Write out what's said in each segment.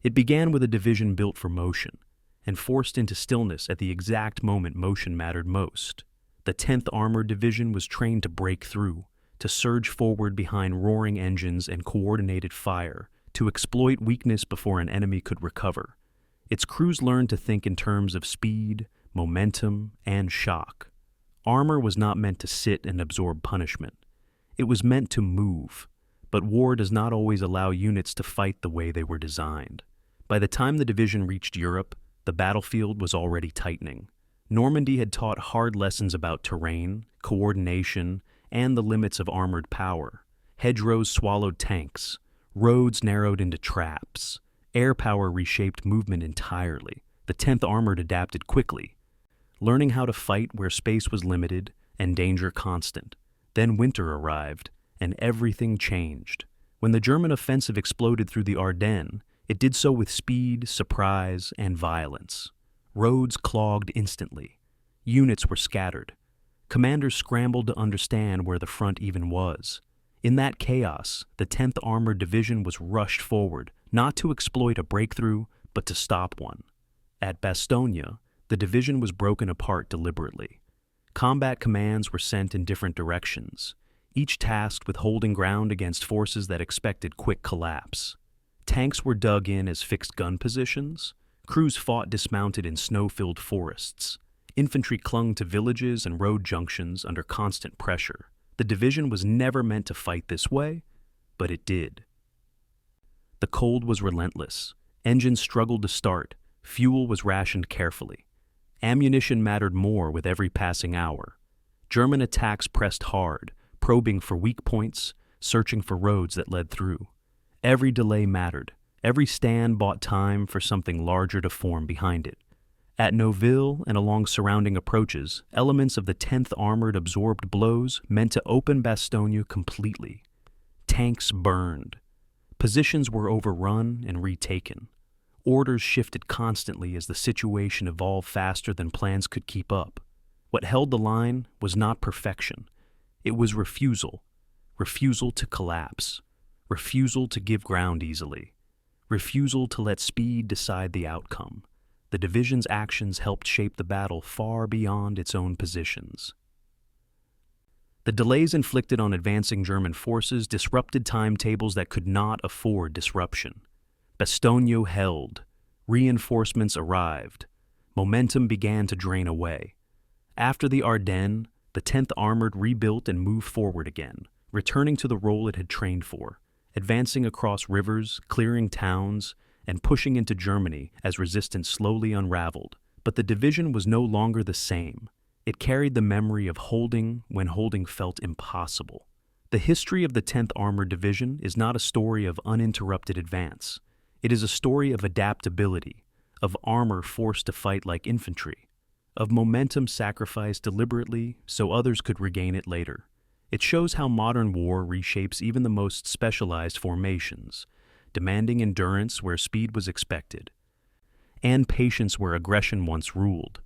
It began with a division built for motion, and forced into stillness at the exact moment motion mattered most. The 10th Armored Division was trained to break through, to surge forward behind roaring engines and coordinated fire, to exploit weakness before an enemy could recover. Its crews learned to think in terms of speed, momentum, and shock. Armor was not meant to sit and absorb punishment. It was meant to move, but war does not always allow units to fight the way they were designed. By the time the division reached Europe, the battlefield was already tightening. Normandy had taught hard lessons about terrain, coordination, and the limits of armored power. Hedgerows swallowed tanks, roads narrowed into traps, air power reshaped movement entirely. The 10th Armored adapted quickly, learning how to fight where space was limited and danger constant. Then winter arrived, and everything changed. When the German offensive exploded through the Ardennes, it did so with speed, surprise, and violence. Roads clogged instantly. Units were scattered. Commanders scrambled to understand where the front even was. In that chaos, the 10th Armored Division was rushed forward, not to exploit a breakthrough, but to stop one. At Bastogne, the division was broken apart deliberately. Combat commands were sent in different directions, each tasked with holding ground against forces that expected quick collapse. Tanks were dug in as fixed gun positions. Crews fought dismounted in snow-filled forests. Infantry clung to villages and road junctions under constant pressure. The division was never meant to fight this way, but it did. The cold was relentless. Engines struggled to start. Fuel was rationed carefully. Ammunition mattered more with every passing hour. German attacks pressed hard, probing for weak points, searching for roads that led through. Every delay mattered. Every stand bought time for something larger to form behind it. At Noville and along surrounding approaches, elements of the 10th Armored absorbed blows meant to open Bastogne completely. Tanks burned. Positions were overrun and retaken. Orders shifted constantly as the situation evolved faster than plans could keep up. What held the line was not perfection. It was refusal. Refusal to collapse. Refusal to give ground easily. Refusal to let speed decide the outcome. The division's actions helped shape the battle far beyond its own positions. The delays inflicted on advancing German forces disrupted timetables that could not afford disruption. Bastogne held. Reinforcements arrived. Momentum began to drain away. After the Ardennes, the 10th Armored rebuilt and moved forward again, returning to the role it had trained for, advancing across rivers, clearing towns, and pushing into Germany as resistance slowly unraveled. But the division was no longer the same. It carried the memory of holding when holding felt impossible. The history of the 10th Armored Division is not a story of uninterrupted advance. It is a story of adaptability, of armor forced to fight like infantry, of momentum sacrificed deliberately so others could regain it later. It shows how modern war reshapes even the most specialized formations, demanding endurance where speed was expected, and patience where aggression once ruled.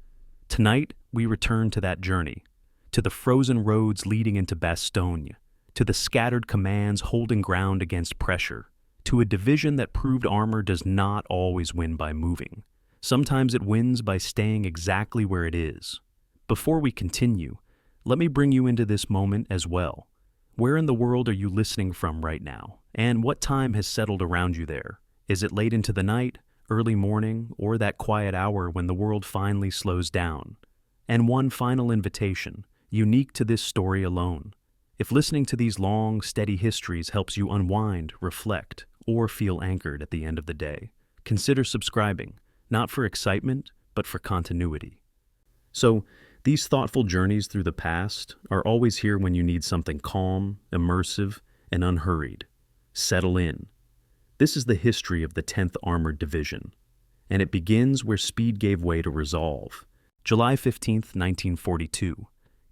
Tonight, we return to that journey, to the frozen roads leading into Bastogne, to the scattered commands holding ground against pressure, to a division that proved armor does not always win by moving. Sometimes it wins by staying exactly where it is. Before we continue, let me bring you into this moment as well. Where in the world are you listening from right now? And what time has settled around you there? Is it late into the night, early morning, or that quiet hour when the world finally slows down? And one final invitation, unique to this story alone. If listening to these long, steady histories helps you unwind, reflect, or feel anchored at the end of the day, consider subscribing, not for excitement, but for continuity. So, these thoughtful journeys through the past are always here when you need something calm, immersive, and unhurried. Settle in. This is the history of the 10th Armored Division, and it begins where speed gave way to resolve. July 15th, 1942,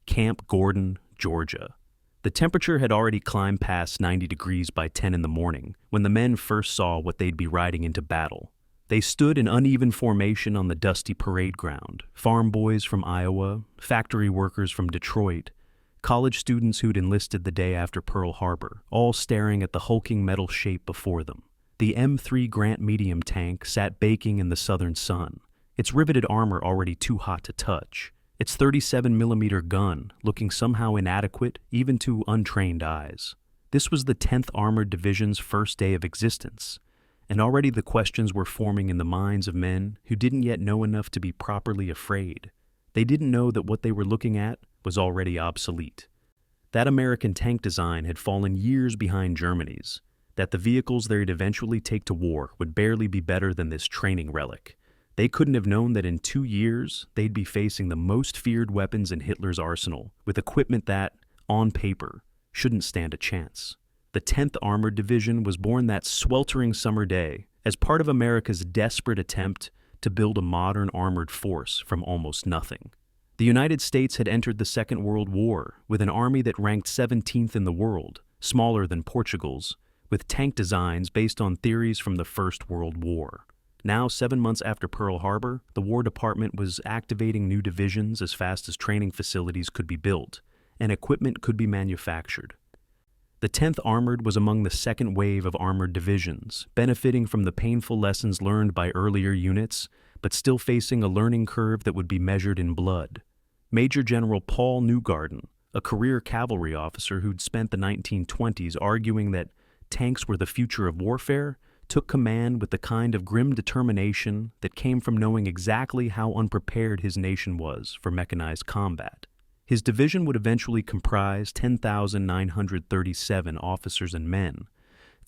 Camp Gordon, Georgia. The temperature had already climbed past 90 degrees by 10 in the morning when the men first saw what they'd be riding into battle. They stood in uneven formation on the dusty parade ground, farm boys from Iowa, factory workers from Detroit, college students who'd enlisted the day after Pearl Harbor, all staring at the hulking metal shape before them. The M3 Grant medium tank sat baking in the southern sun, its riveted armor already too hot to touch, its 37mm gun looking somehow inadequate even to untrained eyes. This was the 10th Armored Division's first day of existence, and already the questions were forming in the minds of men who didn't yet know enough to be properly afraid. They didn't know that what they were looking at was already obsolete. That American tank design had fallen years behind Germany's, that the vehicles they'd eventually take to war would barely be better than this training relic. They couldn't have known that in 2 years they'd be facing the most feared weapons in Hitler's arsenal, with equipment that, on paper, shouldn't stand a chance. The 10th Armored Division was born that sweltering summer day as part of America's desperate attempt to build a modern armored force from almost nothing. The United States had entered the Second World War with an army that ranked 17th in the world, smaller than Portugal's, with tank designs based on theories from the First World War. Now, 7 months after Pearl Harbor, the War Department was activating new divisions as fast as training facilities could be built and equipment could be manufactured. The 10th Armored was among the second wave of armored divisions, benefiting from the painful lessons learned by earlier units, but still facing a learning curve that would be measured in blood. Major General Paul Newgarden, a career cavalry officer who'd spent the 1920s arguing that tanks were the future of warfare, took command with the kind of grim determination that came from knowing exactly how unprepared his nation was for mechanized combat. His division would eventually comprise 10,937 officers and men,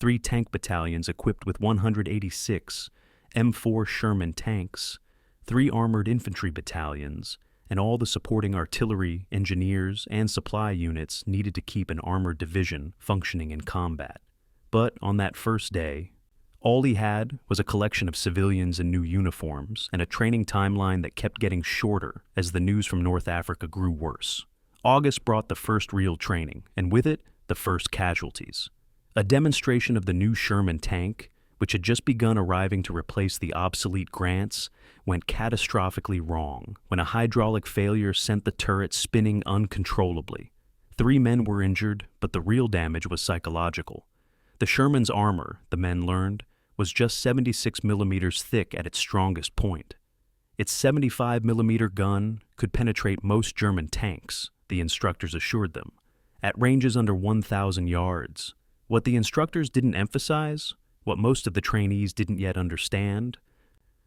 3 tank battalions equipped with 186 M4 Sherman tanks, 3 armored infantry battalions, and all the supporting artillery, engineers, and supply units needed to keep an armored division functioning in combat. But on that first day, all he had was a collection of civilians in new uniforms and a training timeline that kept getting shorter as the news from North Africa grew worse. August brought the first real training, and with it, the first casualties. A demonstration of the new Sherman tank, which had just begun arriving to replace the obsolete Grants, went catastrophically wrong when a hydraulic failure sent the turret spinning uncontrollably. 3 men were injured, but the real damage was psychological. The Sherman's armor, the men learned, was just 76mm thick at its strongest point. Its 75mm gun could penetrate most German tanks, the instructors assured them, at ranges under 1,000 yards. What the instructors didn't emphasize, what most of the trainees didn't yet understand,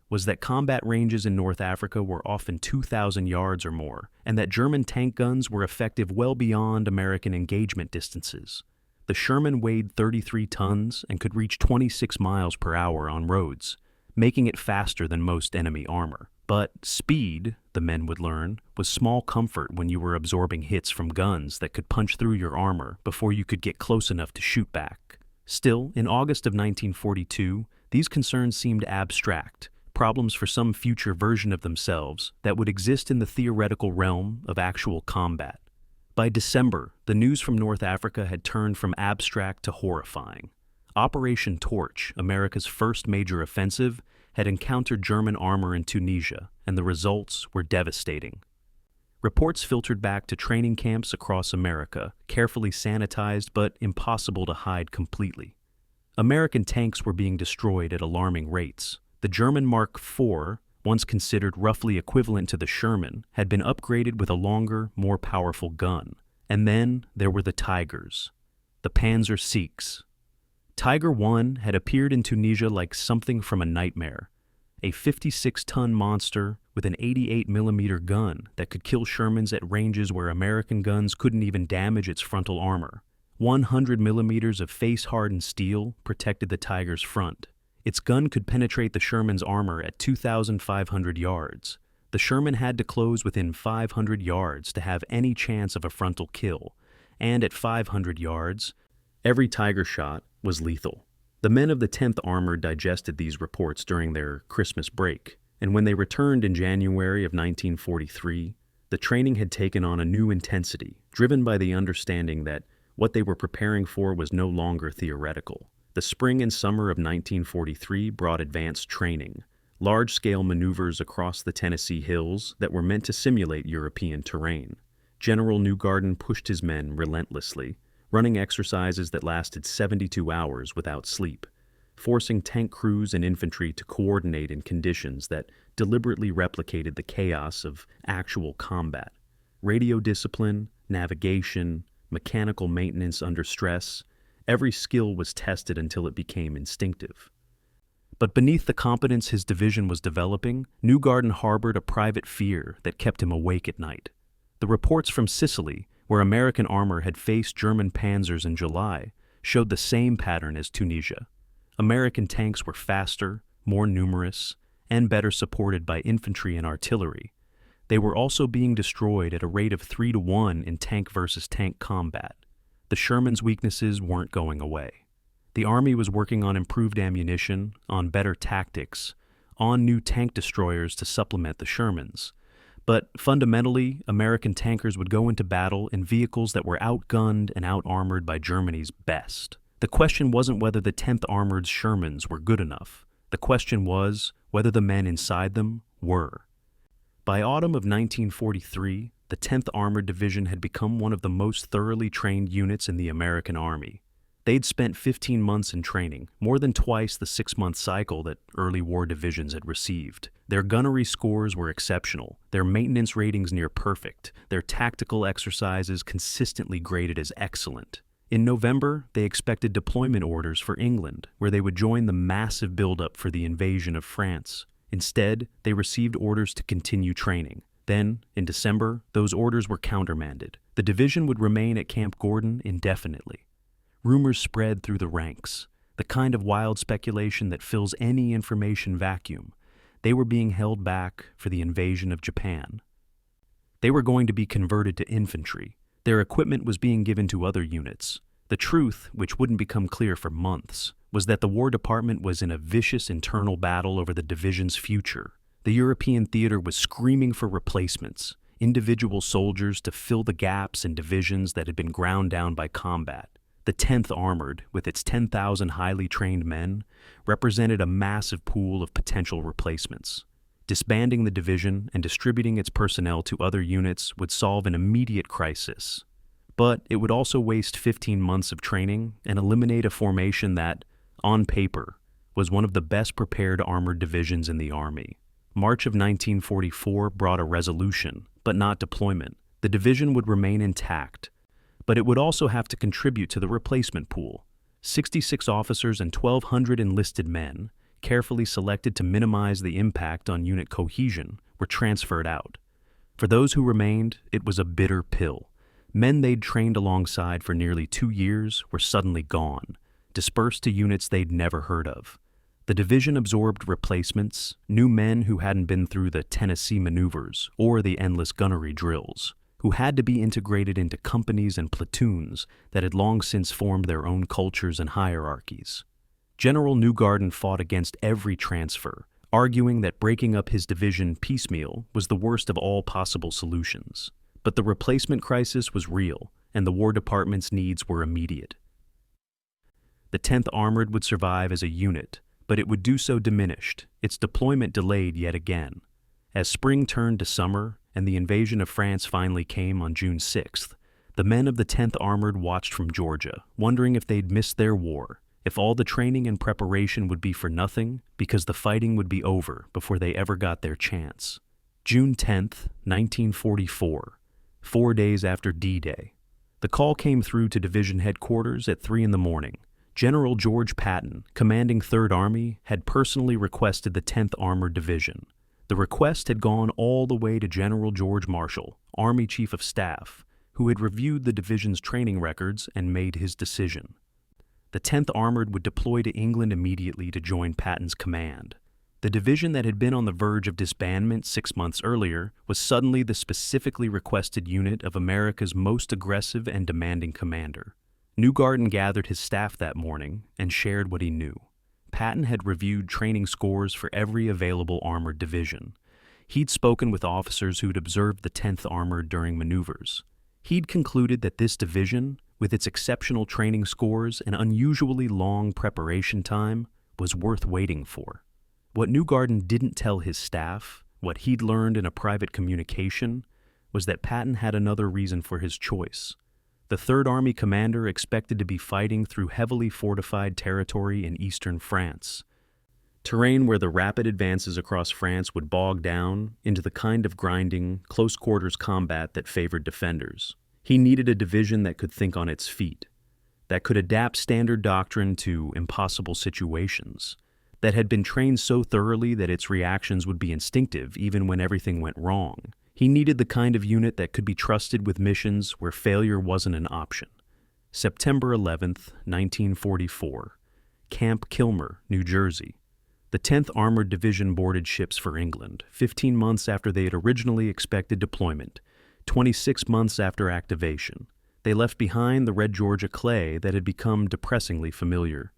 was that combat ranges in North Africa were often 2,000 yards or more, and that German tank guns were effective well beyond American engagement distances. The Sherman weighed 33 tons and could reach 26 miles per hour on roads, making it faster than most enemy armor. But speed, the men would learn, was small comfort when you were absorbing hits from guns that could punch through your armor before you could get close enough to shoot back. Still, in August of 1942, these concerns seemed abstract, problems for some future version of themselves that would exist in the theoretical realm of actual combat. By December, the news from North Africa had turned from abstract to horrifying. Operation Torch, America's first major offensive, had encountered German armor in Tunisia, and the results were devastating. Reports filtered back to training camps across America, carefully sanitized but impossible to hide completely. American tanks were being destroyed at alarming rates. The German Mark IV, once considered roughly equivalent to the Sherman, had been upgraded with a longer, more powerful gun. And then there were the Tigers, the Panzer Sikhs. Tiger I had appeared in Tunisia like something from a nightmare, a 56-ton monster with an 88mm gun that could kill Shermans at ranges where American guns couldn't even damage its frontal armor. 100mm of face-hardened steel protected the Tiger's front. Its gun could penetrate the Sherman's armor at 2,500 yards. The Sherman had to close within 500 yards to have any chance of a frontal kill, and at 500 yards, every Tiger shot was lethal. The men of the 10th Armored digested these reports during their Christmas break, and when they returned in January of 1943, the training had taken on a new intensity, driven by the understanding that what they were preparing for was no longer theoretical. The spring and summer of 1943 brought advanced training, large-scale maneuvers across the Tennessee hills that were meant to simulate European terrain. General Newgarden pushed his men relentlessly, running exercises that lasted 72 hours without sleep. forcing tank crews and infantry to coordinate in conditions that deliberately replicated the chaos of actual combat. Radio discipline, navigation, mechanical maintenance under stress, every skill was tested until it became instinctive. But beneath the competence his division was developing, Newgarden harbored a private fear that kept him awake at night. The reports from Sicily, where American armor had faced German panzers in July, showed the same pattern as Tunisia. American tanks were faster, more numerous, and better supported by infantry and artillery. They were also being destroyed at a rate of 3-to-1 in tank versus tank combat. The Sherman's weaknesses weren't going away. The Army was working on improved ammunition, on better tactics, on new tank destroyers to supplement the Shermans. But fundamentally, American tankers would go into battle in vehicles that were outgunned and out-armored by Germany's best. The question wasn't whether the 10th Armored Shermans were good enough. The question was whether the men inside them were. By autumn of 1943, the 10th Armored Division had become one of the most thoroughly trained units in the American Army. They'd spent 15 months in training, more than twice the 6-month cycle that early war divisions had received. Their gunnery scores were exceptional, their maintenance ratings near perfect, their tactical exercises consistently graded as excellent. In November, they expected deployment orders for England, where they would join the massive buildup for the invasion of France. Instead, they received orders to continue training. Then, in December, those orders were countermanded. The division would remain at Camp Gordon indefinitely. Rumors spread through the ranks, the kind of wild speculation that fills any information vacuum. They were being held back for the invasion of Japan. They were going to be converted to infantry. Their equipment was being given to other units. The truth, which wouldn't become clear for months, was that the War Department was in a vicious internal battle over the division's future. The European theater was screaming for replacements, individual soldiers to fill the gaps in divisions that had been ground down by combat. The 10th Armored, with its 10,000 highly trained men, represented a massive pool of potential replacements. Disbanding the division and distributing its personnel to other units would solve an immediate crisis. But it would also waste 15 months of training and eliminate a formation that, on paper, was one of the best prepared armored divisions in the Army. March of 1944 brought a resolution, but not deployment. The division would remain intact, but it would also have to contribute to the replacement pool. 66 officers and 1,200 enlisted men, carefully selected to minimize the impact on unit cohesion, were transferred out. For those who remained, it was a bitter pill. Men they'd trained alongside for nearly 2 years were suddenly gone, dispersed to units they'd never heard of. The division absorbed replacements, new men who hadn't been through the Tennessee maneuvers or the endless gunnery drills, who had to be integrated into companies and platoons that had long since formed their own cultures and hierarchies. General Newgarden fought against every transfer, arguing that breaking up his division piecemeal was the worst of all possible solutions. But the replacement crisis was real, and the War Department's needs were immediate. The 10th Armored would survive as a unit, but it would do so diminished, its deployment delayed yet again. As spring turned to summer, and the invasion of France finally came on June 6th, the men of the 10th Armored watched from Georgia, wondering if they'd missed their war, if all the training and preparation would be for nothing, because the fighting would be over before they ever got their chance. June 10th, 1944, 4 days after D-Day. The call came through to division headquarters at 3 in the morning. General George Patton, commanding 3rd Army, had personally requested the 10th Armored Division. The request had gone all the way to General George Marshall, Army Chief of Staff, who had reviewed the division's training records and made his decision. The 10th Armored would deploy to England immediately to join Patton's command. The division that had been on the verge of disbandment 6 months earlier was suddenly the specifically requested unit of America's most aggressive and demanding commander. Newgarden gathered his staff that morning and shared what he knew. Patton had reviewed training scores for every available armored division. He'd spoken with officers who'd observed the 10th Armored during maneuvers. He'd concluded that this division, with its exceptional training scores and unusually long preparation time, was worth waiting for. What Newgarden didn't tell his staff, what he'd learned in a private communication, was that Patton had another reason for his choice. The Third Army commander expected to be fighting through heavily fortified territory in eastern France, terrain where the rapid advances across France would bog down into the kind of grinding, close-quarters combat that favored defenders. He needed a division that could think on its feet, that could adapt standard doctrine to impossible situations, that had been trained so thoroughly that its reactions would be instinctive even when everything went wrong. He needed the kind of unit that could be trusted with missions where failure wasn't an option. September 11th, 1944, Camp Kilmer, New Jersey. The 10th Armored Division boarded ships for England, 15 months after they had originally expected deployment, 26 months after activation. They left behind the red Georgia clay that had become depressingly familiar.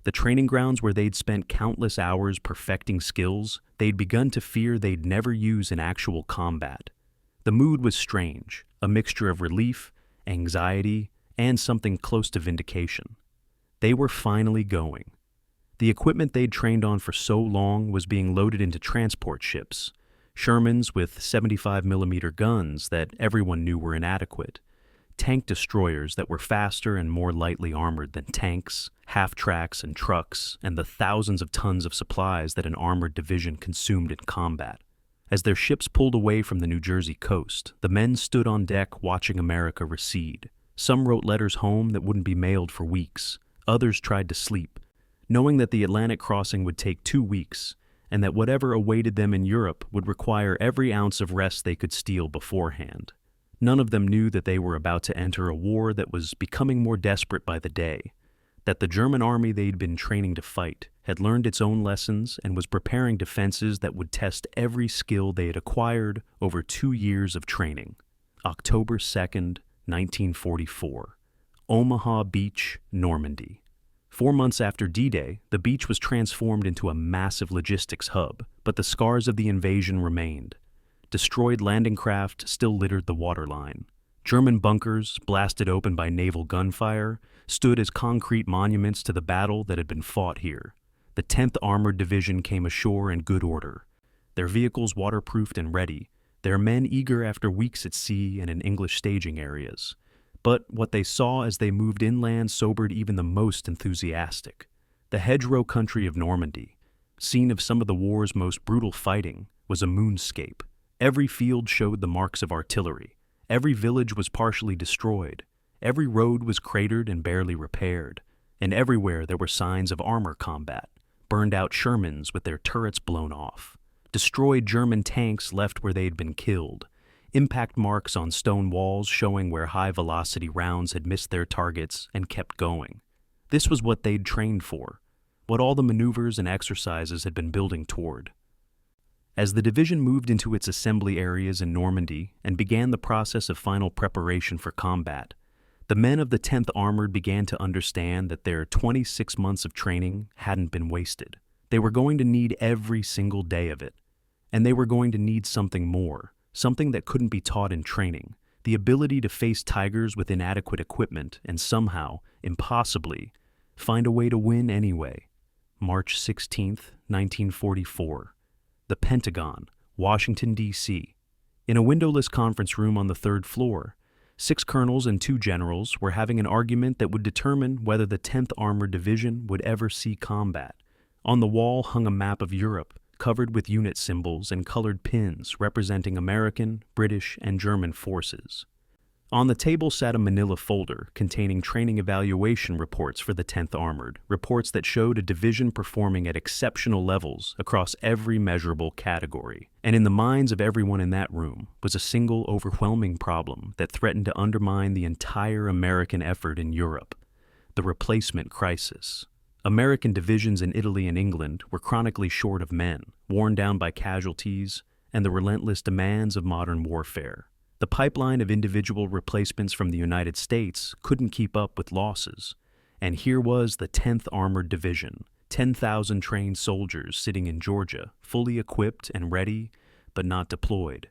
The training grounds where they'd spent countless hours perfecting skills they'd begun to fear they'd never use in actual combat. The mood was strange, a mixture of relief, anxiety, and something close to vindication. They were finally going. The equipment they'd trained on for so long was being loaded into transport ships, Shermans with 75mm guns that everyone knew were inadequate, tank destroyers that were faster and more lightly armored than tanks, half-tracks and trucks, and the thousands of tons of supplies that an armored division consumed in combat. As their ships pulled away from the New Jersey coast, the men stood on deck watching America recede. Some wrote letters home that wouldn't be mailed for weeks. Others tried to sleep, knowing that the Atlantic crossing would take 2 weeks, and that whatever awaited them in Europe would require every ounce of rest they could steal beforehand. None of them knew that they were about to enter a war that was becoming more desperate by the day, that the German army they'd been training to fight had learned its own lessons and was preparing defenses that would test every skill they had acquired over 2 years of training. October 2nd, 1944. Omaha Beach, Normandy. 4 months after D-Day, the beach was transformed into a massive logistics hub, but the scars of the invasion remained. Destroyed landing craft still littered the waterline. German bunkers, blasted open by naval gunfire, stood as concrete monuments to the battle that had been fought here. The 10th Armored Division came ashore in good order, their vehicles waterproofed and ready, their men eager after weeks at sea and in English staging areas. But what they saw as they moved inland sobered even the most enthusiastic. The hedgerow country of Normandy, scene of some of the war's most brutal fighting, was a moonscape. Every field showed the marks of artillery. Every village was partially destroyed. Every road was cratered and barely repaired. And everywhere there were signs of armor combat, burned-out Shermans with their turrets blown off, destroyed German tanks left where they'd been killed, impact marks on stone walls showing where high-velocity rounds had missed their targets and kept going. This was what they'd trained for, what all the maneuvers and exercises had been building toward. As the division moved into its assembly areas in Normandy and began the process of final preparation for combat, the men of the 10th Armored began to understand that their 26 months of training hadn't been wasted. They were going to need every single day of it, and they were going to need something more. Something that couldn't be taught in training, the ability to face tigers with inadequate equipment and somehow, impossibly, find a way to win anyway. March 16th, 1944. The Pentagon, Washington, D.C. In a windowless conference room on the 3rd floor, 6 colonels and 2 generals were having an argument that would determine whether the 10th Armored Division would ever see combat. On the wall hung a map of Europe, covered with unit symbols and colored pins representing American, British, and German forces. On the table sat a manila folder containing training evaluation reports for the 10th Armored, reports that showed a division performing at exceptional levels across every measurable category. And in the minds of everyone in that room was a single overwhelming problem that threatened to undermine the entire American effort in Europe: the replacement crisis. American divisions in Italy and England were chronically short of men, worn down by casualties and the relentless demands of modern warfare. The pipeline of individual replacements from the United States couldn't keep up with losses, and here was the 10th Armored Division, 10,000 trained soldiers sitting in Georgia, fully equipped and ready, but not deployed.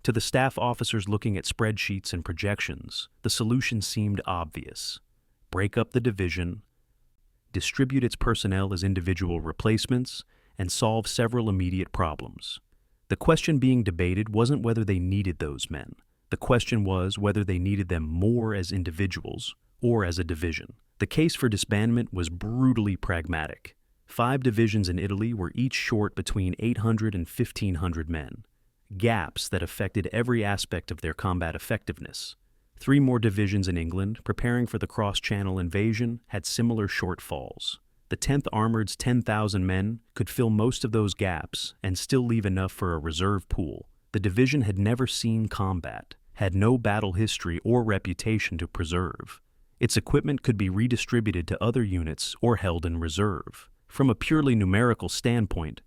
To the staff officers looking at spreadsheets and projections, the solution seemed obvious: break up the division, distribute its personnel as individual replacements, and solve several immediate problems. The question being debated wasn't whether they needed those men. The question was whether they needed them more as individuals or as a division. The case for disbandment was brutally pragmatic. 5 divisions in Italy were each short between 800 and 1,500 men, gaps that affected every aspect of their combat effectiveness. 3 more divisions in England, preparing for the cross-channel invasion, had similar shortfalls. The 10th Armored's 10,000 men could fill most of those gaps and still leave enough for a reserve pool. The division had never seen combat, had no battle history or reputation to preserve. Its equipment could be redistributed to other units or held in reserve. From a purely numerical standpoint,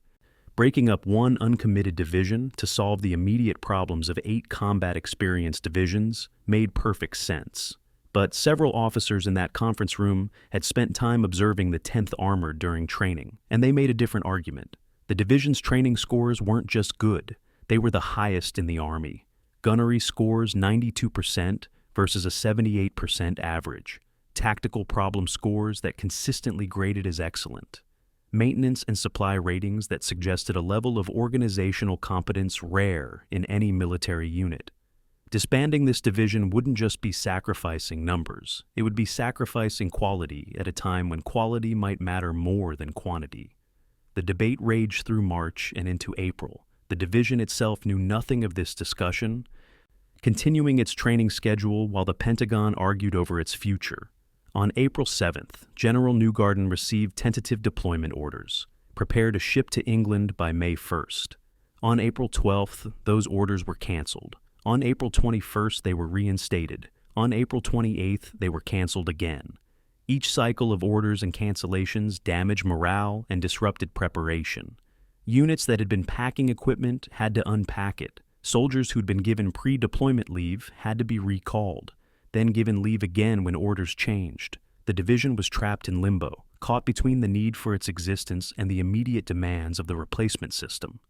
breaking up one uncommitted division to solve the immediate problems of 8 combat-experienced divisions made perfect sense. But several officers in that conference room had spent time observing the 10th Armored during training, and they made a different argument. The division's training scores weren't just good, they were the highest in the Army. Gunnery scores 92% versus a 78% average. Tactical problem scores that consistently graded as excellent. Maintenance and supply ratings that suggested a level of organizational competence rare in any military unit. Disbanding this division wouldn't just be sacrificing numbers, it would be sacrificing quality at a time when quality might matter more than quantity. The debate raged through March and into April. The division itself knew nothing of this discussion, continuing its training schedule while the Pentagon argued over its future. On April 7th, General Newgarden received tentative deployment orders, prepare to ship to England by May 1st. On April 12th, those orders were canceled. On April 21st, they were reinstated. On April 28th, they were canceled again. Each cycle of orders and cancellations damaged morale and disrupted preparation. Units that had been packing equipment had to unpack it. Soldiers who'd been given pre-deployment leave had to be recalled, then given leave again when orders changed. The division was trapped in limbo, caught between the need for its existence and the immediate demands of the replacement system.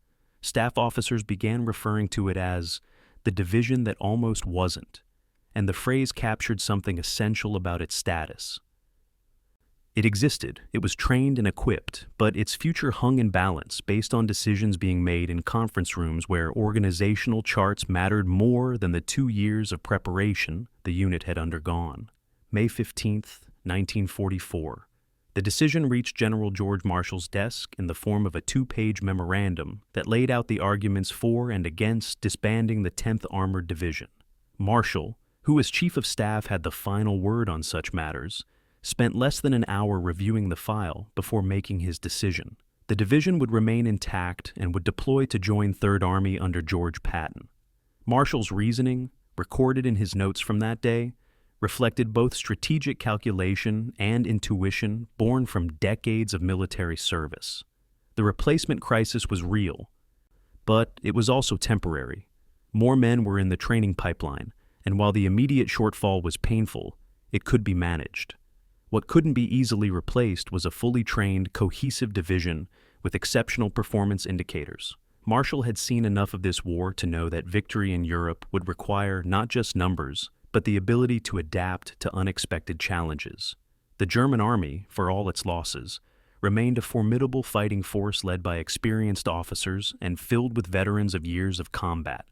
Staff officers began referring to it as the division that almost wasn't, and the phrase captured something essential about its status. It existed, it was trained and equipped, but its future hung in balance based on decisions being made in conference rooms where organizational charts mattered more than the 2 years of preparation the unit had undergone. May 15th, 1944. The decision reached General George Marshall's desk in the form of a 2-page memorandum that laid out the arguments for and against disbanding the 10th Armored Division. Marshall, who as Chief of Staff had the final word on such matters, spent less than an hour reviewing the file before making his decision. The division would remain intact and would deploy to join 3rd Army under George Patton. Marshall's reasoning, recorded in his notes from that day, reflected both strategic calculation and intuition born from decades of military service. The replacement crisis was real, but it was also temporary. More men were in the training pipeline, and while the immediate shortfall was painful, it could be managed. What couldn't be easily replaced was a fully trained, cohesive division with exceptional performance indicators. Marshall had seen enough of this war to know that victory in Europe would require not just numbers, but the ability to adapt to unexpected challenges. The German army, for all its losses, remained a formidable fighting force led by experienced officers and filled with veterans of years of combat.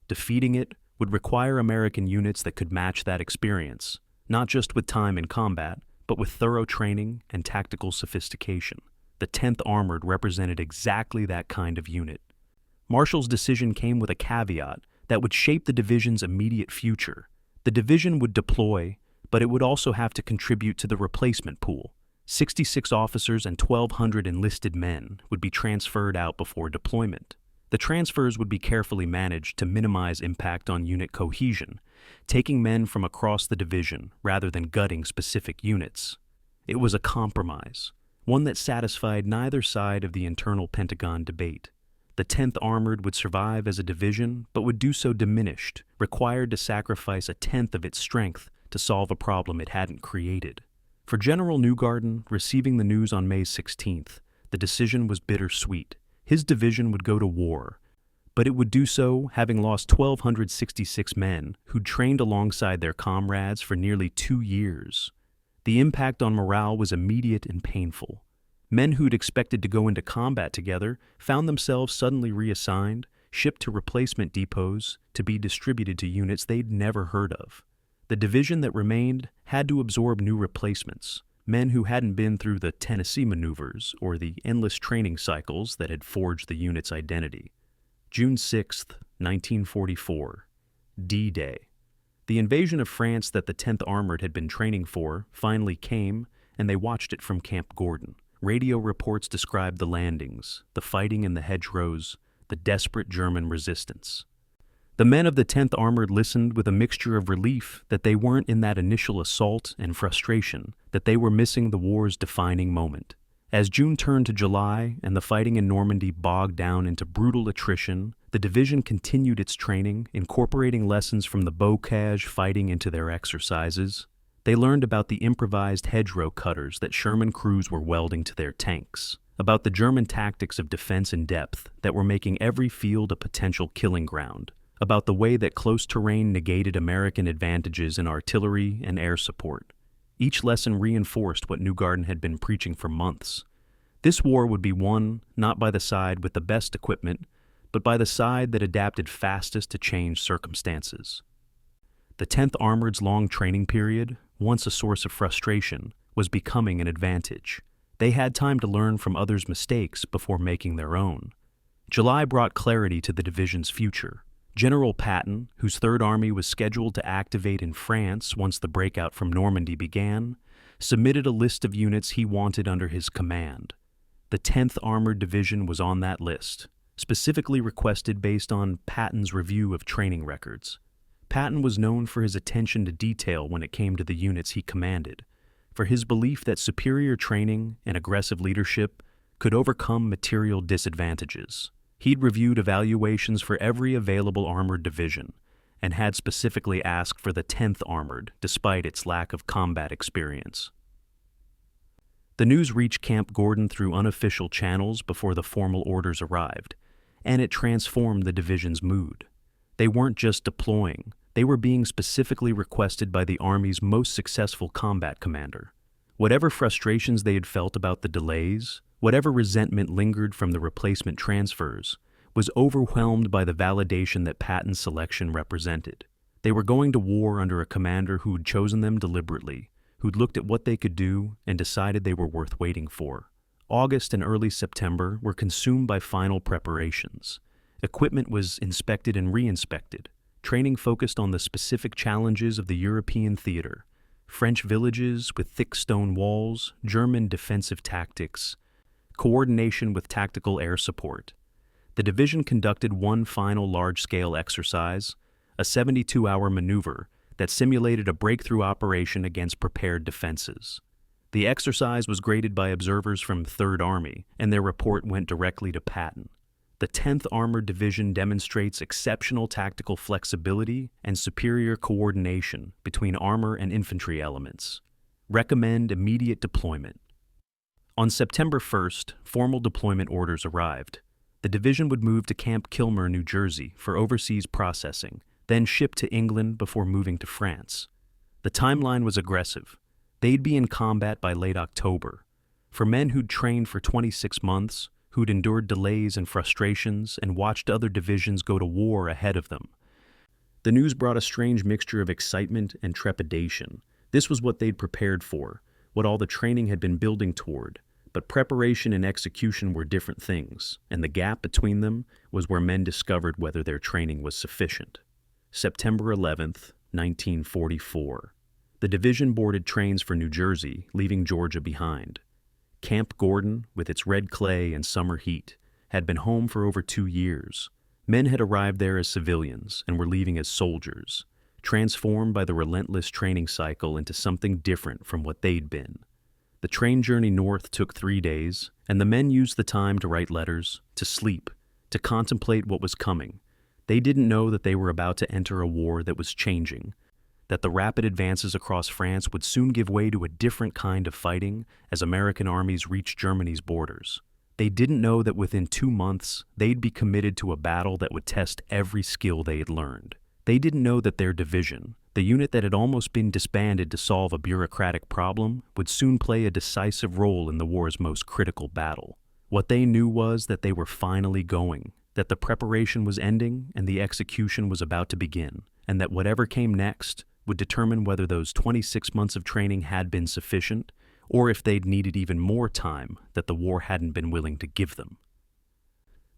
Defeating it would require American units that could match that experience, not just with time in combat, but with thorough training and tactical sophistication. The 10th Armored represented exactly that kind of unit. Marshall's decision came with a caveat that would shape the division's immediate future. The division would deploy, but it would also have to contribute to the replacement pool. 66 officers and 1,200 enlisted men would be transferred out before deployment. The transfers would be carefully managed to minimize impact on unit cohesion, taking men from across the division rather than gutting specific units. It was a compromise, one that satisfied neither side of the internal Pentagon debate. The 10th Armored would survive as a division, but would do so diminished, required to sacrifice a tenth of its strength to solve a problem it hadn't created. For General Newgarden, receiving the news on May 16th, the decision was bittersweet. His division would go to war, but it would do so having lost 1,266 men who'd trained alongside their comrades for nearly 2 years. The impact on morale was immediate and painful. Men who'd expected to go into combat together found themselves suddenly reassigned, shipped to replacement depots to be distributed to units they'd never heard of. The division that remained had to absorb new replacements, men who hadn't been through the Tennessee maneuvers or the endless training cycles that had forged the unit's identity. June 6, 1944. D-Day. The invasion of France that the 10th Armored had been training for finally came, and they watched it from Camp Gordon. Radio reports described the landings, the fighting in the hedgerows, the desperate German resistance. The men of the 10th Armored listened with a mixture of relief that they weren't in that initial assault and frustration that they were missing the war's defining moment. As June turned to July and the fighting in Normandy bogged down into brutal attrition, the division continued its training, incorporating lessons from the bocage fighting into their exercises. They learned about the improvised hedgerow cutters that Sherman crews were welding to their tanks, about the German tactics of defense in depth that were making every field a potential killing ground, about the way that close terrain negated American advantages in artillery and air support. Each lesson reinforced what Newgarden had been preaching for months. This war would be won not by the side with the best equipment, but by the side that adapted fastest to changed circumstances. The 10th Armored's long training period, once a source of frustration, was becoming an advantage. They had time to learn from others' mistakes before making their own. July brought clarity to the division's future. General Patton, whose Third Army was scheduled to activate in France once the breakout from Normandy began, submitted a list of units he wanted under his command. The 10th Armored Division was on that list, specifically requested based on Patton's review of training records. Patton was known for his attention to detail when it came to the units he commanded, for his belief that superior training and aggressive leadership could overcome material disadvantages. He'd reviewed evaluations for every available armored division and had specifically asked for the 10th Armored, despite its lack of combat experience. The news reached Camp Gordon through unofficial channels before the formal orders arrived, and it transformed the division's mood. They weren't just deploying, they were being specifically requested by the Army's most successful combat commander. Whatever frustrations they had felt about the delays, whatever resentment lingered from the replacement transfers, was overwhelmed by the validation that Patton's selection represented. They were going to war under a commander who'd chosen them deliberately, who'd looked at what they could do and decided they were worth waiting for. August and early September were consumed by final preparations. Equipment was inspected and re-inspected. Training focused on the specific challenges of the European theater: French villages with thick stone walls, German defensive tactics, coordination with tactical air support. The division conducted one final large-scale exercise, a 72-hour maneuver that simulated a breakthrough operation against prepared defenses. The exercise was graded by observers from Third Army, and their report went directly to Patton. The 10th Armored Division demonstrates exceptional tactical flexibility and superior coordination between armor and infantry elements. Recommend immediate deployment. On September 1st, formal deployment orders arrived. The division would move to Camp Kilmer, New Jersey, for overseas processing, then shipped to England before moving to France. The timeline was aggressive. They'd be in combat by late October. For men who'd trained for 26 months, who'd endured delays and frustrations and watched other divisions go to war ahead of them, the news brought a strange mixture of excitement and trepidation. This was what they'd prepared for, what all the training had been building toward. But preparation and execution were different things, and the gap between them was where men discovered whether their training was sufficient. September 11th, 1944. The division boarded trains for New Jersey, leaving Georgia behind. Camp Gordon, with its red clay and summer heat, had been home for over 2 years. Men had arrived there as civilians and were leaving as soldiers, transformed by the relentless training cycle into something different from what they'd been. The train journey north took 3 days, and the men used the time to write letters, to sleep, to contemplate what was coming. They didn't know that they were about to enter a war that was changing, that the rapid advances across France would soon give way to a different kind of fighting as American armies reached Germany's borders. They didn't know that within 2 months, they'd be committed to a battle that would test every skill they had learned. They didn't know that their division, the unit that had almost been disbanded to solve a bureaucratic problem, would soon play a decisive role in the war's most critical battle. What they knew was that they were finally going, that the preparation was ending and the execution was about to begin, and that whatever came next would determine whether those 26 months of training had been sufficient, or if they'd needed even more time that the war hadn't been willing to give them.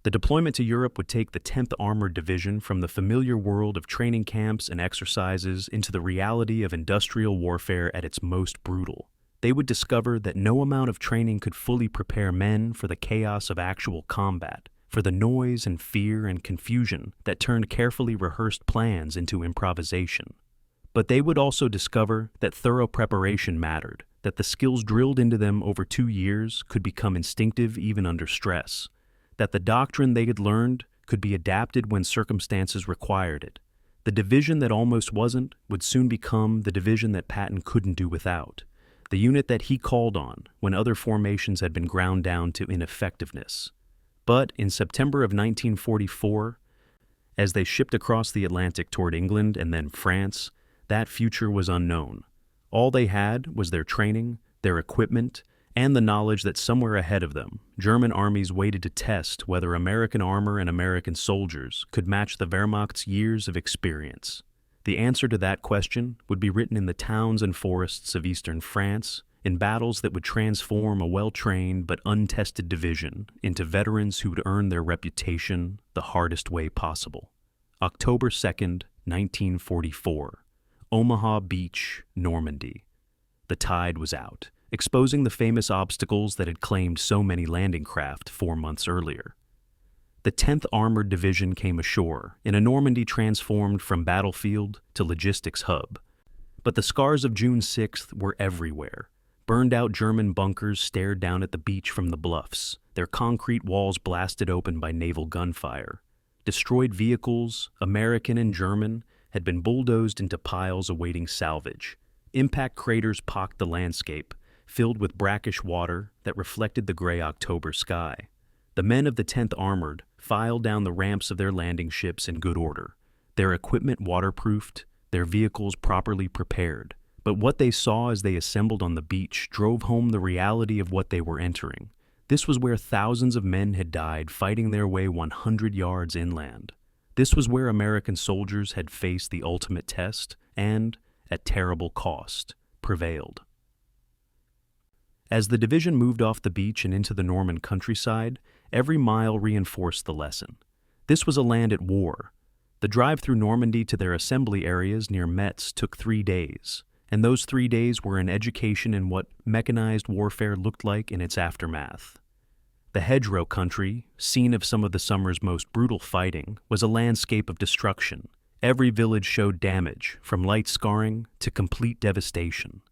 The deployment to Europe would take the 10th Armored Division from the familiar world of training camps and exercises into the reality of industrial warfare at its most brutal. They would discover that no amount of training could fully prepare men for the chaos of actual combat, for the noise and fear and confusion that turned carefully rehearsed plans into improvisation. But they would also discover that thorough preparation mattered, that the skills drilled into them over 2 years could become instinctive even under stress, that the doctrine they had learned could be adapted when circumstances required it. The division that almost wasn't would soon become the division that Patton couldn't do without, the unit that he called on when other formations had been ground down to ineffectiveness. But in September of 1944, as they shipped across the Atlantic toward England and then France, that future was unknown. All they had was their training, their equipment, and the knowledge that somewhere ahead of them, German armies waited to test whether American armor and American soldiers could match the Wehrmacht's years of experience. The answer to that question would be written in the towns and forests of eastern France, in battles that would transform a well-trained but untested division into veterans who would earn their reputation the hardest way possible. October 2nd, 1944. Omaha Beach, Normandy. The tide was out, exposing the famous obstacles that had claimed so many landing craft 4 months earlier. The 10th Armored Division came ashore in a Normandy transformed from battlefield to logistics hub. But the scars of June 6th were everywhere. Burned-out German bunkers stared down at the beach from the bluffs, their concrete walls blasted open by naval gunfire. Destroyed vehicles, American and German, had been bulldozed into piles awaiting salvage. Impact craters pocked the landscape, filled with brackish water that reflected the gray October sky. The men of the 10th Armored filed down the ramps of their landing ships in good order, their equipment waterproofed, their vehicles properly prepared. But what they saw as they assembled on the beach drove home the reality of what they were entering. This was where thousands of men had died fighting their way 100 yards inland. This was where American soldiers had faced the ultimate test and, at terrible cost, prevailed. As the division moved off the beach and into the Norman countryside, every mile reinforced the lesson. This was a land at war. The drive through Normandy to their assembly areas near Metz took 3 days, and those 3 days were an education in what mechanized warfare looked like in its aftermath. The hedgerow country, scene of some of the summer's most brutal fighting, was a landscape of destruction. Every village showed damage, from light scarring to complete devastation.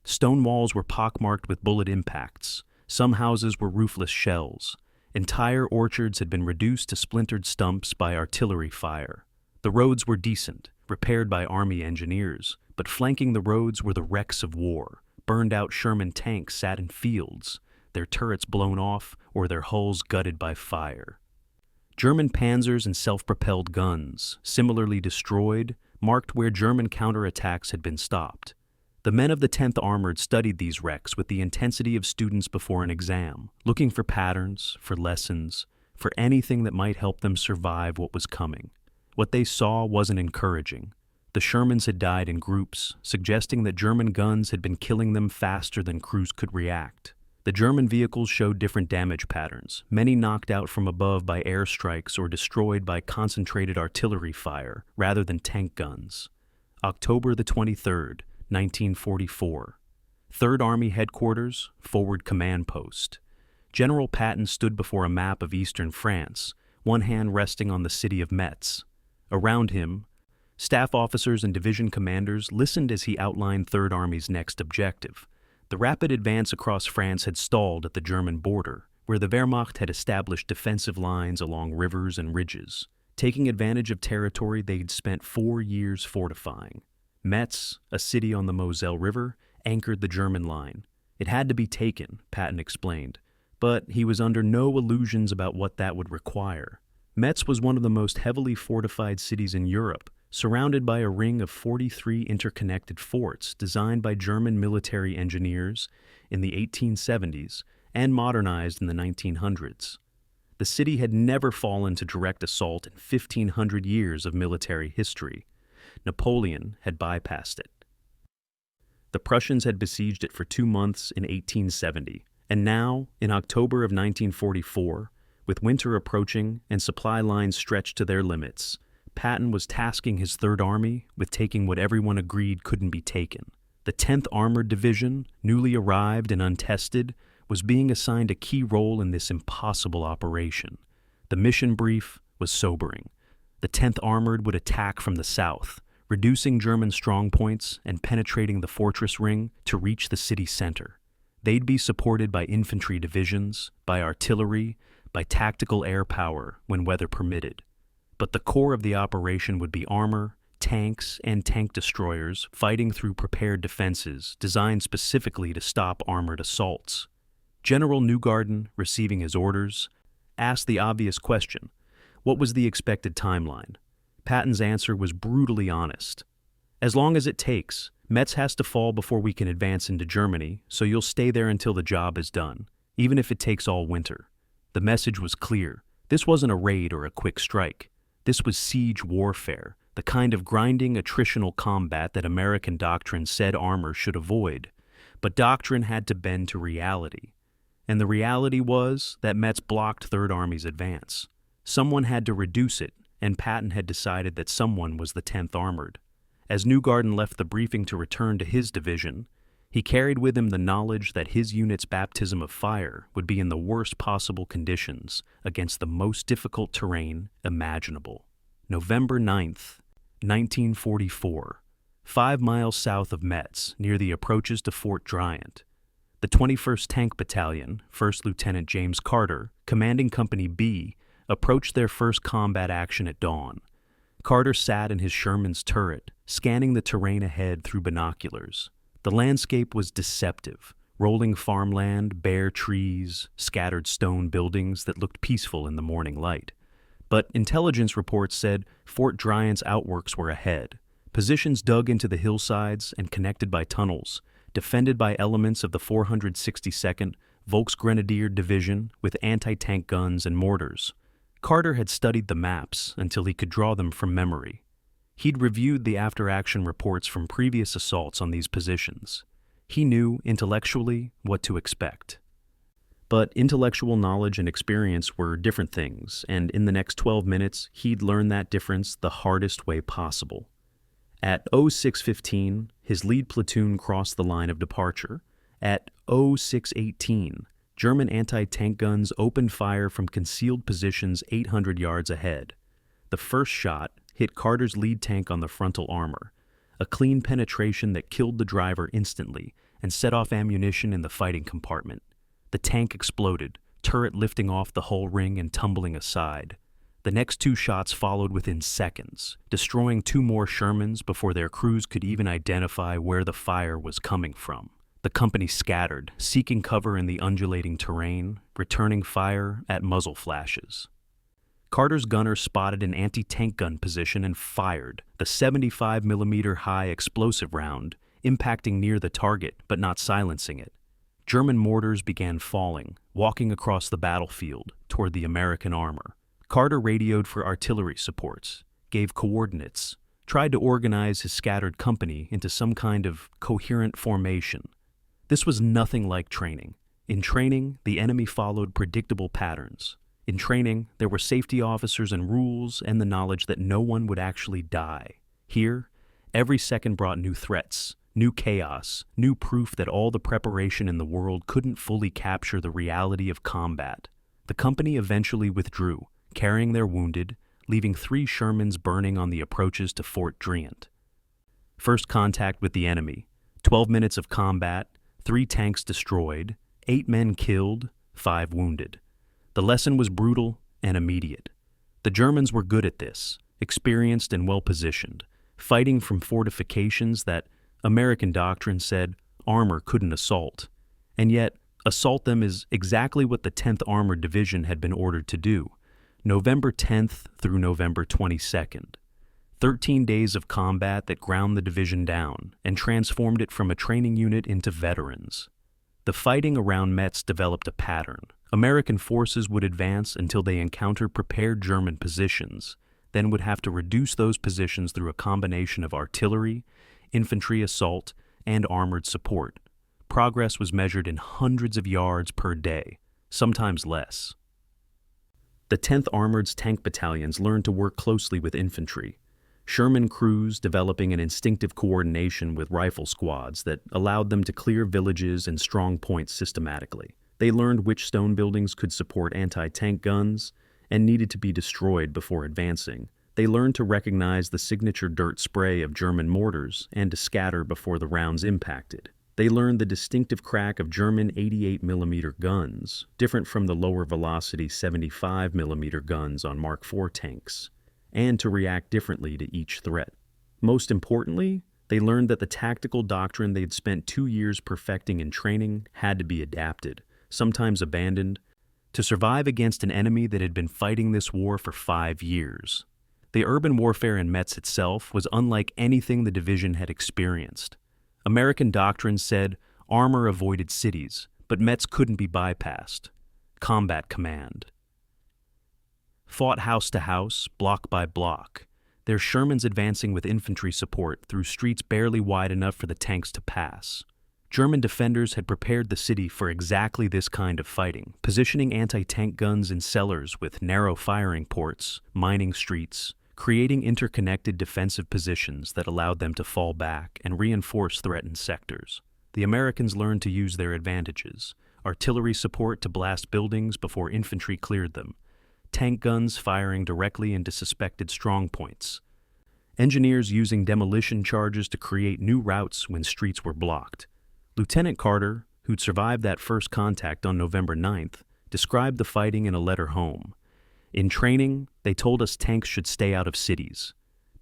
Stone walls were pockmarked with bullet impacts. Some houses were roofless shells. Entire orchards had been reduced to splintered stumps by artillery fire. The roads were decent, repaired by army engineers, but flanking the roads were the wrecks of war. Burned-out Sherman tanks sat in fields, their turrets blown off or their hulls gutted by fire. German panzers and self-propelled guns, similarly destroyed, marked where German counterattacks had been stopped. The men of the 10th Armored studied these wrecks with the intensity of students before an exam, looking for patterns, for lessons, for anything that might help them survive what was coming. What they saw wasn't encouraging. The Shermans had died in groups, suggesting that German guns had been killing them faster than crews could react. The German vehicles showed different damage patterns, many knocked out from above by airstrikes or destroyed by concentrated artillery fire rather than tank guns. October the 23rd, 1944. 3rd Army Headquarters, Forward Command Post. General Patton stood before a map of eastern France, one hand resting on the city of Metz. Around him, staff officers and division commanders listened as he outlined 3rd Army's next objective. The rapid advance across France had stalled at the German border, where the Wehrmacht had established defensive lines along rivers and ridges, taking advantage of territory they'd spent 4 years fortifying. Metz, a city on the Moselle River, anchored the German line. It had to be taken, Patton explained, but he was under no illusions about what that would require. Metz was one of the most heavily fortified cities in Europe, surrounded by a ring of 43 interconnected forts designed by German military engineers in the 1870s and modernized in the 1900s. The city had never fallen to direct assault in 1,500 years of military history. Napoleon had bypassed it. The Prussians had besieged it for 2 months in 1870, and now, in October of 1944, with winter approaching and supply lines stretched to their limits, Patton was tasking his Third Army with taking what everyone agreed couldn't be taken. The 10th Armored Division, newly arrived and untested, was being assigned a key role in this impossible operation. The mission brief was sobering. The 10th Armored would attack from the south, reducing German strongpoints and penetrating the fortress ring to reach the city center. They'd be supported by infantry divisions, by artillery, by tactical air power when weather permitted. But the core of the operation would be armor, tanks, and tank destroyers fighting through prepared defenses designed specifically to stop armored assaults. General Newgarden, receiving his orders, asked the obvious question: what was the expected timeline? Patton's answer was brutally honest. As long as it takes. Metz has to fall before we can advance into Germany, so you'll stay there until the job is done, even if it takes all winter. The message was clear. This wasn't a raid or a quick strike. This was siege warfare, the kind of grinding attritional combat that American Doctrine said armor should avoid. But Doctrine had to bend to reality. And the reality was that Metz blocked Third Army's advance. Someone had to reduce it, and Patton had decided that someone was the 10th Armored. As Newgarden left the briefing to return to his division, he carried with him the knowledge that his unit's baptism of fire would be in the worst possible conditions against the most difficult terrain imaginable. November 9th, 1944, 5 miles south of Metz, near the approaches to Fort Driant. The 21st Tank Battalion, 1st Lieutenant James Carter, commanding Company B, approached their first combat action at dawn. Carter sat in his Sherman's turret, scanning the terrain ahead through binoculars. The landscape was deceptive: rolling farmland, bare trees, scattered stone buildings that looked peaceful in the morning light. But intelligence reports said Fort Driant's outworks were ahead, positions dug into the hillsides and connected by tunnels, defended by elements of the 462nd Volksgrenadier Division with anti-tank guns and mortars. Carter had studied the maps until he could draw them from memory. He'd reviewed the after-action reports from previous assaults on these positions. He knew, intellectually, what to expect. But intellectual knowledge and experience were different things, and in the next 12 minutes, he'd learn that difference the hardest way possible. At 06:15, his lead platoon crossed the line of departure. At 06:18, German anti-tank guns opened fire from concealed positions 800 yards ahead. The first shot hit Carter's lead tank on the frontal armor, a clean penetration that killed the driver instantly and set off ammunition in the fighting compartment. The tank exploded, turret lifting off the hull ring and tumbling aside. The next 2 shots followed within seconds, destroying 2 more Shermans before their crews could even identify where the fire was coming from. The company scattered, seeking cover in the undulating terrain, returning fire at muzzle flashes. Carter's gunner spotted an anti-tank gun position and fired the 75mm high explosive round, impacting near the target but not silencing it. German mortars began falling, walking across the battlefield toward the American armor. Carter radioed for artillery supports, gave coordinates, tried to organize his scattered company into some kind of coherent formation. This was nothing like training. In training, the enemy followed predictable patterns. In training, there were safety officers and rules and the knowledge that no one would actually die. Here, every second brought new threats, new chaos, new proof that all the preparation in the world couldn't fully capture the reality of combat. The company eventually withdrew, carrying their wounded, leaving 3 Shermans burning on the approaches to Fort Driant. First contact with the enemy, 12 minutes of combat, 3 tanks destroyed, 8 men killed, 5 wounded. The lesson was brutal and immediate. The Germans were good at this, experienced and well-positioned, fighting from fortifications that American Doctrine said armor couldn't assault. And yet, assault them is exactly what the 10th Armored Division had been ordered to do, November 10th through November 22nd. 13 days of combat that ground the division down and transformed it from a training unit into veterans. The fighting around Metz developed a pattern, American forces would advance until they encountered prepared German positions, then would have to reduce those positions through a combination of artillery, infantry assault, and armored support. Progress was measured in hundreds of yards per day, sometimes less. The 10th Armored's tank battalions learned to work closely with infantry, Sherman crews developing an instinctive coordination with rifle squads that allowed them to clear villages and strong points systematically. They learned which stone buildings could support anti-tank guns and needed to be destroyed before advancing. They learned to recognize the signature dirt spray of German mortars and to scatter before the rounds impacted. They learned the distinctive crack of German 88mm guns, different from the lower velocity 75mm guns on Mark IV tanks, and to react differently to each threat. Most importantly, they learned that the tactical doctrine they'd spent 2 years perfecting in training had to be adapted, sometimes abandoned, to survive against an enemy that had been fighting this war for 5 years. The urban warfare in Metz itself was unlike anything the division had experienced. American doctrine said armor avoided cities, but Metz couldn't be bypassed. Combat command. Fought house to house, block by block, their Shermans advancing with infantry support through streets barely wide enough for the tanks to pass. German defenders had prepared the city for exactly this kind of fighting, positioning anti-tank guns in cellars with narrow firing ports, mining streets, creating interconnected defensive positions that allowed them to fall back and reinforce threatened sectors. The Americans learned to use their advantages: artillery support to blast buildings before infantry cleared them, tank guns firing directly into suspected strongpoints, engineers using demolition charges to create new routes when streets were blocked. Lieutenant Carter, who'd survived that first contact on November 9th, described the fighting in a letter home. In training, they told us tanks should stay out of cities.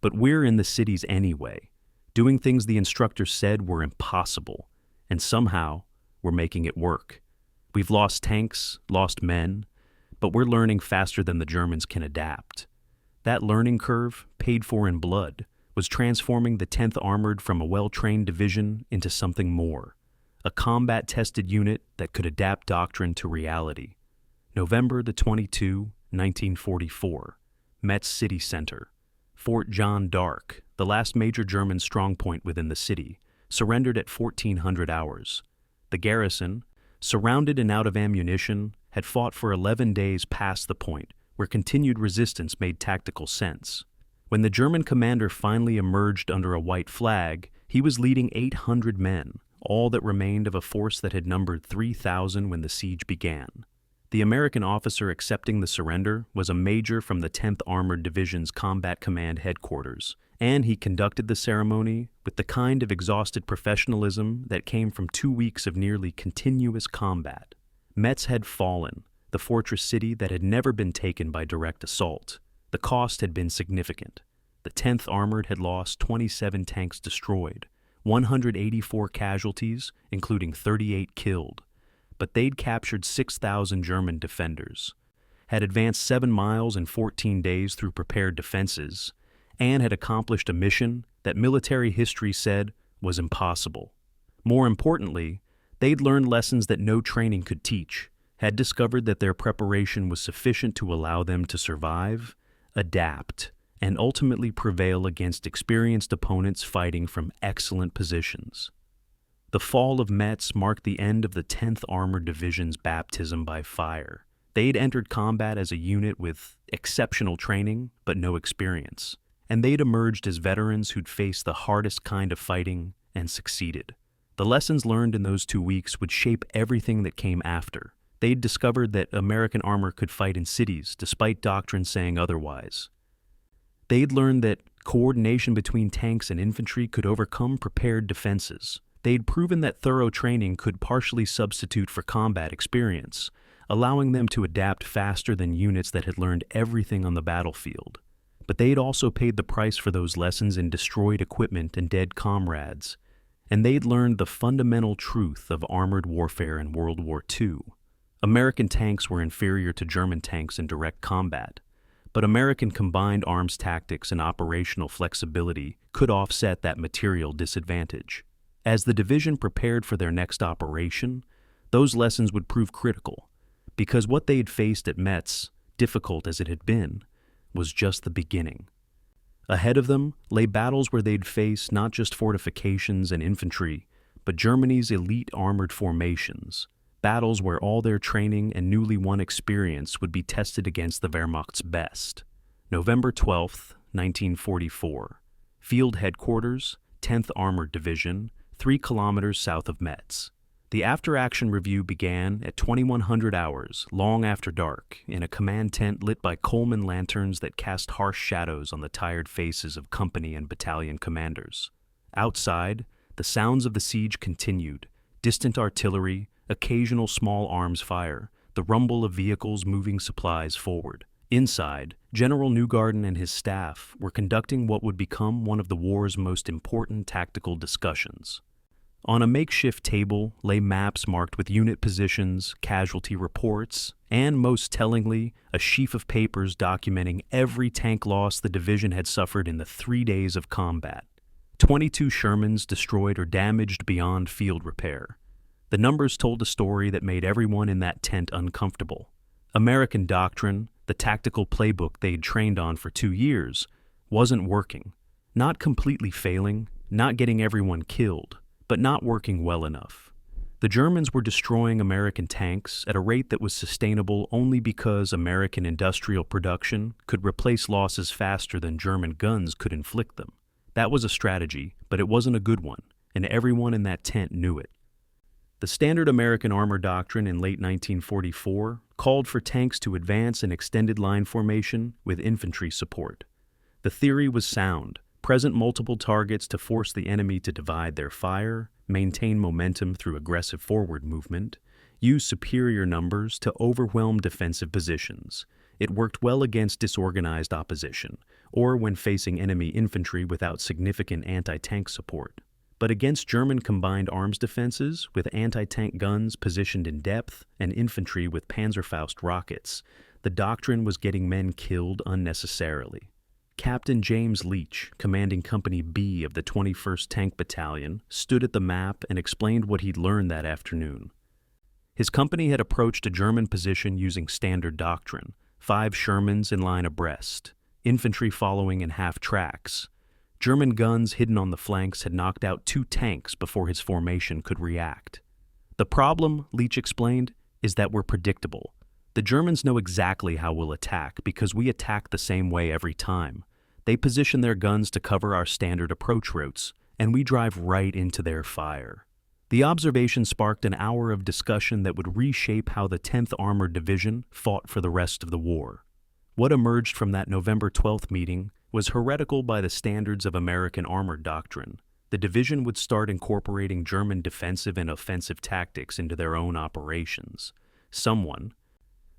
But we're in the cities anyway, doing things the instructors said were impossible, and somehow we're making it work. We've lost tanks, lost men, but we're learning faster than the Germans can adapt. That learning curve, paid for in blood, was transforming the 10th Armored from a well-trained division into something more, a combat-tested unit that could adapt doctrine to reality. November 22, 1944, Metz City Center. Fort John d'Arc, the last major German strongpoint within the city, surrendered at 1400 hours. The garrison, surrounded and out of ammunition, had fought for 11 days past the point where continued resistance made tactical sense. When the German commander finally emerged under a white flag, he was leading 800 men, all that remained of a force that had numbered 3,000 when the siege began. The American officer accepting the surrender was a major from the 10th Armored Division's Combat Command headquarters, and he conducted the ceremony with the kind of exhausted professionalism that came from 2 weeks of nearly continuous combat. Metz had fallen, the fortress city that had never been taken by direct assault. The cost had been significant. The 10th Armored had lost 27 tanks destroyed, 184 casualties, including 38 killed. But they'd captured 6,000 German defenders, had advanced 7 miles in 14 days through prepared defenses, and had accomplished a mission that military history said was impossible. More importantly, they'd learned lessons that no training could teach, had discovered that their preparation was sufficient to allow them to survive, adapt, and ultimately prevail against experienced opponents fighting from excellent positions. The fall of Metz marked the end of the 10th Armored Division's baptism by fire. They'd entered combat as a unit with exceptional training, but no experience, and they'd emerged as veterans who'd faced the hardest kind of fighting and succeeded. The lessons learned in those 2 weeks would shape everything that came after. They'd discovered that American armor could fight in cities, despite doctrine saying otherwise. They'd learned that coordination between tanks and infantry could overcome prepared defenses. They'd proven that thorough training could partially substitute for combat experience, allowing them to adapt faster than units that had learned everything on the battlefield. But they'd also paid the price for those lessons in destroyed equipment and dead comrades, and they'd learned the fundamental truth of armored warfare in World War II. American tanks were inferior to German tanks in direct combat, but American combined arms tactics and operational flexibility could offset that material disadvantage. As the division prepared for their next operation, those lessons would prove critical, because what they'd faced at Metz, difficult as it had been, was just the beginning. Ahead of them lay battles where they'd face not just fortifications and infantry, but Germany's elite armored formations, battles where all their training and newly won experience would be tested against the Wehrmacht's best. November 12, 1944. Field Headquarters, 10th Armored Division, 3 kilometers south of Metz. The after-action review began at 2100 hours, long after dark, in a command tent lit by Coleman lanterns that cast harsh shadows on the tired faces of company and battalion commanders. Outside, the sounds of the siege continued: distant artillery, occasional small arms fire, the rumble of vehicles moving supplies forward. Inside, General Newgarden and his staff were conducting what would become one of the war's most important tactical discussions. On a makeshift table lay maps marked with unit positions, casualty reports, and, most tellingly, a sheaf of papers documenting every tank loss the division had suffered in the 3 days of combat. 22 Shermans destroyed or damaged beyond field repair. The numbers told a story that made everyone in that tent uncomfortable. American Doctrine, the tactical playbook they'd trained on for 2 years, wasn't working. Not completely failing, not getting everyone killed, but not working well enough. The Germans were destroying American tanks at a rate that was sustainable only because American industrial production could replace losses faster than German guns could inflict them. That was a strategy, but it wasn't a good one, and everyone in that tent knew it. The standard American armor doctrine in late 1944 called for tanks to advance in extended line formation with infantry support. The theory was sound: present multiple targets to force the enemy to divide their fire, maintain momentum through aggressive forward movement, use superior numbers to overwhelm defensive positions. It worked well against disorganized opposition, or when facing enemy infantry without significant anti-tank support. But against German combined arms defenses, with anti-tank guns positioned in depth and infantry with Panzerfaust rockets, the doctrine was getting men killed unnecessarily. Captain James Leach, commanding Company B of the 21st Tank Battalion, stood at the map and explained what he'd learned that afternoon. His company had approached a German position using standard doctrine: 5 Shermans in line abreast, infantry following in half tracks. German guns hidden on the flanks had knocked out 2 tanks before his formation could react. The problem, Leach explained, is that we're predictable. The Germans know exactly how we'll attack because we attack the same way every time. They position their guns to cover our standard approach routes, and we drive right into their fire. The observation sparked an hour of discussion that would reshape how the 10th Armored Division fought for the rest of the war. What emerged from that November 12th meeting was heretical by the standards of American armored doctrine. The division would start incorporating German defensive and offensive tactics into their own operations. Someone,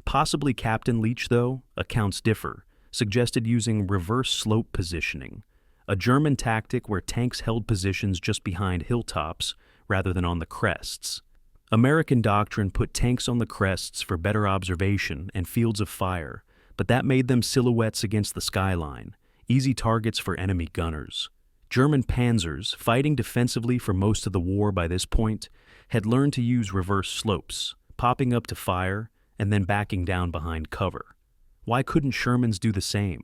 possibly Captain Leach though, accounts differ, suggested using reverse slope positioning, a German tactic where tanks held positions just behind hilltops rather than on the crests. American doctrine put tanks on the crests for better observation and fields of fire, but that made them silhouettes against the skyline, easy targets for enemy gunners. German panzers, fighting defensively for most of the war by this point, had learned to use reverse slopes, popping up to fire and then backing down behind cover. Why couldn't Shermans do the same?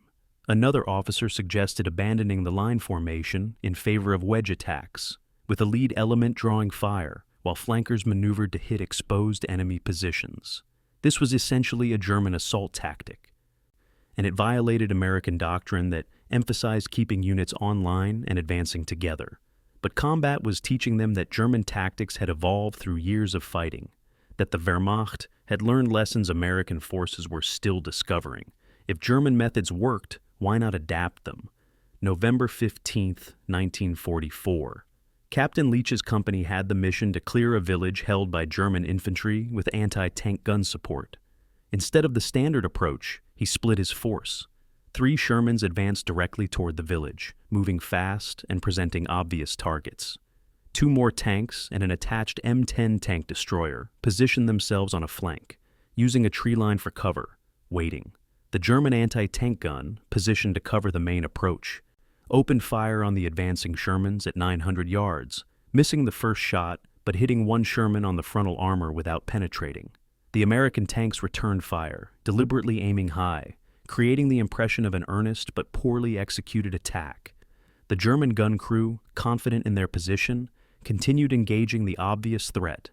Another officer suggested abandoning the line formation in favor of wedge attacks, with a lead element drawing fire while flankers maneuvered to hit exposed enemy positions. This was essentially a German assault tactic, and it violated American doctrine that emphasized keeping units online and advancing together. But combat was teaching them that German tactics had evolved through years of fighting, that the Wehrmacht had learned lessons American forces were still discovering. If German methods worked, why not adapt them? November 15, 1944. Captain Leach's company had the mission to clear a village held by German infantry with anti-tank gun support. Instead of the standard approach, he split his force. 3 Shermans advanced directly toward the village, moving fast and presenting obvious targets. 2 more tanks and an attached M10 tank destroyer positioned themselves on a flank, using a tree line for cover, waiting. The German anti-tank gun, positioned to cover the main approach, opened fire on the advancing Shermans at 900 yards, missing the first shot but hitting 1 Sherman on the frontal armor without penetrating. The American tanks returned fire, deliberately aiming high, creating the impression of an earnest but poorly executed attack. The German gun crew, confident in their position, continued engaging the obvious threat.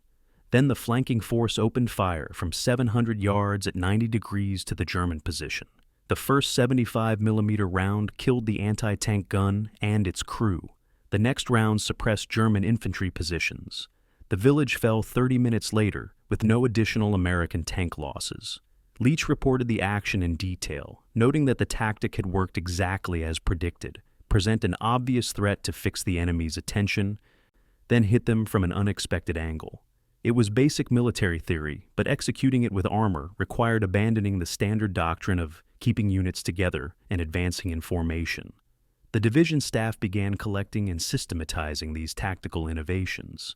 Then the flanking force opened fire from 700 yards at 90 degrees to the German position. The first 75mm round killed the anti-tank gun and its crew. The next round suppressed German infantry positions. The village fell 30 minutes later, with no additional American tank losses. Leach reported the action in detail, noting that the tactic had worked exactly as predicted: present an obvious threat to fix the enemy's attention, then hit them from an unexpected angle. It was basic military theory, but executing it with armor required abandoning the standard doctrine of keeping units together and advancing in formation. The division staff began collecting and systematizing these tactical innovations.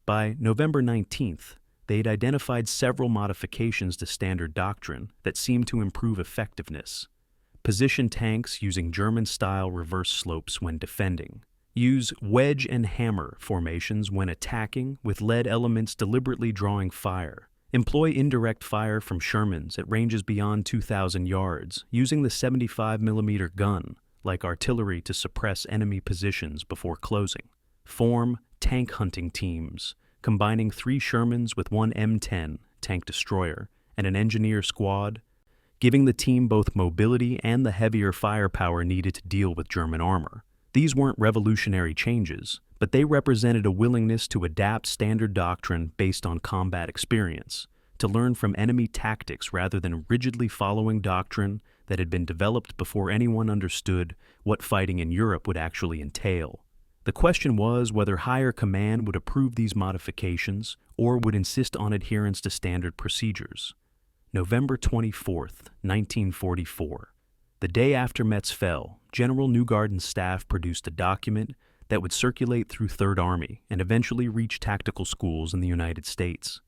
By November 19th, they had identified several modifications to standard doctrine that seemed to improve effectiveness. Position tanks using German-style reverse slopes when defending. Use wedge and hammer formations when attacking, with lead elements deliberately drawing fire. Employ indirect fire from Shermans at ranges beyond 2,000 yards, using the 75mm gun, like artillery, to suppress enemy positions before closing. Form tank hunting teams, combining 3 Shermans with 1 M10 tank destroyer and an engineer squad, giving the team both mobility and the heavier firepower needed to deal with German armor. These weren't revolutionary changes, but they represented a willingness to adapt standard doctrine based on combat experience, to learn from enemy tactics rather than rigidly following doctrine that had been developed before anyone understood what fighting in Europe would actually entail. The question was whether higher command would approve these modifications or would insist on adherence to standard procedures. November 24th, 1944. The day after Metz fell, General Neugarten's staff produced a document that would circulate through Third Army and eventually reach tactical schools in the United States.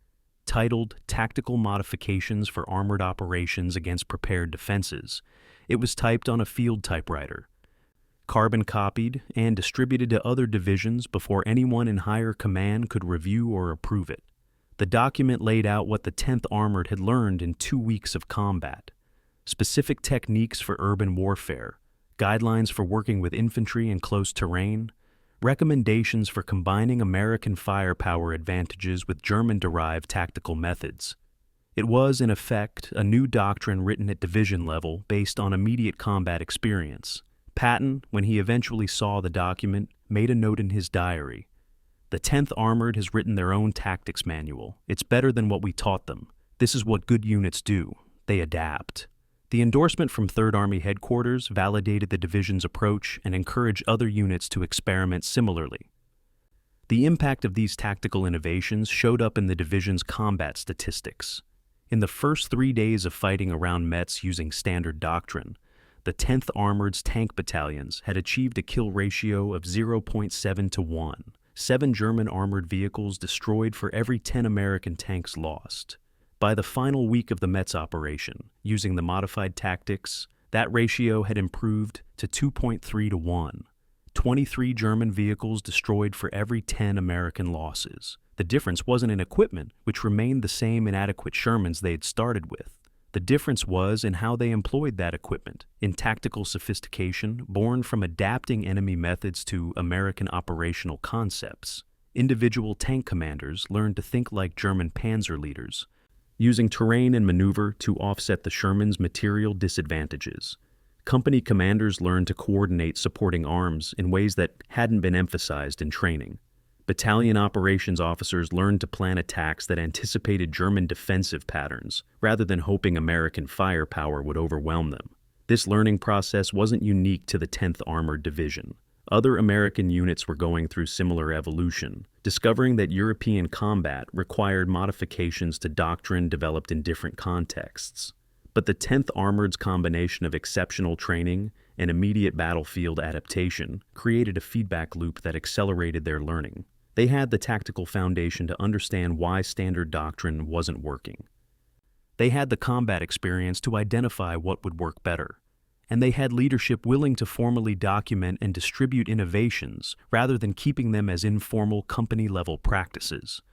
Titled Tactical Modifications for Armored Operations Against Prepared Defenses, it was typed on a field typewriter, carbon copied, and distributed to other divisions before anyone in higher command could review or approve it. The document laid out what the 10th Armored had learned in 2 weeks of combat: specific techniques for urban warfare, guidelines for working with infantry in close terrain, recommendations for combining American firepower advantages with German-derived tactical methods. It was, in effect, a new doctrine written at division level based on immediate combat experience. Patton, when he eventually saw the document, made a note in his diary: "The 10th Armored has written their own tactics manual. It's better than what we taught them. This is what good units do. They adapt." The endorsement from 3rd Army headquarters validated the division's approach and encouraged other units to experiment similarly. The impact of these tactical innovations showed up in the division's combat statistics. In the first 3 days of fighting around Metz using standard doctrine, the 10th Armored's tank battalions had achieved a kill ratio of 0.7 to 1, 7 German armored vehicles destroyed for every 10 American tanks lost. By the final week of the Metz operation, using the modified tactics, that ratio had improved to 2.3 to 1, 23 German vehicles destroyed for every 10 American losses. The difference wasn't in equipment, which remained the same inadequate Shermans they had started with. The difference was in how they employed that equipment, in tactical sophistication born from adapting enemy methods to American operational concepts. Individual tank commanders learned to think like German panzer leaders, using terrain and maneuver to offset the Sherman's material disadvantages. Company commanders learned to coordinate supporting arms in ways that hadn't been emphasized in training. Battalion operations officers learned to plan attacks that anticipated German defensive patterns, rather than hoping American firepower would overwhelm them. This learning process wasn't unique to the 10th Armored Division. Other American units were going through similar evolution, discovering that European combat required modifications to doctrine developed in different contexts. But the 10th Armored's combination of exceptional training and immediate battlefield adaptation created a feedback loop that accelerated their learning. They had the tactical foundation to understand why standard doctrine wasn't working. They had the combat experience to identify what would work better. And they had leadership willing to formally document and distribute innovations rather than keeping them as informal company-level practices.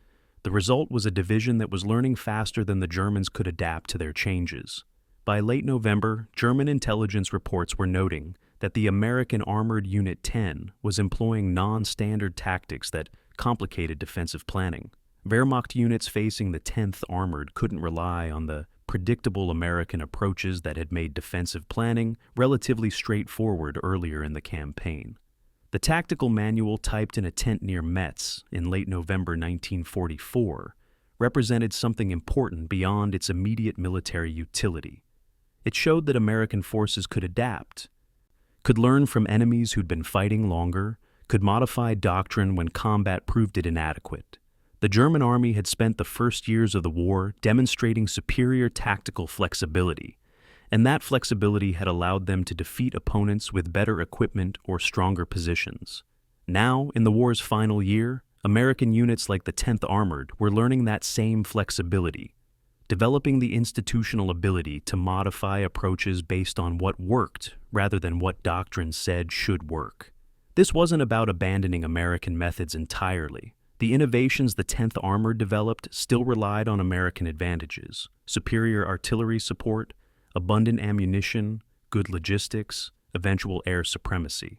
The result was a division that was learning faster than the Germans could adapt to their changes. By late November, German intelligence reports were noting that the American Armored Unit 10 was employing non-standard tactics that complicated defensive planning. Wehrmacht units facing the 10th Armored couldn't rely on the predictable American approaches that had made defensive planning relatively straightforward earlier in the campaign. The tactical manual typed in a tent near Metz in late November 1944 represented something important beyond its immediate military utility. It showed that American forces could adapt, could learn from enemies who'd been fighting longer, could modify doctrine when combat proved it inadequate. The German army had spent the first years of the war demonstrating superior tactical flexibility, and that flexibility had allowed them to defeat opponents with better equipment or stronger positions. Now, in the war's final year, American units like the 10th Armored were learning that same flexibility, developing the institutional ability to modify approaches based on what worked rather than what doctrine said should work. This wasn't about abandoning American methods entirely. The innovations the 10th Armored developed still relied on American advantages: superior artillery support, abundant ammunition, good logistics, eventual air supremacy.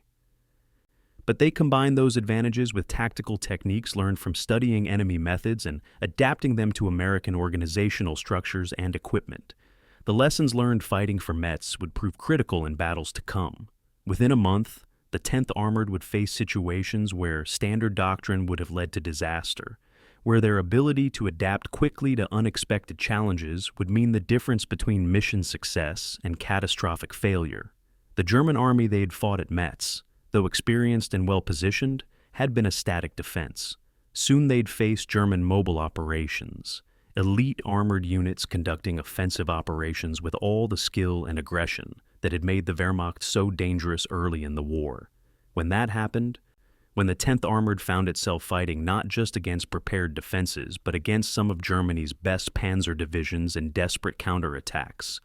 But they combined those advantages with tactical techniques learned from studying enemy methods and adapting them to American organizational structures and equipment. The lessons learned fighting for Metz would prove critical in battles to come. Within a month, the 10th Armored would face situations where standard doctrine would have led to disaster, where their ability to adapt quickly to unexpected challenges would mean the difference between mission success and catastrophic failure. The German army they had fought at Metz, though experienced and well-positioned, had been a static defense. Soon they'd face German mobile operations, elite armored units conducting offensive operations with all the skill and aggression that had made the Wehrmacht so dangerous early in the war. When that happened, when the 10th Armored found itself fighting not just against prepared defenses, but against some of Germany's best panzer divisions in desperate counterattacks,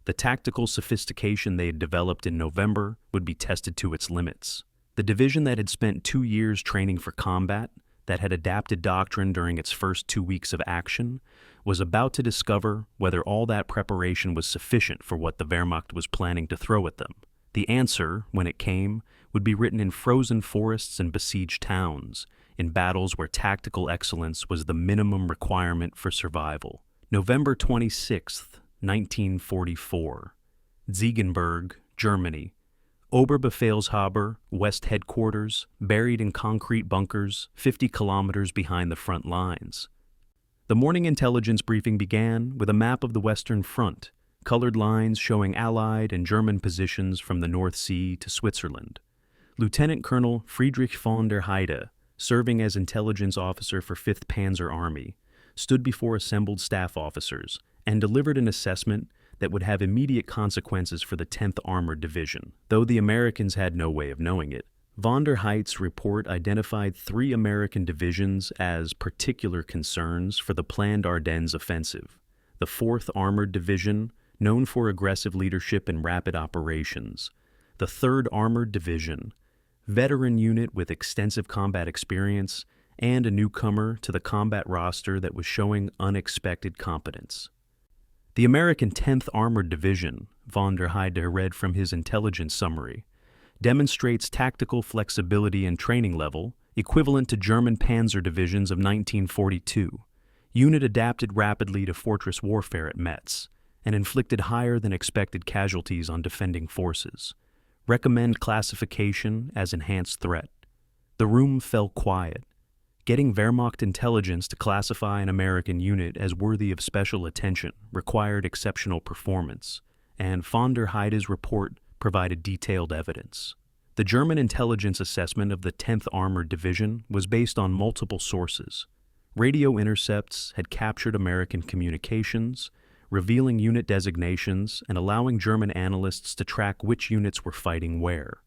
the tactical sophistication they had developed in November would be tested to its limits. The division that had spent 2 years training for combat, that had adapted doctrine during its first 2 weeks of action, was about to discover whether all that preparation was sufficient for what the Wehrmacht was planning to throw at them. The answer, when it came, would be written in frozen forests and besieged towns, in battles where tactical excellence was the minimum requirement for survival. November 26th, 1944. Ziegenberg, Germany. Oberbefehlshaber, West Headquarters, buried in concrete bunkers 50 kilometers behind the front lines. The morning intelligence briefing began with a map of the Western Front, colored lines showing Allied and German positions from the North Sea to Switzerland. Lieutenant Colonel Friedrich von der Heide, serving as intelligence officer for 5th Panzer Army, stood before assembled staff officers and delivered an assessment that would have immediate consequences for the 10th Armored Division. Though the Americans had no way of knowing it, von der Heide's report identified 3 American divisions as particular concerns for the planned Ardennes Offensive: the 4th Armored Division, known for aggressive leadership and rapid operations; the 3rd Armored Division, veteran unit with extensive combat experience, and a newcomer to the combat roster that was showing unexpected competence. The American 10th Armored Division, von der Heide read from his intelligence summary, demonstrates tactical flexibility and training level equivalent to German panzer divisions of 1942. Unit adapted rapidly to fortress warfare at Metz and inflicted higher than expected casualties on defending forces. Recommend classification as enhanced threat. The room fell quiet. Getting Wehrmacht intelligence to classify an American unit as worthy of special attention required exceptional performance, and von der Heide's report provided detailed evidence. The German intelligence assessment of the 10th Armored Division was based on multiple sources. Radio intercepts had captured American communications, revealing unit designations and allowing German analysts to track which units were fighting where.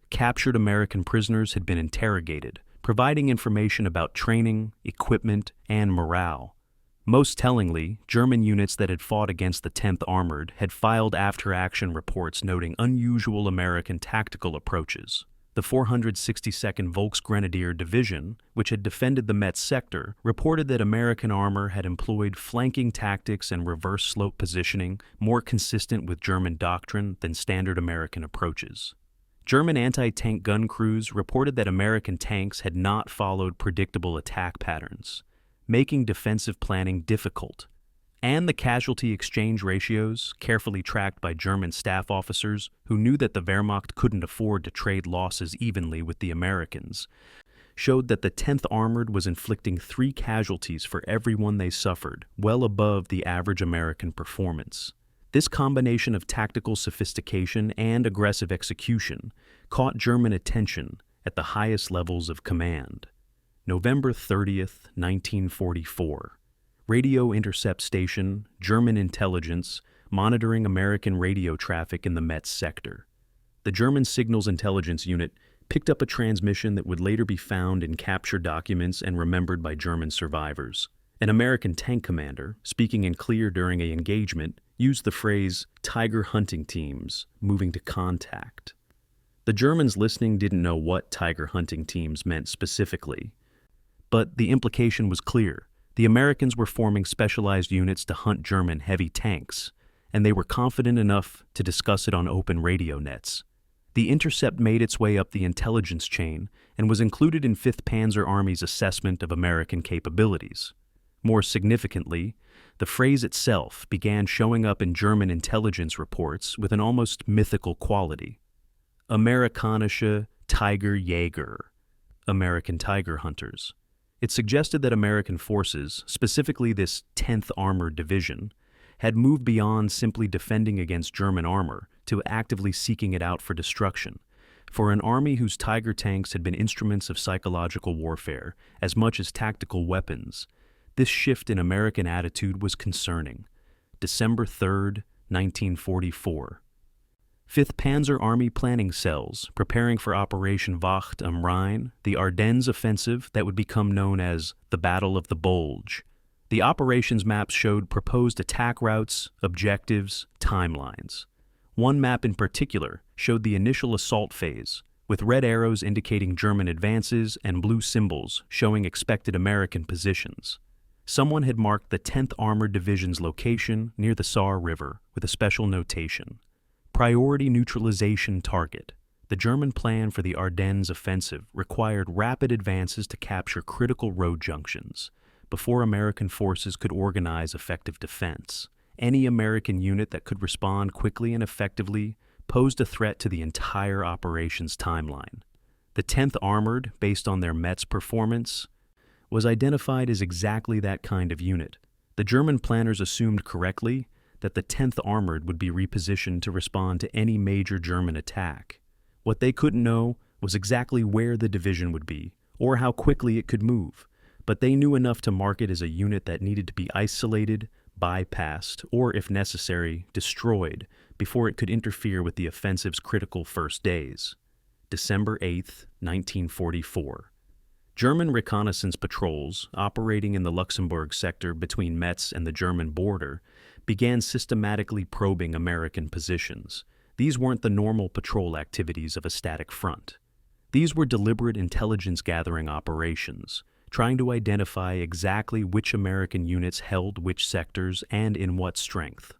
Captured American prisoners had been interrogated, providing information about training, equipment, and morale. Most tellingly, German units that had fought against the 10th Armored had filed after-action reports noting unusual American tactical approaches. The 462nd Volksgrenadier Division, which had defended the Metz sector, reported that American armor had employed flanking tactics and reverse slope positioning more consistent with German doctrine than standard American approaches. German anti-tank gun crews reported that American tanks had not followed predictable attack patterns, making defensive planning difficult. And the casualty exchange ratios, carefully tracked by German staff officers who knew that the Wehrmacht couldn't afford to trade losses evenly with the Americans, showed that the 10th Armored was inflicting 3 casualties for every one they suffered, well above the average American performance. This combination of tactical sophistication and aggressive execution caught German attention at the highest levels of command. November 30th, 1944. Radio intercept station, German intelligence, monitoring American radio traffic in the Metz sector. The German Signals Intelligence Unit picked up a transmission that would later be found in captured documents and remembered by German survivors. An American tank commander, speaking in clear during an engagement, used the phrase, "Tiger hunting teams, moving to contact." The Germans listening didn't know what tiger hunting teams meant specifically, but the implication was clear. The Americans were forming specialized units to hunt German heavy tanks, and they were confident enough to discuss it on open radio nets. The intercept made its way up the intelligence chain and was included in 5th Panzer Army's assessment of American capabilities. More significantly, the phrase itself began showing up in German intelligence reports with an almost mythical quality. Amerikanische Tigerjäger, American tiger hunters. It suggested that American forces, specifically this 10th Armored Division, had moved beyond simply defending against German armor to actively seeking it out for destruction. For an army whose Tiger tanks had been instruments of psychological warfare as much as tactical weapons, this shift in American attitude was concerning. December 3rd, 1944. 5th Panzer Army planning cells preparing for Operation Wacht am Rhein, the Ardennes Offensive that would become known as the Battle of the Bulge. The operations maps showed proposed attack routes, objectives, timelines. One map in particular showed the initial assault phase, with red arrows indicating German advances and blue symbols showing expected American positions. Someone had marked the 10th Armored Division's location near the Saar River with a special notation. Priority neutralization target. The German plan for the Ardennes Offensive required rapid advances to capture critical road junctions before American forces could organize effective defense. Any American unit that could respond quickly and effectively posed a threat to the entire operations timeline. The 10th Armored, based on their Metz performance, was identified as exactly that kind of unit. The German planners assumed correctly that the 10th Armored would be repositioned to respond to any major German attack. What they couldn't know was exactly where the division would be, or how quickly it could move, but they knew enough to mark it as a unit that needed to be isolated, bypassed, or, if necessary, destroyed before it could interfere with the offensive's critical first days. December 8, 1944. German reconnaissance patrols, operating in the Luxembourg sector between Metz and the German border, began systematically probing American positions. These weren't the normal patrol activities of a static front. These were deliberate intelligence-gathering operations, trying to identify exactly which American units held which sectors and in what strength.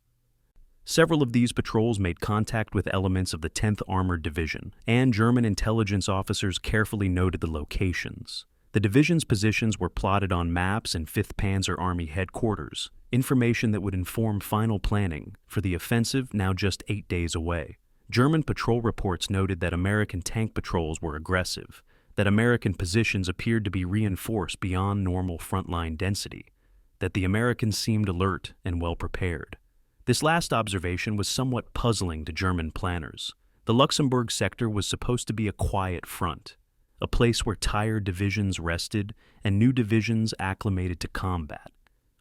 Several of these patrols made contact with elements of the 10th Armored Division, and German intelligence officers carefully noted the locations. The division's positions were plotted on maps in 5th Panzer Army headquarters, information that would inform final planning for the offensive now just 8 days away. German patrol reports noted that American tank patrols were aggressive, that American positions appeared to be reinforced beyond normal frontline density, that the Americans seemed alert and well prepared. This last observation was somewhat puzzling to German planners. The Luxembourg sector was supposed to be a quiet front, a place where tired divisions rested and new divisions acclimated to combat.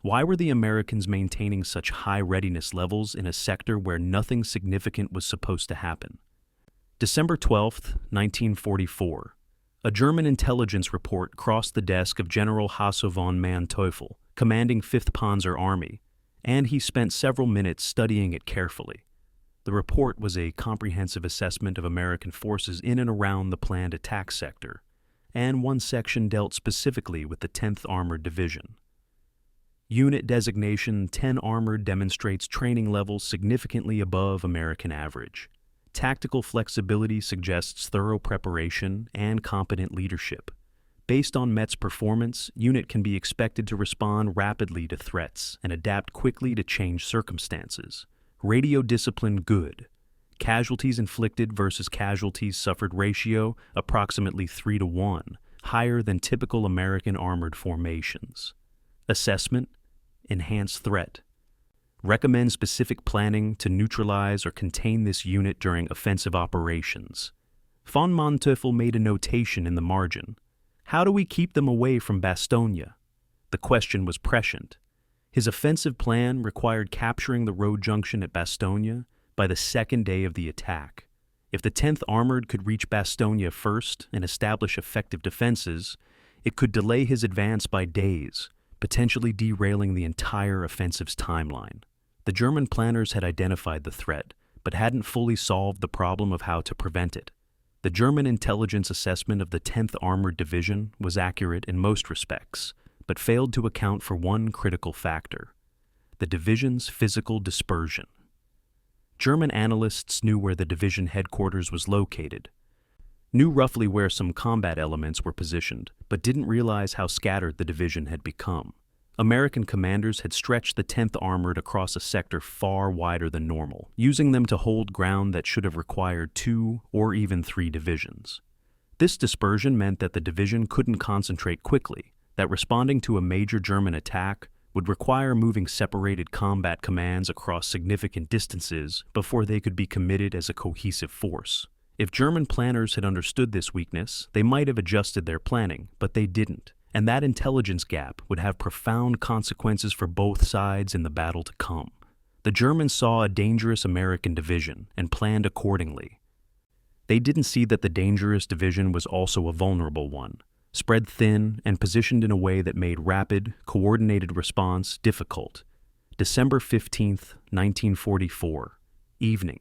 Why were the Americans maintaining such high readiness levels in a sector where nothing significant was supposed to happen? December 12, 1944. A German intelligence report crossed the desk of General Hasso von Manteuffel, commanding 5th Panzer Army, and he spent several minutes studying it carefully. The report was a comprehensive assessment of American forces in and around the planned attack sector, and one section dealt specifically with the 10th Armored Division. Unit designation 10 Armored demonstrates training levels significantly above American average. Tactical flexibility suggests thorough preparation and competent leadership. Based on Metz performance, unit can be expected to respond rapidly to threats and adapt quickly to changed circumstances. Radio discipline good. Casualties inflicted versus casualties suffered ratio approximately 3-to-1, higher than typical American armored formations. Assessment, enhanced threat. Recommend specific planning to neutralize or contain this unit during offensive operations. Von Manteuffel made a notation in the margin. How do we keep them away from Bastogne? The question was prescient. His offensive plan required capturing the road junction at Bastogne by the second day of the attack. If the 10th Armored could reach Bastogne first and establish effective defenses, it could delay his advance by days, potentially derailing the entire offensive's timeline. The German planners had identified the threat, but hadn't fully solved the problem of how to prevent it. The German intelligence assessment of the 10th Armored Division was accurate in most respects, but failed to account for one critical factor: the division's physical dispersion. German analysts knew where the division headquarters was located, knew roughly where some combat elements were positioned, but didn't realize how scattered the division had become. American commanders had stretched the 10th Armored across a sector far wider than normal, using them to hold ground that should have required 2 or even 3 divisions. This dispersion meant that the division couldn't concentrate quickly, that responding to a major German attack would require moving separated combat commands across significant distances before they could be committed as a cohesive force. If German planners had understood this weakness, they might have adjusted their planning, but they didn't. And that intelligence gap would have profound consequences for both sides in the battle to come. The Germans saw a dangerous American division and planned accordingly. They didn't see that the dangerous division was also a vulnerable one, spread thin and positioned in a way that made rapid, coordinated response difficult. December 15th, 1944, evening.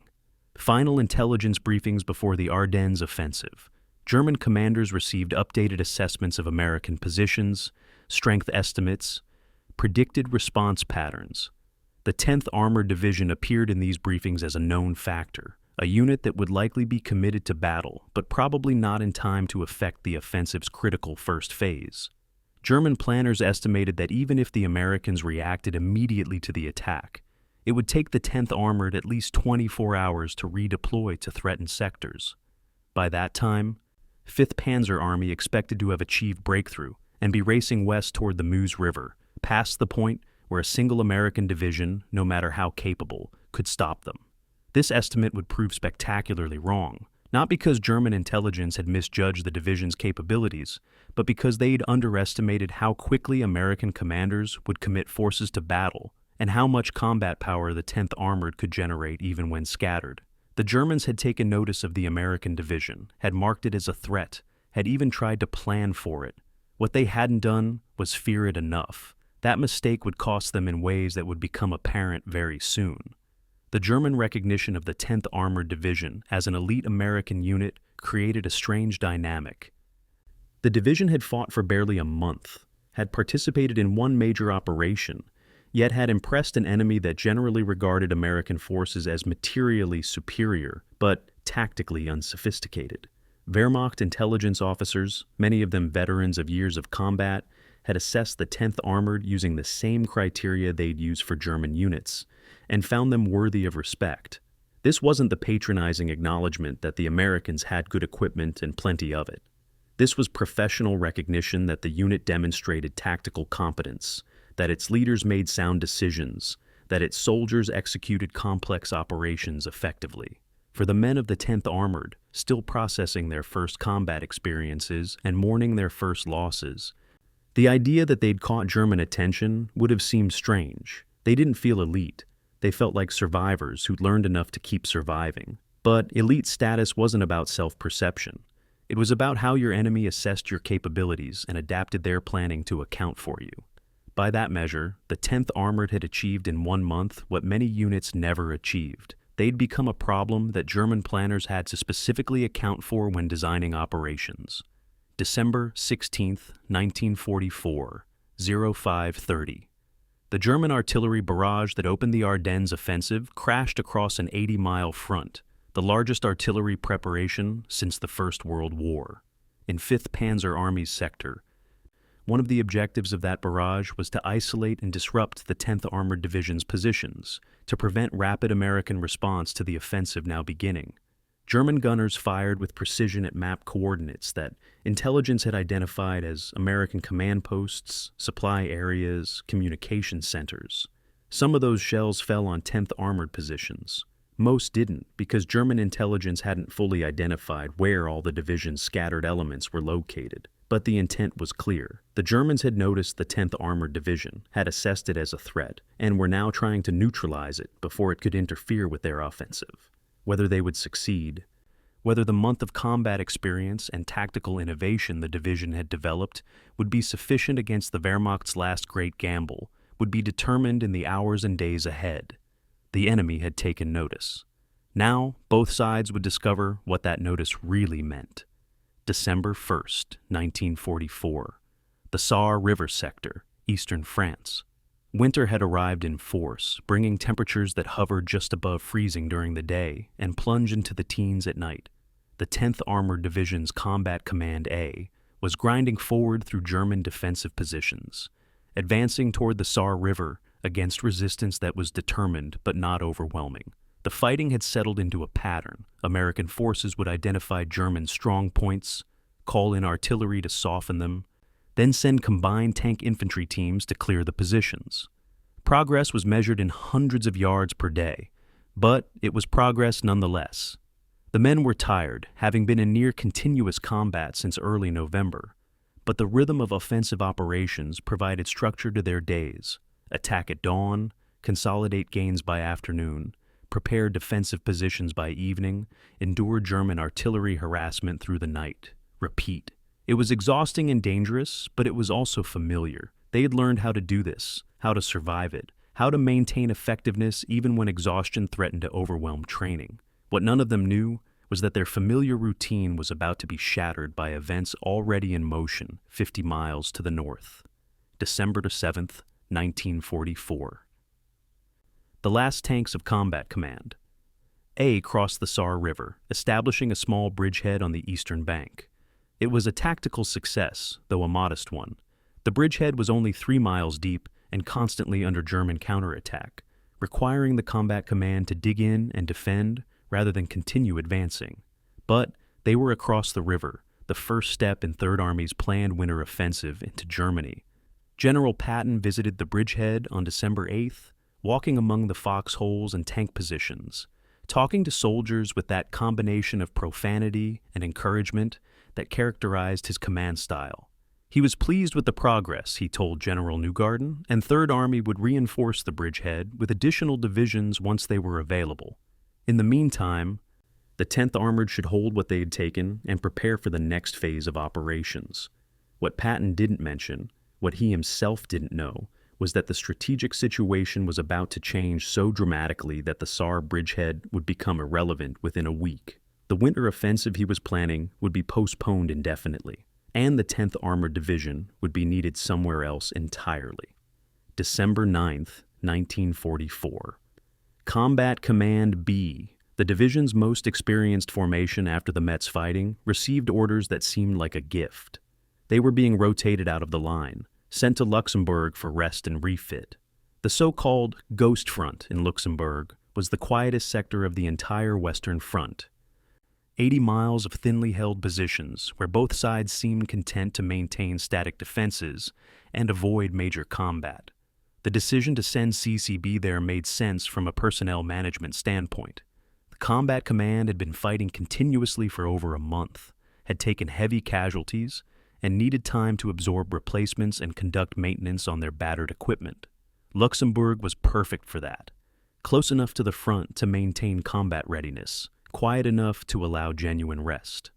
Final intelligence briefings before the Ardennes Offensive. German commanders received updated assessments of American positions, strength estimates, predicted response patterns. The 10th Armored Division appeared in these briefings as a known factor, a unit that would likely be committed to battle, but probably not in time to affect the offensive's critical first phase. German planners estimated that even if the Americans reacted immediately to the attack, it would take the 10th Armored at least 24 hours to redeploy to threatened sectors. By that time, 5th Panzer Army expected to have achieved breakthrough and be racing west toward the Meuse River, past the point where a single American division, no matter how capable, could stop them. This estimate would prove spectacularly wrong, not because German intelligence had misjudged the division's capabilities, but because they'd underestimated how quickly American commanders would commit forces to battle and how much combat power the 10th Armored could generate even when scattered. The Germans had taken notice of the American division, had marked it as a threat, had even tried to plan for it. What they hadn't done was fear it enough. That mistake would cost them in ways that would become apparent very soon. The German recognition of the 10th Armored Division as an elite American unit created a strange dynamic. The division had fought for barely a month, had participated in one major operation, yet had impressed an enemy that generally regarded American forces as materially superior, but tactically unsophisticated. Wehrmacht intelligence officers, many of them veterans of years of combat, had assessed the 10th Armored using the same criteria they'd used for German units, and found them worthy of respect. This wasn't the patronizing acknowledgement that the Americans had good equipment and plenty of it. This was professional recognition that the unit demonstrated tactical competence, that its leaders made sound decisions, that its soldiers executed complex operations effectively. For the men of the 10th Armored, still processing their first combat experiences and mourning their first losses, the idea that they'd caught German attention would have seemed strange. They didn't feel elite. They felt like survivors who'd learned enough to keep surviving. But elite status wasn't about self-perception. It was about how your enemy assessed your capabilities and adapted their planning to account for you. By that measure, the 10th Armored had achieved in 1 month what many units never achieved: they'd become a problem that German planners had to specifically account for when designing operations. December 16, 1944, 0530. The German artillery barrage that opened the Ardennes Offensive crashed across an 80-mile front, the largest artillery preparation since the First World War, in 5th Panzer Army's sector. One of the objectives of that barrage was to isolate and disrupt the 10th Armored Division's positions, to prevent rapid American response to the offensive now beginning. German gunners fired with precision at map coordinates that intelligence had identified as American command posts, supply areas, communication centers. Some of those shells fell on 10th Armored positions. Most didn't, because German intelligence hadn't fully identified where all the division's scattered elements were located. But the intent was clear. The Germans had noticed the 10th Armored Division, had assessed it as a threat, and were now trying to neutralize it before it could interfere with their offensive. Whether they would succeed, whether the month of combat experience and tactical innovation the division had developed would be sufficient against the Wehrmacht's last great gamble, would be determined in the hours and days ahead. The enemy had taken notice. Now, both sides would discover what that notice really meant. December 1st, 1944. The Saar River sector, eastern France. Winter had arrived in force, bringing temperatures that hovered just above freezing during the day and plunged into the teens at night. The 10th Armored Division's Combat Command A was grinding forward through German defensive positions, advancing toward the Saar River against resistance that was determined but not overwhelming. The fighting had settled into a pattern. American forces would identify German strong points, call in artillery to soften them, then send combined tank infantry teams to clear the positions. Progress was measured in hundreds of yards per day, but it was progress nonetheless. The men were tired, having been in near continuous combat since early November, but the rhythm of offensive operations provided structure to their days. Attack at dawn, consolidate gains by afternoon, prepare defensive positions by evening, endure German artillery harassment through the night. Repeat. It was exhausting and dangerous, but it was also familiar. They had learned how to do this, how to survive it, how to maintain effectiveness even when exhaustion threatened to overwhelm training. What none of them knew was that their familiar routine was about to be shattered by events already in motion 50 miles to the north. December 7th, 1944. The last tanks of Combat Command. A crossed the Saar River, establishing a small bridgehead on the eastern bank. It was a tactical success, though a modest one. The bridgehead was only 3 miles deep and constantly under German counterattack, requiring the Combat Command to dig in and defend rather than continue advancing. But they were across the river, the first step in Third Army's planned winter offensive into Germany. General Patton visited the bridgehead on December 8th, walking among the foxholes and tank positions, talking to soldiers with that combination of profanity and encouragement that characterized his command style. He was pleased with the progress, he told General Newgarden, and Third Army would reinforce the bridgehead with additional divisions once they were available. In the meantime, the 10th Armored should hold what they had taken and prepare for the next phase of operations. What Patton didn't mention, what he himself didn't know, was that the strategic situation was about to change so dramatically that the Saar bridgehead would become irrelevant within a week. The winter offensive he was planning would be postponed indefinitely, and the 10th Armored Division would be needed somewhere else entirely. December 9th, 1944. Combat Command B, the division's most experienced formation after the Metz fighting, received orders that seemed like a gift. They were being rotated out of the line, sent to Luxembourg for rest and refit. The so-called Ghost Front in Luxembourg was the quietest sector of the entire Western Front. 80 miles of thinly held positions where both sides seemed content to maintain static defenses and avoid major combat. The decision to send CCB there made sense from a personnel management standpoint. The Combat Command had been fighting continuously for over a month, had taken heavy casualties, and needed time to absorb replacements and conduct maintenance on their battered equipment. Luxembourg was perfect for that, close enough to the front to maintain combat readiness, quiet enough to allow genuine rest.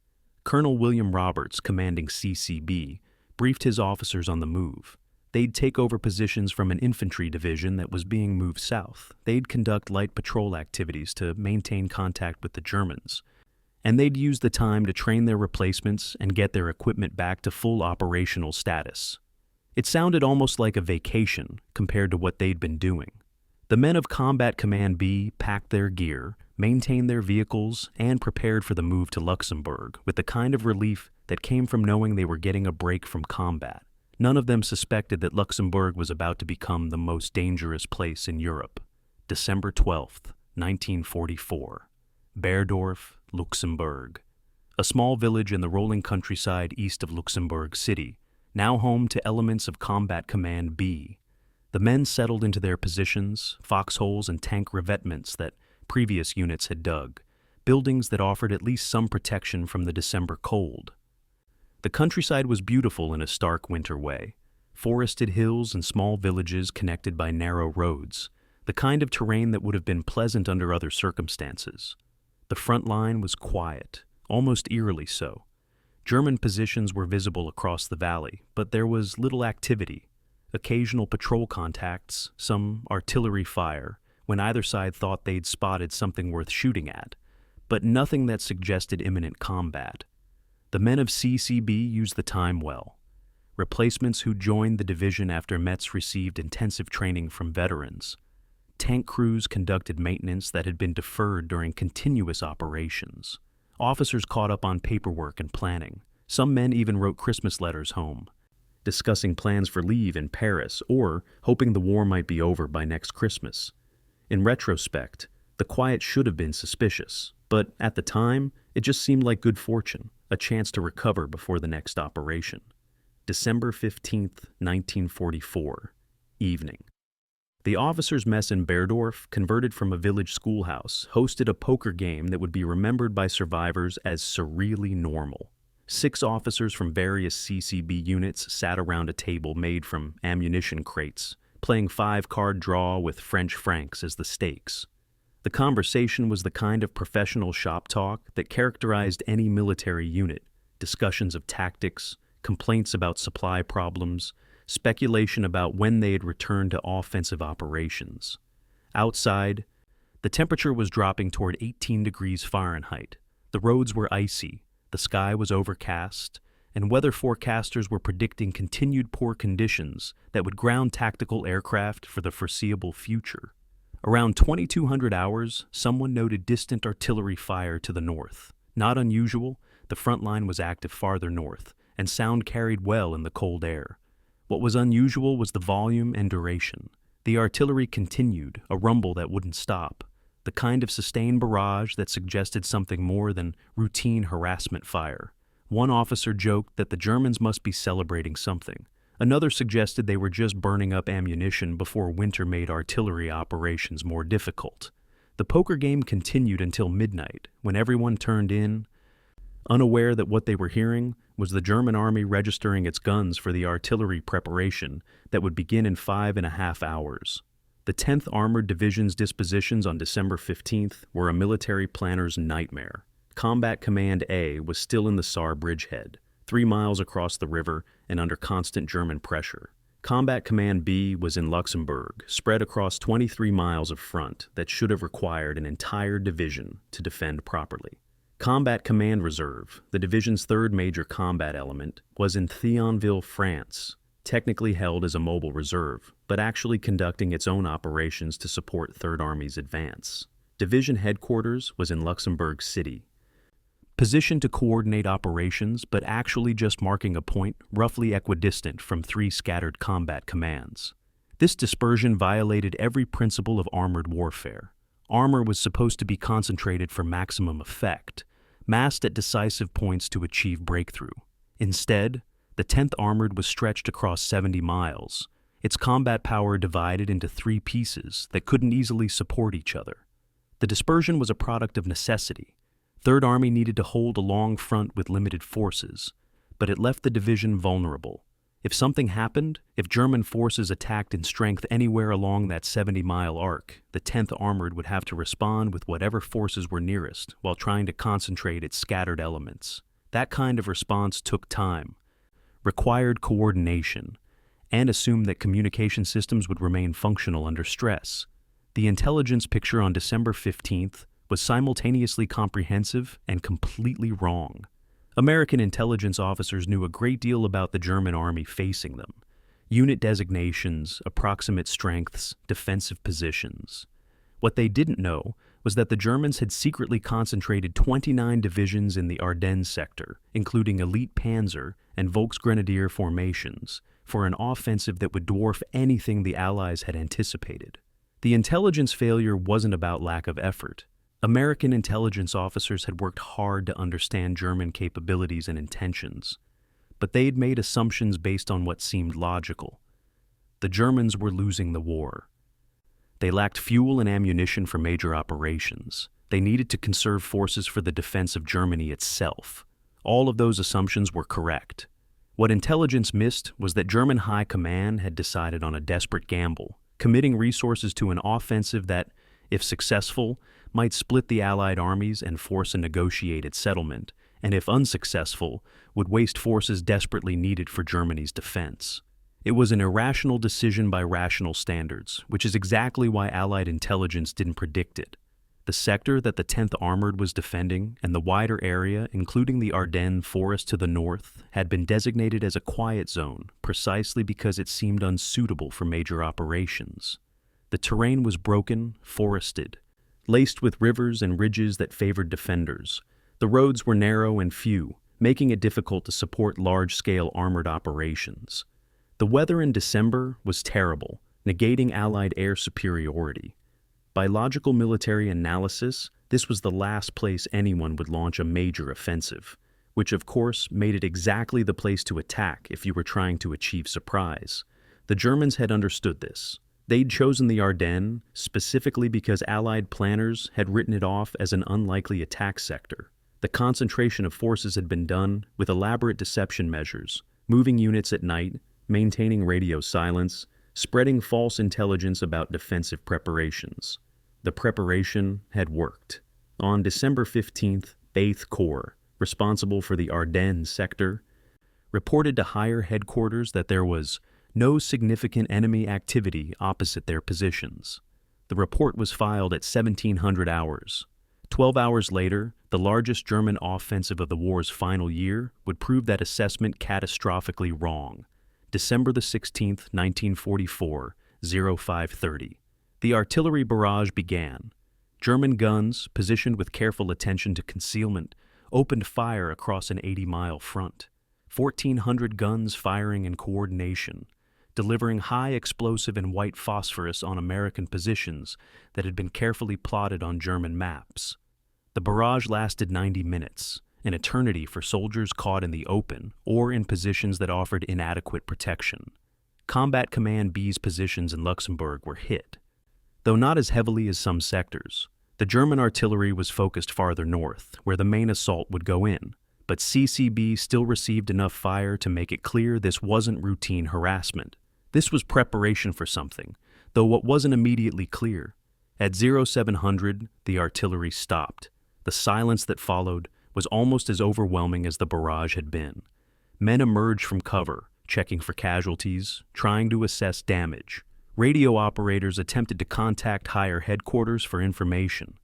Colonel William Roberts, commanding CCB, briefed his officers on the move. They'd take over positions from an infantry division that was being moved south. They'd conduct light patrol activities to maintain contact with the Germans. And they'd use the time to train their replacements and get their equipment back to full operational status. It sounded almost like a vacation compared to what they'd been doing. The men of Combat Command B packed their gear, maintained their vehicles, and prepared for the move to Luxembourg with the kind of relief that came from knowing they were getting a break from combat. None of them suspected that Luxembourg was about to become the most dangerous place in Europe. December 12th, 1944. Berdorf, Luxembourg. A small village in the rolling countryside east of Luxembourg City, now home to elements of Combat Command B. The men settled into their positions, foxholes and tank revetments that previous units had dug, buildings that offered at least some protection from the December cold. The countryside was beautiful in a stark winter way. Forested hills and small villages connected by narrow roads, the kind of terrain that would have been pleasant under other circumstances. The front line was quiet, almost eerily so. German positions were visible across the valley, but there was little activity. Occasional patrol contacts, some artillery fire, when either side thought they'd spotted something worth shooting at, but nothing that suggested imminent combat. The men of CCB used the time well. Replacements who joined the division after Metz received intensive training from veterans. Tank crews conducted maintenance that had been deferred during continuous operations. Officers caught up on paperwork and planning. Some men even wrote Christmas letters home, discussing plans for leave in Paris or hoping the war might be over by next Christmas. In retrospect, the quiet should have been suspicious, but at the time, it just seemed like good fortune, a chance to recover before the next operation. December 15th, 1944, evening. The officers' mess in Berdorf, converted from a village schoolhouse, hosted a poker game that would be remembered by survivors as surreally normal. 6 officers from various CCB units sat around a table made from ammunition crates, playing 5-card draw with French francs as the stakes. The conversation was the kind of professional shop talk that characterized any military unit: discussions of tactics, complaints about supply problems, speculation about when they'd return to offensive operations. Outside, the temperature was dropping toward 18 degrees Fahrenheit. The roads were icy, the sky was overcast, and weather forecasters were predicting continued poor conditions that would ground tactical aircraft for the foreseeable future. Around 2200 hours, someone noted distant artillery fire to the north. Not unusual, the front line was active farther north, and sound carried well in the cold air. What was unusual was the volume and duration. The artillery continued, a rumble that wouldn't stop, the kind of sustained barrage that suggested something more than routine harassment fire. One officer joked that the Germans must be celebrating something. Another suggested they were just burning up ammunition before winter made artillery operations more difficult. The poker game continued until midnight, when everyone turned in, unaware that what they were hearing was the German army registering its guns for the artillery preparation that would begin in 5.5 hours. The 10th Armored Division's dispositions on December 15th were a military planner's nightmare. Combat Command A was still in the Saar bridgehead, 3 miles across the river and under constant German pressure. Combat Command B was in Luxembourg, spread across 23 miles of front that should have required an entire division to defend properly. Combat Command Reserve, the division's 3rd major combat element, was in Thionville, France, technically held as a mobile reserve, but actually conducting its own operations to support 3rd Army's advance. Division headquarters was in Luxembourg City, positioned to coordinate operations, but actually just marking a point roughly equidistant from 3 scattered combat commands. This dispersion violated every principle of armored warfare. Armor was supposed to be concentrated for maximum effect, massed at decisive points to achieve breakthrough. Instead, the 10th Armored was stretched across 70 miles, its combat power divided into 3 pieces that couldn't easily support each other. The dispersion was a product of necessity. 3rd Army needed to hold a long front with limited forces, but it left the division vulnerable. If something happened, if German forces attacked in strength anywhere along that 70-mile arc, the 10th Armored would have to respond with whatever forces were nearest while trying to concentrate its scattered elements. That kind of response took time, required coordination, and assumed that communication systems would remain functional under stress. The intelligence picture on December 15th was simultaneously comprehensive and completely wrong. American intelligence officers knew a great deal about the German army facing them: unit designations, approximate strengths, defensive positions. What they didn't know was that the Germans had secretly concentrated 29 divisions in the Ardennes sector, including elite Panzer and Volksgrenadier formations, for an offensive that would dwarf anything the Allies had anticipated. The intelligence failure wasn't about lack of effort. American intelligence officers had worked hard to understand German capabilities and intentions, but they had made assumptions based on what seemed logical. The Germans were losing the war. They lacked fuel and ammunition for major operations. They needed to conserve forces for the defense of Germany itself. All of those assumptions were correct. What intelligence missed was that German high command had decided on a desperate gamble, committing resources to an offensive that, if successful, might split the Allied armies and force a negotiated settlement, and if unsuccessful, would waste forces desperately needed for Germany's defense. It was an irrational decision by rational standards, which is exactly why Allied intelligence didn't predict it. The sector that the 10th Armored was defending, and the wider area, including the Ardennes forest to the north, had been designated as a quiet zone precisely because it seemed unsuitable for major operations. The terrain was broken, forested, laced with rivers and ridges that favored defenders. The roads were narrow and few, making it difficult to support large-scale armored operations. The weather in December was terrible, negating Allied air superiority. By logical military analysis, this was the last place anyone would launch a major offensive, which of course made it exactly the place to attack if you were trying to achieve surprise. The Germans had understood this. They'd chosen the Ardennes specifically because Allied planners had written it off as an unlikely attack sector. The concentration of forces had been done with elaborate deception measures, moving units at night, maintaining radio silence, spreading false intelligence about defensive preparations. The preparation had worked. On December 15th, 8th Corps, responsible for the Ardennes sector, reported to higher headquarters that there was no significant enemy activity opposite their positions. The report was filed at 1700 hours. 12 hours later, the largest German offensive of the war's final year would prove that assessment catastrophically wrong. December the 16th, 1944, 0530. The artillery barrage began. German guns, positioned with careful attention to concealment, opened fire across an 80-mile front. 1,400 guns firing in coordination, delivering high explosive and white phosphorus on American positions that had been carefully plotted on German maps. The barrage lasted 90 minutes. An eternity for soldiers caught in the open or in positions that offered inadequate protection. Combat Command B's positions in Luxembourg were hit. Though not as heavily as some sectors, the German artillery was focused farther north, where the main assault would go in, but CCB still received enough fire to make it clear this wasn't routine harassment. This was preparation for something, though what wasn't immediately clear. At 0700, the artillery stopped. The silence that followed was almost as overwhelming as the barrage had been. Men emerged from cover, checking for casualties, trying to assess damage. Radio operators attempted to contact higher headquarters for information.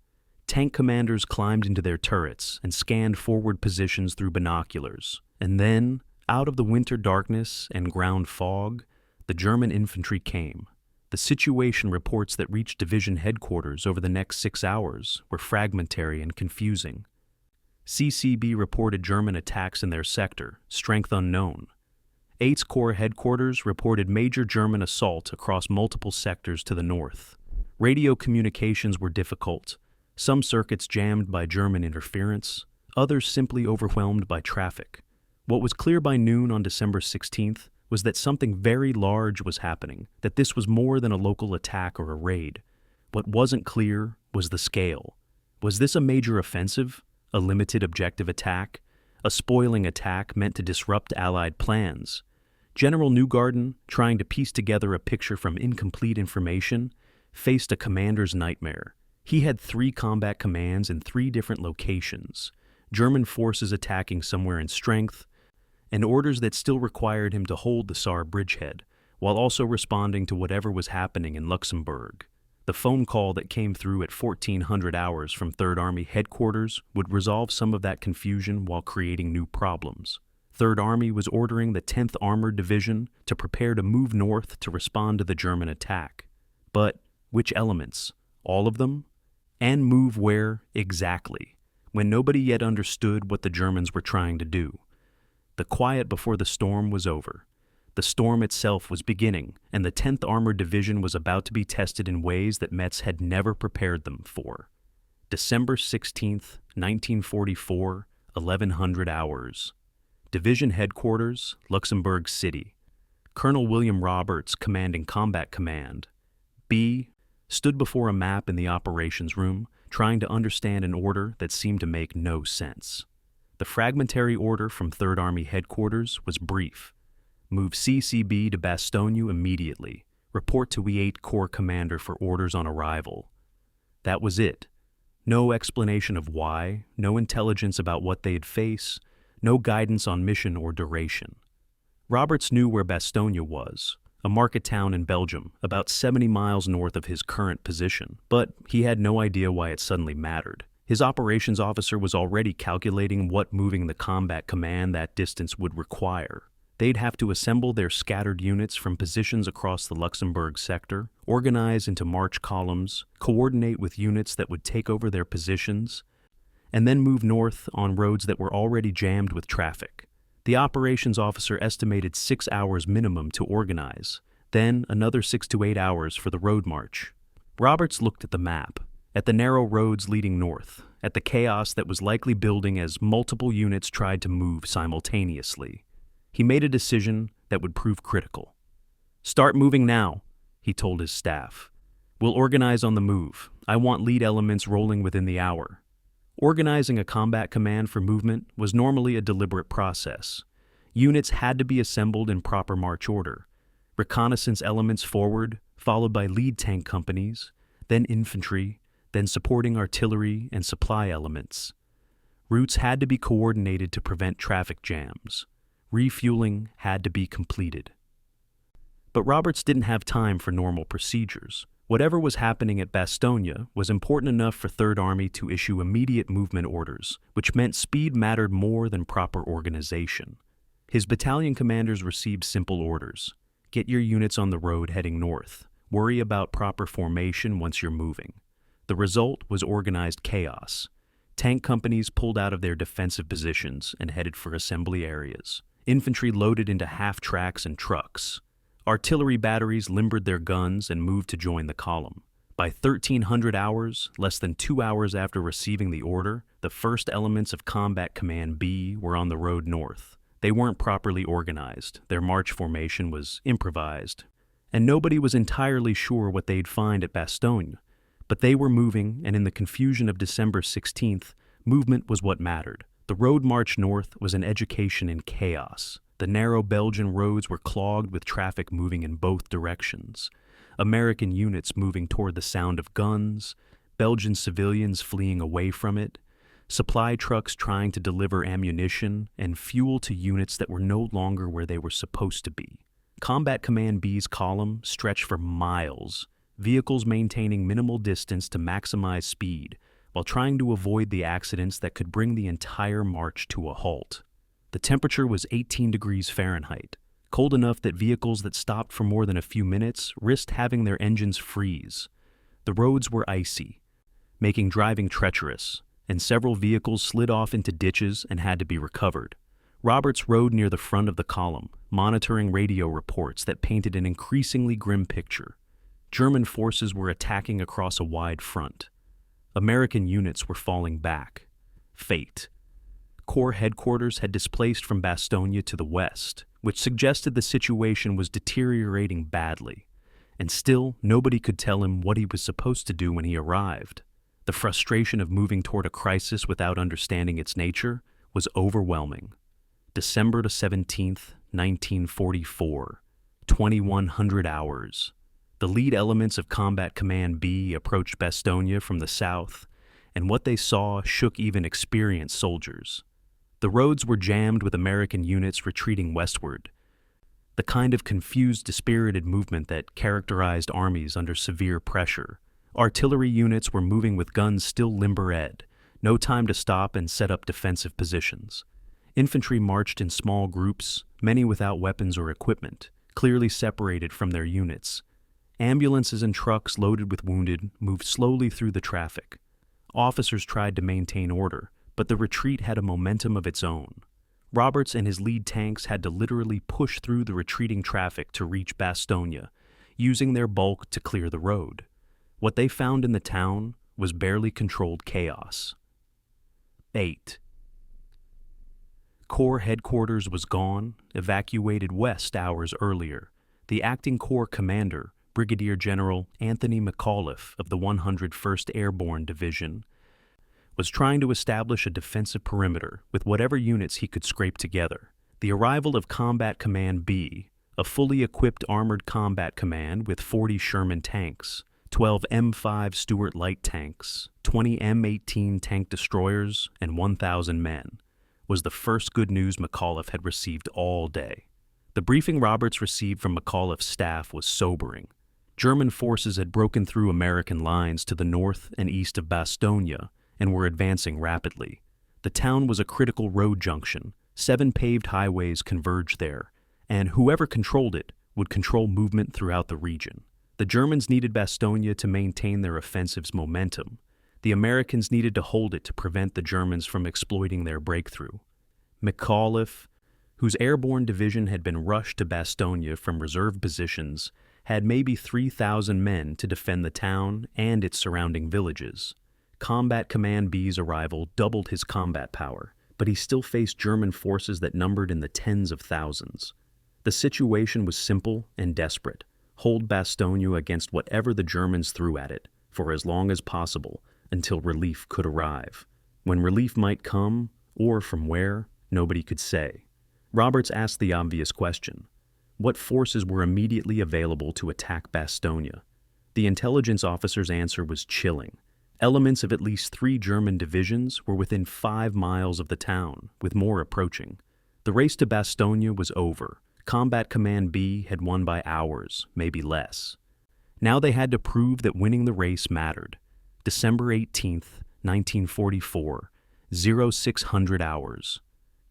Tank commanders climbed into their turrets and scanned forward positions through binoculars. And then, out of the winter darkness and ground fog, the German infantry came. The situation reports that reached division headquarters over the next 6 hours were fragmentary and confusing. CCB reported German attacks in their sector, strength unknown. 8th Corps headquarters reported major German assault across multiple sectors to the north. Radio communications were difficult, some circuits jammed by German interference, others simply overwhelmed by traffic. What was clear by noon on December 16th was that something very large was happening, that this was more than a local attack or a raid. What wasn't clear was the scale. Was this a major offensive? A limited objective attack? A spoiling attack meant to disrupt Allied plans? General Neugarten, trying to piece together a picture from incomplete information, faced a commander's nightmare. He had 3 combat commands in 3 different locations, German forces attacking somewhere in strength, and orders that still required him to hold the Saar bridgehead, while also responding to whatever was happening in Luxembourg. The phone call that came through at 1400 hours from 3rd Army headquarters would resolve some of that confusion while creating new problems. 3rd Army was ordering the 10th Armored Division to prepare to move north to respond to the German attack. But which elements? All of them? And move where exactly? When nobody yet understood what the Germans were trying to do. The quiet before the storm was over. The storm itself was beginning, and the 10th Armored Division was about to be tested in ways that Metz had never prepared them for. December 16th, 1944, 1100 hours. Division Headquarters, Luxembourg City. Colonel William Roberts, commanding Combat Command. B. stood before a map in the operations room, trying to understand an order that seemed to make no sense. The fragmentary order from 3rd Army Headquarters was brief. Move CCB to Bastogne immediately. Report to E8 Corps Commander for orders on arrival. That was it. No explanation of why, no intelligence about what they'd face, no guidance on mission or duration. Roberts knew where Bastogne was, a market town in Belgium, about 70 miles north of his current position, but he had no idea why it suddenly mattered. His operations officer was already calculating what moving the combat command that distance would require. They'd have to assemble their scattered units from positions across the Luxembourg sector, organize into march columns, coordinate with units that would take over their positions, and then move north on roads that were already jammed with traffic. The operations officer estimated 6 hours minimum to organize, then another 6 to 8 hours for the road march. Roberts looked at the map, at the narrow roads leading north, at the chaos that was likely building as multiple units tried to move simultaneously. He made a decision that would prove critical. "Start moving now," he told his staff. "We'll organize on the move. I want lead elements rolling within the hour." Organizing a combat command for movement was normally a deliberate process. Units had to be assembled in proper march order. Reconnaissance elements forward, followed by lead tank companies, then infantry, then supporting artillery and supply elements. Routes had to be coordinated to prevent traffic jams. Refueling had to be completed. But Roberts didn't have time for normal procedures. Whatever was happening at Bastogne was important enough for 3rd Army to issue immediate movement orders, which meant speed mattered more than proper organization. His battalion commanders received simple orders. Get your units on the road heading north. Worry about proper formation once you're moving. The result was organized chaos. Tank companies pulled out of their defensive positions and headed for assembly areas. Infantry loaded into half-tracks and trucks. Artillery batteries limbered their guns and moved to join the column. By 1300 hours, less than 2 hours after receiving the order, the first elements of Combat Command B were on the road north. They weren't properly organized, their march formation was improvised, and nobody was entirely sure what they'd find at Bastogne. But they were moving, and in the confusion of December 16th, movement was what mattered. The road march north was an education in chaos. The narrow Belgian roads were clogged with traffic moving in both directions. American units moving toward the sound of guns, Belgian civilians fleeing away from it, supply trucks trying to deliver ammunition and fuel to units that were no longer where they were supposed to be. Combat Command B's column stretched for miles, vehicles maintaining minimal distance to maximize speed, while trying to avoid the accidents that could bring the entire march to a halt. The temperature was 18 degrees Fahrenheit, cold enough that vehicles that stopped for more than a few minutes risked having their engines freeze. The roads were icy, making driving treacherous, and several vehicles slid off into ditches and had to be recovered. Roberts rode near the front of the column, monitoring radio reports that painted an increasingly grim picture. German forces were attacking across a wide front. American units were falling back. Fate. Corps headquarters had displaced from Bastogne to the west, which suggested the situation was deteriorating badly. And still, nobody could tell him what he was supposed to do when he arrived. The frustration of moving toward a crisis without understanding its nature was overwhelming. December 17th, 1944, 2100 hours. The lead elements of Combat Command B approached Bastogne from the south, and what they saw shook even experienced soldiers. The roads were jammed with American units retreating westward. the kind of confused, dispirited movement that characterized armies under severe pressure. Artillery units were moving with guns still limber-ed, no time to stop and set up defensive positions. Infantry marched in small groups, many without weapons or equipment, clearly separated from their units. Ambulances and trucks loaded with wounded moved slowly through the traffic. Officers tried to maintain order, but the retreat had a momentum of its own. Roberts and his lead tanks had to literally push through the retreating traffic to reach Bastogne, using their bulk to clear the road. What they found in the town was barely controlled chaos. 8. Corps headquarters was gone, evacuated west hours earlier. The acting corps commander, Brigadier General Anthony McAuliffe of the 101st Airborne Division, was trying to establish a defensive perimeter with whatever units he could scrape together. The arrival of Combat Command B, a fully equipped armored combat command with 40 Sherman tanks, 12 M5 Stuart light tanks, 20 M18 tank destroyers, and 1,000 men, was the first good news McAuliffe had received all day. The briefing Roberts received from McAuliffe's staff was sobering. German forces had broken through American lines to the north and east of Bastogne and were advancing rapidly. The town was a critical road junction. 7 paved highways converged there, and whoever controlled it would control movement throughout the region. The Germans needed Bastogne to maintain their offensive's momentum. The Americans needed to hold it to prevent the Germans from exploiting their breakthrough. McAuliffe, whose airborne division had been rushed to Bastogne from reserve positions, had maybe 3,000 men to defend the town and its surrounding villages. Combat Command B's arrival doubled his combat power, but he still faced German forces that numbered in the tens of thousands. The situation was simple and desperate. Hold Bastogne against whatever the Germans threw at it, for as long as possible, until relief could arrive. When relief might come, or from where, nobody could say. Roberts asked the obvious question: what forces were immediately available to attack Bastogne? The intelligence officer's answer was chilling. Elements of at least 3 German divisions were within 5 miles of the town, with more approaching. The race to Bastogne was over. Combat Command B had won by hours, maybe less. Now they had to prove that winning the race mattered. December 18th, 1944, 0600 hours.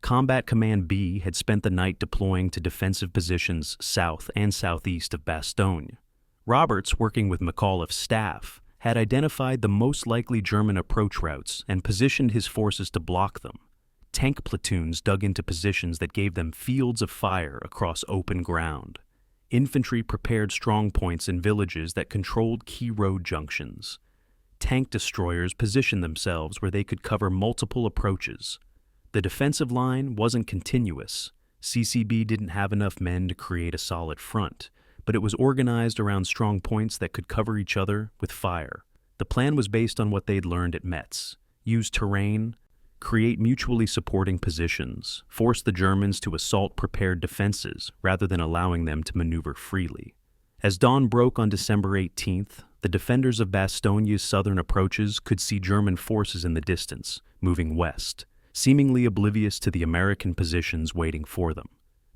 Combat Command B had spent the night deploying to defensive positions south and southeast of Bastogne. Roberts, working with McAuliffe's staff, had identified the most likely German approach routes and positioned his forces to block them. Tank platoons dug into positions that gave them fields of fire across open ground. Infantry prepared strong points in villages that controlled key road junctions. Tank destroyers positioned themselves where they could cover multiple approaches. The defensive line wasn't continuous. CCB didn't have enough men to create a solid front, but it was organized around strong points that could cover each other with fire. The plan was based on what they'd learned at Metz: use terrain, create mutually supporting positions, force the Germans to assault prepared defenses rather than allowing them to maneuver freely. As dawn broke on December 18th, the defenders of Bastogne's southern approaches could see German forces in the distance, moving west, seemingly oblivious to the American positions waiting for them.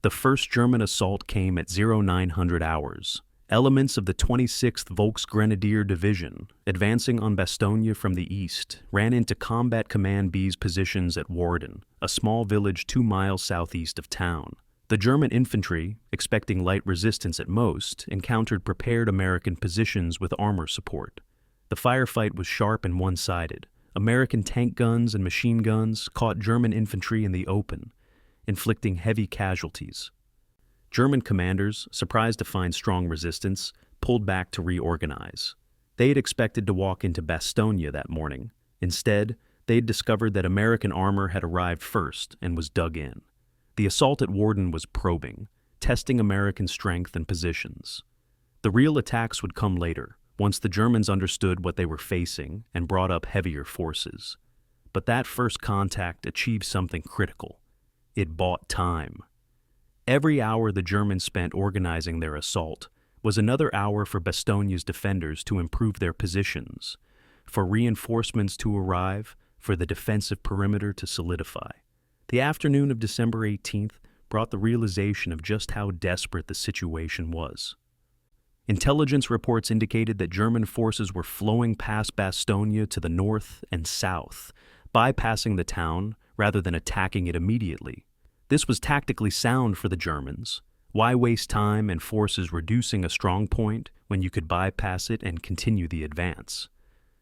The first German assault came at 0900 hours. Elements of the 26th Volksgrenadier Division, advancing on Bastogne from the east, ran into Combat Command B's positions at Warden, a small village 2 miles southeast of town. The German infantry, expecting light resistance at most, encountered prepared American positions with armor support. The firefight was sharp and one-sided. American tank guns and machine guns caught German infantry in the open, inflicting heavy casualties. German commanders, surprised to find strong resistance, pulled back to reorganize. They had expected to walk into Bastogne that morning. Instead, they had discovered that American armor had arrived first and was dug in. The assault at Warden was probing, testing American strength and positions. The real attacks would come later, once the Germans understood what they were facing and brought up heavier forces. But that first contact achieved something critical. It bought time. Every hour the Germans spent organizing their assault was another hour for Bastogne's defenders to improve their positions, for reinforcements to arrive, for the defensive perimeter to solidify. The afternoon of December 18th brought the realization of just how desperate the situation was. Intelligence reports indicated that German forces were flowing past Bastogne to the north and south, bypassing the town rather than attacking it immediately. This was tactically sound for the Germans. Why waste time and forces reducing a strong point when you could bypass it and continue the advance?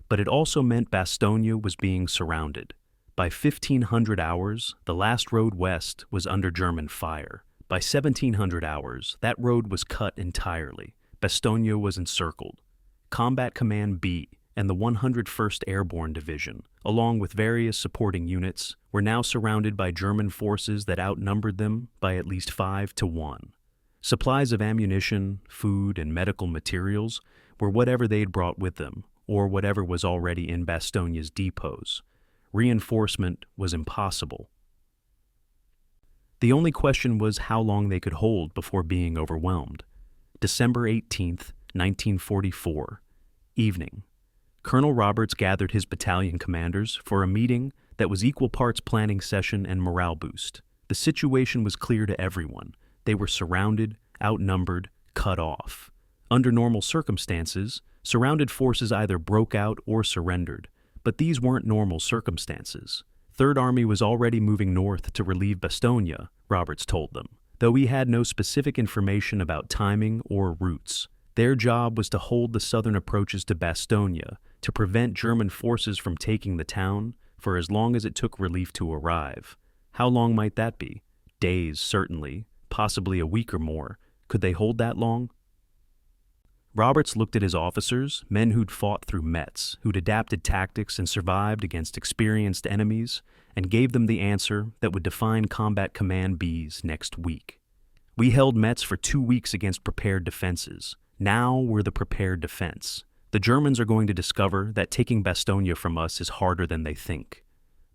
But it also meant Bastogne was being surrounded. By 1500 hours, the last road west was under German fire. By 1700 hours, that road was cut entirely. Bastogne was encircled. Combat Command B and the 101st Airborne Division, along with various supporting units, were now surrounded by German forces that outnumbered them by at least 5-1. Supplies of ammunition, food, and medical materials were whatever they had brought with them, or whatever was already in Bastogne's depots. Reinforcement was impossible. The only question was how long they could hold before being overwhelmed. December 18th, 1944, evening. Colonel Roberts gathered his battalion commanders for a meeting that was equal parts planning session and morale boost. The situation was clear to everyone. They were surrounded, outnumbered, cut off. Under normal circumstances, surrounded forces either broke out or surrendered, but these weren't normal circumstances. Third Army was already moving north to relieve Bastogne, Roberts told them, though he had no specific information about timing or routes. Their job was to hold the southern approaches to Bastogne to prevent German forces from taking the town for as long as it took relief to arrive. How long might that be? Days, certainly, possibly a week or more. Could they hold that long? Roberts looked at his officers, men who'd fought through Metz, who'd adapted tactics and survived against experienced enemies, and gave them the answer that would define Combat Command B's next week. We held Metz for 2 weeks against prepared defenses. Now we're the prepared defense. The Germans are going to discover that taking Bastogne from us is harder than they think.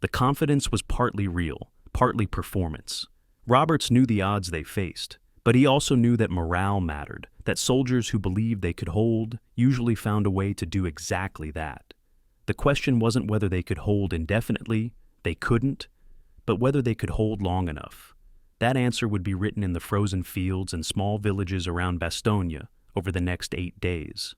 The confidence was partly real, partly performance. Roberts knew the odds they faced, but he also knew that morale mattered, that soldiers who believed they could hold usually found a way to do exactly that. The question wasn't whether they could hold indefinitely, they couldn't, but whether they could hold long enough. That answer would be written in the frozen fields and small villages around Bastogne over the next 8 days.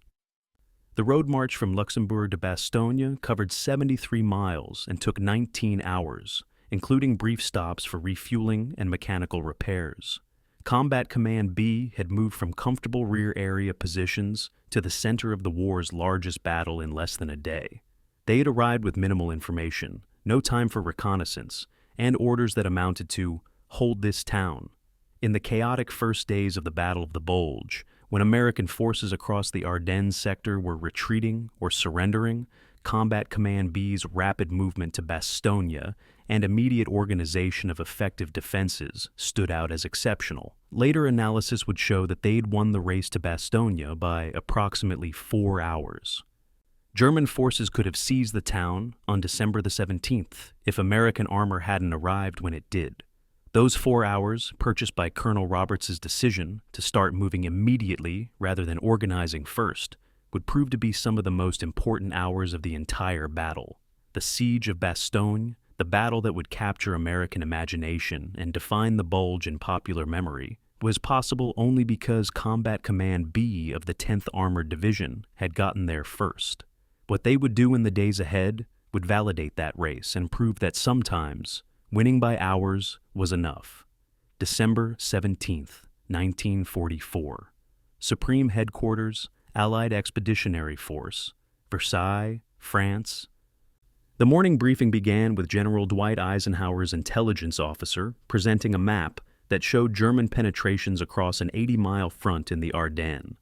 The road march from Luxembourg to Bastogne covered 73 miles and took 19 hours, including brief stops for refueling and mechanical repairs. Combat Command B had moved from comfortable rear area positions to the center of the war's largest battle in less than a day. They had arrived with minimal information, no time for reconnaissance, and orders that amounted to, "Hold this town." In the chaotic first days of the Battle of the Bulge, when American forces across the Ardennes sector were retreating or surrendering, Combat Command B's rapid movement to Bastogne and immediate organization of effective defenses stood out as exceptional. Later analysis would show that they'd won the race to Bastogne by approximately 4 hours. German forces could have seized the town on December the 17th if American armor hadn't arrived when it did. Those 4 hours, purchased by Colonel Roberts' decision to start moving immediately rather than organizing first, would prove to be some of the most important hours of the entire battle. The siege of Bastogne, the battle that would capture American imagination and define the Bulge in popular memory, was possible only because Combat Command B of the 10th Armored Division had gotten there first. What they would do in the days ahead would validate that race and prove that sometimes winning by hours was enough. December 17th, 1944. Supreme Headquarters, Allied Expeditionary Force, Versailles, France. The morning briefing began with General Dwight Eisenhower's intelligence officer presenting a map that showed German penetrations across an 80-mile front in the Ardennes.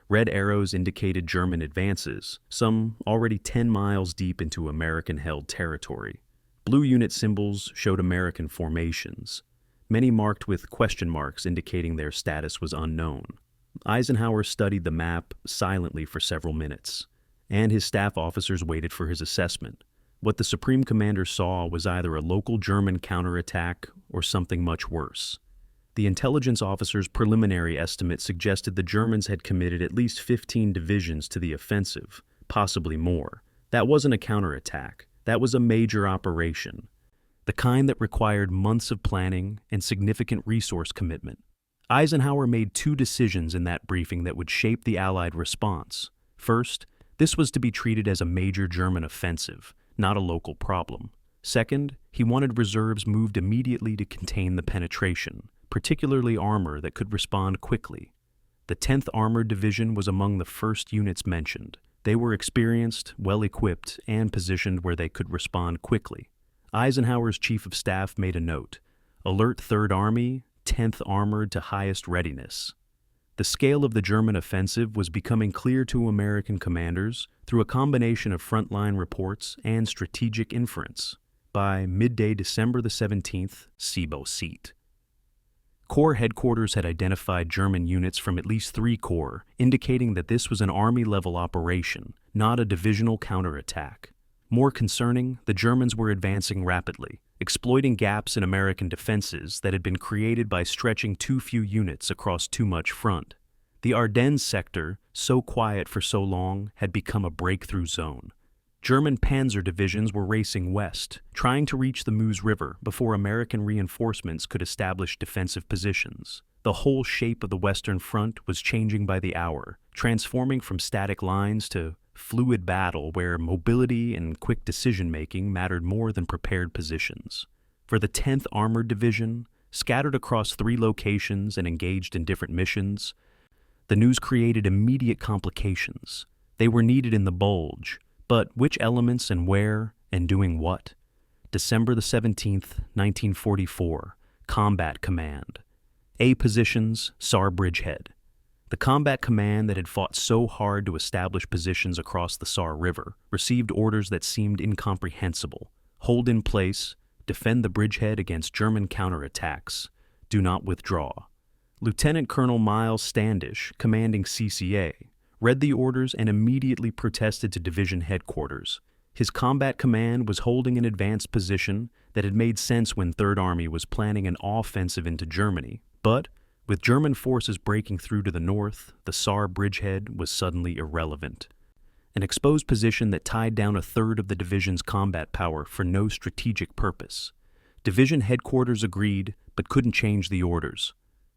Red arrows indicated German advances, some already 10 miles deep into American-held territory. Blue unit symbols showed American formations, many marked with question marks indicating their status was unknown. Eisenhower studied the map silently for several minutes, and his staff officers waited for his assessment. What the Supreme Commander saw was either a local German counterattack or something much worse. The intelligence officer's preliminary estimate suggested the Germans had committed at least 15 divisions to the offensive, possibly more. That wasn't a counterattack. That was a major operation. the kind that required months of planning and significant resource commitment. Eisenhower made two decisions in that briefing that would shape the Allied response. First, this was to be treated as a major German offensive, not a local problem. Second, he wanted reserves moved immediately to contain the penetration, particularly armor that could respond quickly. The 10th Armored Division was among the first units mentioned. They were experienced, well-equipped, and positioned where they could respond quickly. Eisenhower's Chief of Staff made a note: alert 3rd Army, 10th Armored to highest readiness. The scale of the German offensive was becoming clear to American commanders through a combination of frontline reports and strategic inference. By midday December the 17th, SIBO seat. Corps headquarters had identified German units from at least 3 corps, indicating that this was an army-level operation, not a divisional counterattack. More concerning, the Germans were advancing rapidly, exploiting gaps in American defenses that had been created by stretching too few units across too much front. The Ardennes sector, so quiet for so long, had become a breakthrough zone. German panzer divisions were racing west, trying to reach the Meuse River before American reinforcements could establish defensive positions. The whole shape of the Western Front was changing by the hour, transforming from static lines to fluid battle where mobility and quick decision-making mattered more than prepared positions. For the 10th Armored Division, scattered across 3 locations and engaged in different missions, the news created immediate complications. They were needed in the Bulge, but which elements and where and doing what? December the 17th, 1944, Combat Command. A positions, Saar Bridgehead. The combat command that had fought so hard to establish positions across the Saar River received orders that seemed incomprehensible. Hold in place, defend the bridgehead against German counterattacks, do not withdraw. Lieutenant Colonel Miles Standish, commanding CCA, read the orders and immediately protested to division headquarters. His combat command was holding an advanced position that had made sense when 3rd Army was planning an offensive into Germany, but with German forces breaking through to the north, the Saar bridgehead was suddenly irrelevant. An exposed position that tied down a third of the division's combat power for no strategic purpose. Division headquarters agreed, but couldn't change the orders.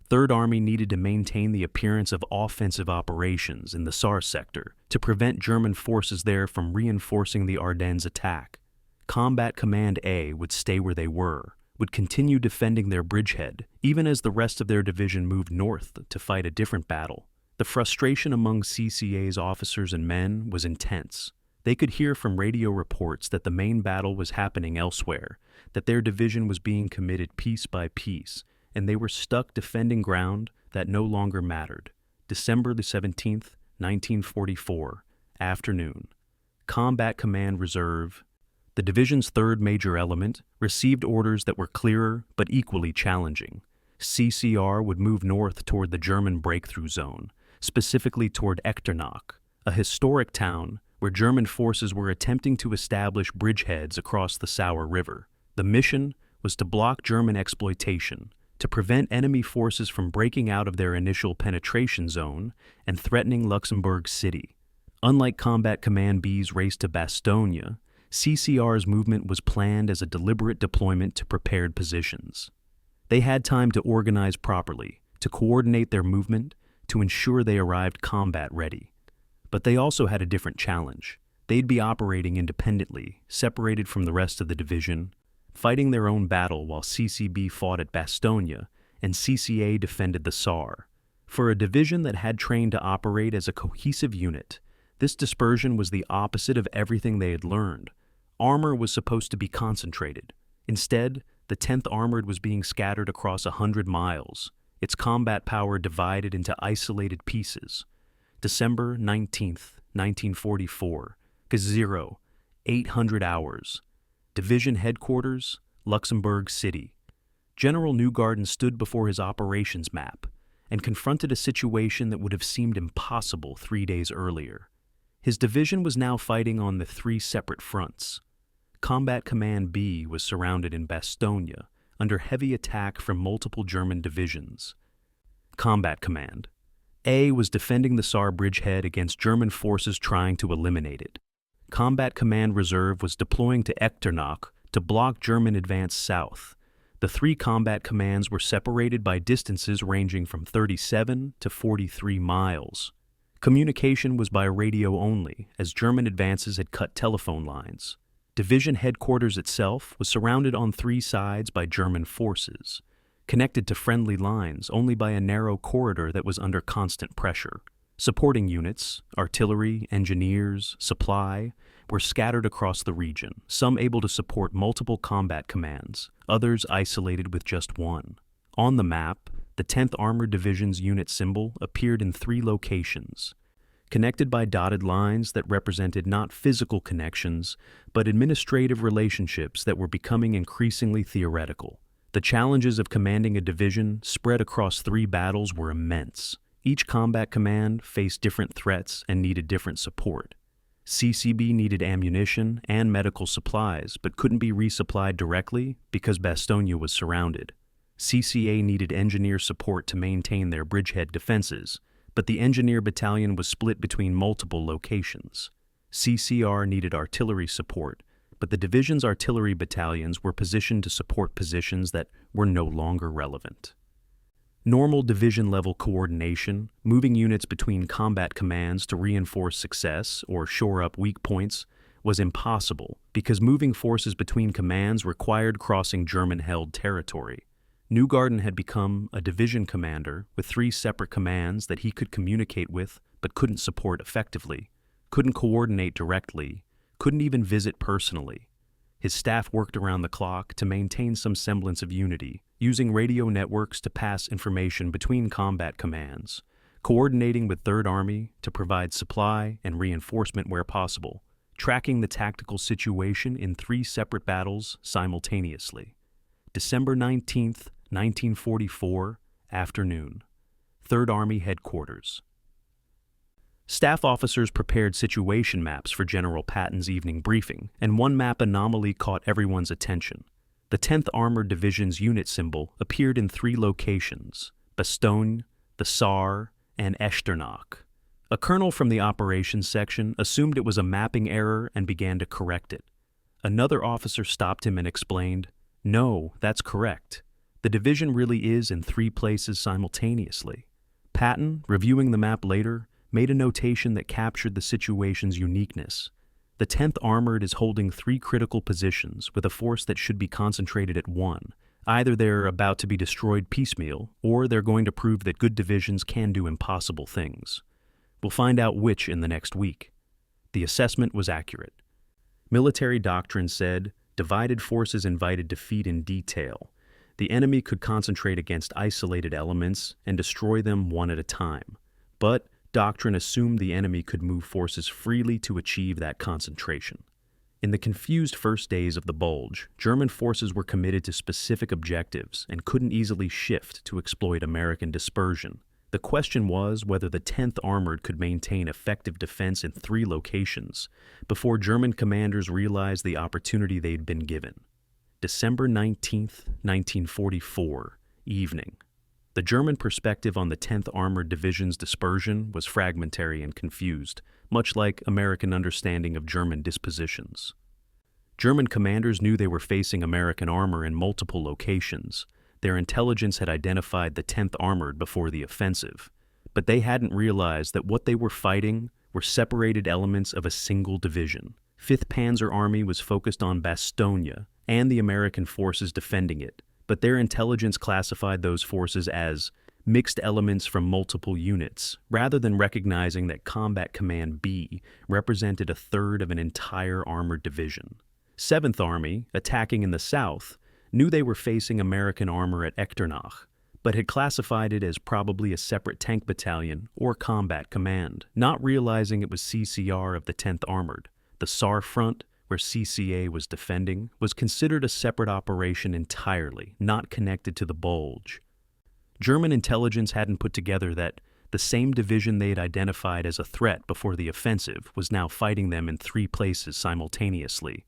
3rd Army needed to maintain the appearance of offensive operations in the Saar sector to prevent German forces there from reinforcing the Ardennes attack. Combat Command A would stay where they were, would continue defending their bridgehead, even as the rest of their division moved north to fight a different battle. The frustration among CCA's officers and men was intense. They could hear from radio reports that the main battle was happening elsewhere, that their division was being committed piece by piece, and they were stuck defending ground that no longer mattered. December the 17th, 1944, afternoon. Combat Command Reserve. The division's 3rd major element received orders that were clearer but equally challenging. CCR would move north toward the German breakthrough zone, specifically toward Echternach, a historic town where German forces were attempting to establish bridgeheads across the Saar River. The mission was to block German exploitation, to prevent enemy forces from breaking out of their initial penetration zone and threatening Luxembourg City. Unlike Combat Command B's race to Bastogne, CCR's movement was planned as a deliberate deployment to prepared positions. They had time to organize properly, to coordinate their movement, to ensure they arrived combat ready. But they also had a different challenge. They'd be operating independently, separated from the rest of the division, fighting their own battle while CCB fought at Bastogne and CCA defended the Saar. For a division that had trained to operate as a cohesive unit, this dispersion was the opposite of everything they had learned. Armor was supposed to be concentrated. Instead, the 10th Armored was being scattered across 100 miles, its combat power divided into isolated pieces. December 19th, 1944, Gazero, 800 hours. Division headquarters, Luxembourg City. General Newgarden stood before his operations map and confronted a situation that would have seemed impossible 3 days earlier. His division was now fighting on the 3 separate fronts. Combat Command B was surrounded in Bastogne, under heavy attack from multiple German divisions. Combat Command A was defending the Saar bridgehead against German forces trying to eliminate it. Combat Command Reserve was deploying to Echternach to block German advance south. The three combat commands were separated by distances ranging from 37 to 43 miles. Communication was by radio only, as German advances had cut telephone lines. Division headquarters itself was surrounded on three sides by German forces, connected to friendly lines only by a narrow corridor that was under constant pressure. Supporting units, artillery, engineers, supply, were scattered across the region, some able to support multiple combat commands, others isolated with just one. On the map, the 10th Armored Division's unit symbol appeared in three locations, connected by dotted lines that represented not physical connections, but administrative relationships that were becoming increasingly theoretical. The challenges of commanding a division spread across three battles were immense. Each combat command faced different threats and needed different support. CCB needed ammunition and medical supplies, but couldn't be resupplied directly because Bastogne was surrounded. CCA needed engineer support to maintain their bridgehead defenses, but the engineer battalion was split between multiple locations. CCR needed artillery support, but the division's artillery battalions were positioned to support positions that were no longer relevant. Normal division-level coordination, moving units between combat commands to reinforce success or shore up weak points, was impossible because moving forces between commands required crossing German-held territory. Newgarden had become a division commander with three separate commands that he could communicate with but couldn't support effectively, couldn't coordinate directly, couldn't even visit personally. His staff worked around the clock to maintain some semblance of unity, using radio networks to pass information between combat commands, coordinating with 3rd Army to provide supply and reinforcement where possible, tracking the tactical situation in three separate battles simultaneously. December 19th, 1944, afternoon. 3rd Army Headquarters. Staff officers prepared situation maps for General Patton's evening briefing, and one map anomaly caught everyone's attention. The 10th Armored Division's unit symbol appeared in three locations: Bastogne, the Saar, and Echternach. A colonel from the operations section assumed it was a mapping error and began to correct it. Another officer stopped him and explained, "No, that's correct. The division really is in three places simultaneously." Patton, reviewing the map later, made a notation that captured the situation's uniqueness. The 10th Armored is holding three critical positions with a force that should be concentrated at one. Either they're about to be destroyed piecemeal, or they're going to prove that good divisions can do impossible things. We'll find out which in the next week. The assessment was accurate. Military doctrine said, divided forces invited defeat in detail. The enemy could concentrate against isolated elements and destroy them one at a time. But doctrine assumed the enemy could move forces freely to achieve that concentration. In the confused first days of the Bulge, German forces were committed to specific objectives and couldn't easily shift to exploit American dispersion. The question was whether the 10th Armored could maintain effective defense in three locations before German commanders realized the opportunity they'd been given. December 19th, 1944, evening. The German perspective on the 10th Armored Division's dispersion was fragmentary and confused, much like American understanding of German dispositions. German commanders knew they were facing American armor in multiple locations. Their intelligence had identified the 10th Armored before the offensive, but they hadn't realized that what they were fighting were separated elements of a single division. 5th Panzer Army was focused on Bastogne and the American forces defending it, but their intelligence classified those forces as mixed elements from multiple units, rather than recognizing that Combat Command B represented a third of an entire armored division. 7th Army, attacking in the south, knew they were facing American armor at Echternach, but had classified it as probably a separate tank battalion or combat command, not realizing it was CCR of the 10th Armored. The Saar front, where CCA was defending, was considered a separate operation entirely, not connected to the Bulge. German intelligence hadn't put together that the same division they had identified as a threat before the offensive was now fighting them in three places simultaneously.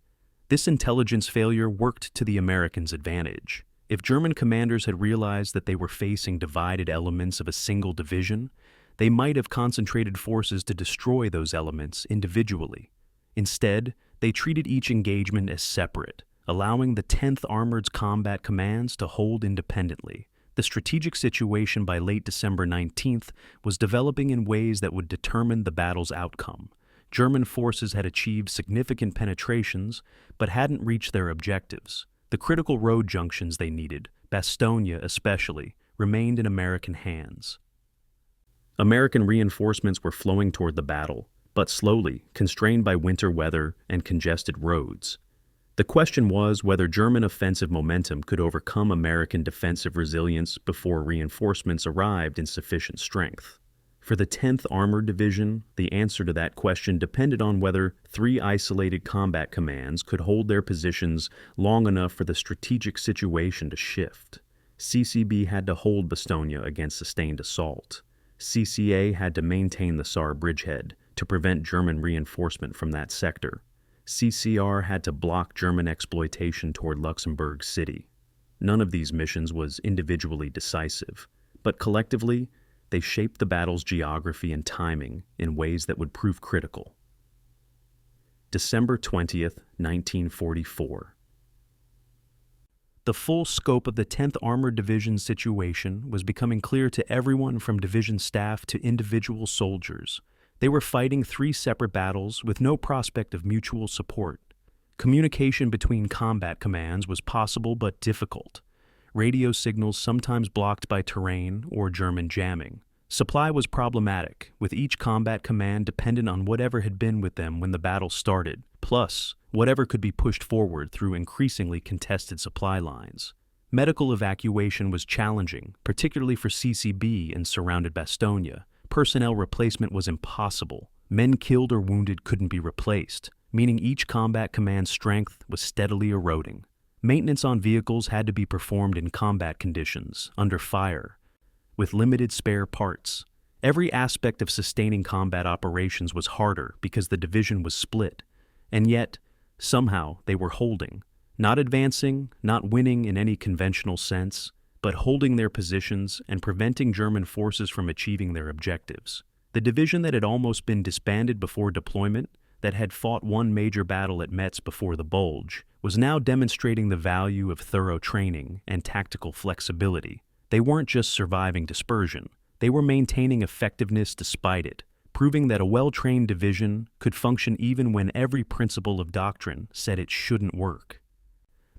This intelligence failure worked to the Americans' advantage. If German commanders had realized that they were facing divided elements of a single division, they might have concentrated forces to destroy those elements individually. Instead, they treated each engagement as separate, allowing the 10th Armored's combat commands to hold independently. The strategic situation by late December 19th was developing in ways that would determine the battle's outcome. German forces had achieved significant penetrations, but hadn't reached their objectives. The critical road junctions they needed, Bastogne especially, remained in American hands. American reinforcements were flowing toward the battle, but slowly, constrained by winter weather and congested roads. The question was whether German offensive momentum could overcome American defensive resilience before reinforcements arrived in sufficient strength. For the 10th Armored Division, the answer to that question depended on whether 3 isolated combat commands could hold their positions long enough for the strategic situation to shift. CCB had to hold Bastogne against sustained assault. CCA had to maintain the Saar bridgehead to prevent German reinforcement from that sector. CCR had to block German exploitation toward Luxembourg City. None of these missions was individually decisive, but collectively, they shaped the battle's geography and timing in ways that would prove critical. December 20th, 1944. The full scope of the 10th Armored Division's situation was becoming clear to everyone from division staff to individual soldiers. They were fighting 3 separate battles with no prospect of mutual support. Communication between combat commands was possible but difficult. Radio signals sometimes blocked by terrain or German jamming. Supply was problematic, with each combat command dependent on whatever had been with them when the battle started, plus whatever could be pushed forward through increasingly contested supply lines. Medical evacuation was challenging, particularly for CCB and surrounded Bastogne. Personnel replacement was impossible. Men killed or wounded couldn't be replaced, meaning each combat command's strength was steadily eroding. Maintenance on vehicles had to be performed in combat conditions, under fire, with limited spare parts. Every aspect of sustaining combat operations was harder because the division was split, and yet, somehow, they were holding. Not advancing, not winning in any conventional sense, but holding their positions and preventing German forces from achieving their objectives. The division that had almost been disbanded before deployment, that had fought one major battle at Metz before the Bulge, was now demonstrating the value of thorough training and tactical flexibility. They weren't just surviving dispersion, they were maintaining effectiveness despite it, proving that a well-trained division could function even when every principle of Doctrine said it shouldn't work.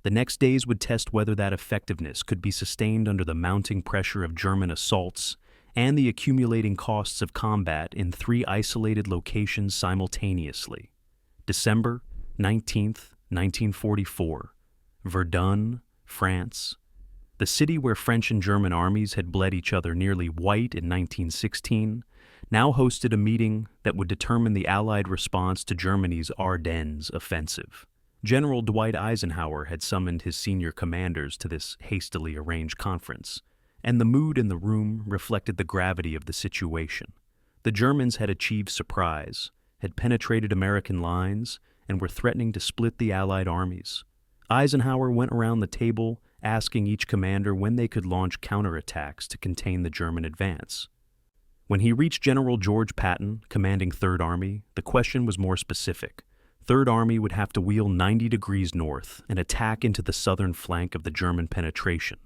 The next days would test whether that effectiveness could be sustained under the mounting pressure of German assaults and the accumulating costs of combat in 3 isolated locations simultaneously. December 19th, 1944, Verdun, France. The city where French and German armies had bled each other nearly white in 1916 now hosted a meeting that would determine the Allied response to Germany's Ardennes Offensive. General Dwight Eisenhower had summoned his senior commanders to this hastily arranged conference, and the mood in the room reflected the gravity of the situation. The Germans had achieved surprise, had penetrated American lines, and were threatening to split the Allied armies. Eisenhower went around the table asking each commander when they could launch counterattacks to contain the German advance. When he reached General George Patton, commanding 3rd Army, the question was more specific. 3rd Army would have to wheel 90 degrees north and attack into the southern flank of the German penetration.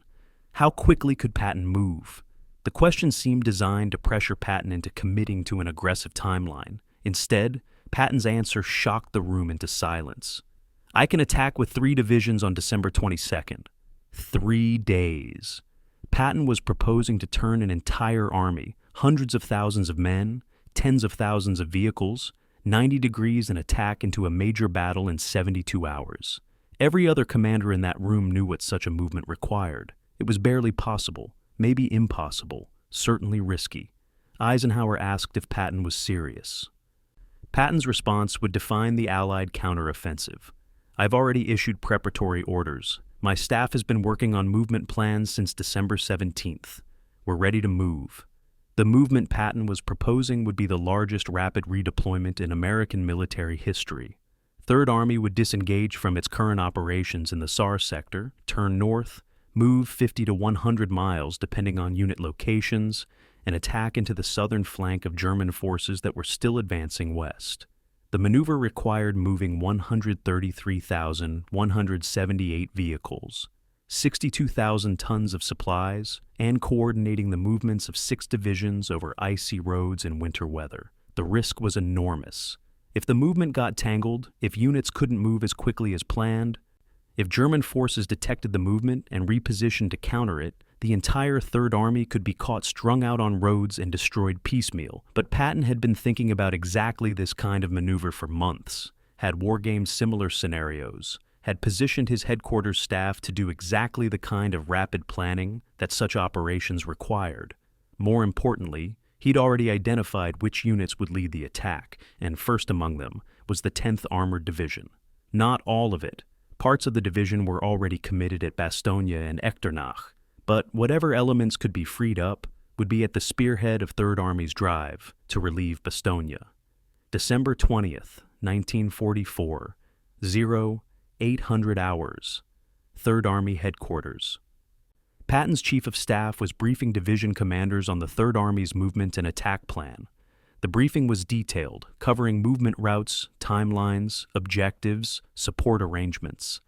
How quickly could Patton move? The question seemed designed to pressure Patton into committing to an aggressive timeline. Instead, Patton's answer shocked the room into silence. I can attack with 3 divisions on December 22nd. 3 days. Patton was proposing to turn an entire army, hundreds of thousands of men, tens of thousands of vehicles, 90 degrees and attack into a major battle in 72 hours. Every other commander in that room knew what such a movement required. It was barely possible, maybe impossible, certainly risky. Eisenhower asked if Patton was serious. Patton's response would define the Allied counteroffensive. I've already issued preparatory orders. My staff has been working on movement plans since December 17th. We're ready to move. The movement Patton was proposing would be the largest rapid redeployment in American military history. 3rd Army would disengage from its current operations in the Saar sector, turn north, move 50 to 100 miles depending on unit locations, and attack into the southern flank of German forces that were still advancing west. The maneuver required moving 133,178 vehicles, 62,000 tons of supplies, and coordinating the movements of 6 divisions over icy roads in winter weather. The risk was enormous. If the movement got tangled, if units couldn't move as quickly as planned, if German forces detected the movement and repositioned to counter it, the entire Third Army could be caught strung out on roads and destroyed piecemeal. But Patton had been thinking about exactly this kind of maneuver for months, had wargamed similar scenarios, had positioned his headquarters staff to do exactly the kind of rapid planning that such operations required. More importantly, he'd already identified which units would lead the attack, and first among them was the 10th Armored Division. Not all of it. Parts of the division were already committed at Bastogne and Echternach, but whatever elements could be freed up would be at the spearhead of Third Army's drive to relieve Bastogne. December 20th, 1944, 0800 hours, Third Army Headquarters. Patton's chief of staff was briefing division commanders on the Third Army's movement and attack plan. The briefing was detailed, covering movement routes, timelines, objectives, support arrangements.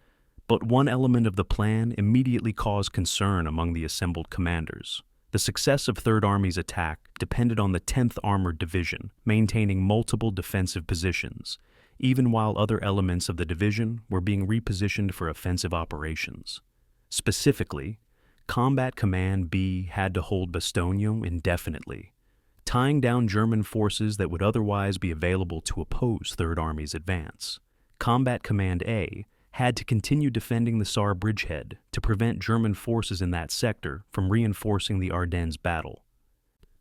But one element of the plan immediately caused concern among the assembled commanders. The success of Third Army's attack depended on the 10th Armored Division maintaining multiple defensive positions, even while other elements of the division were being repositioned for offensive operations. Specifically, Combat Command B had to hold Bastogne indefinitely, tying down German forces that would otherwise be available to oppose Third Army's advance. Combat Command A had to continue defending the Saar bridgehead to prevent German forces in that sector from reinforcing the Ardennes battle.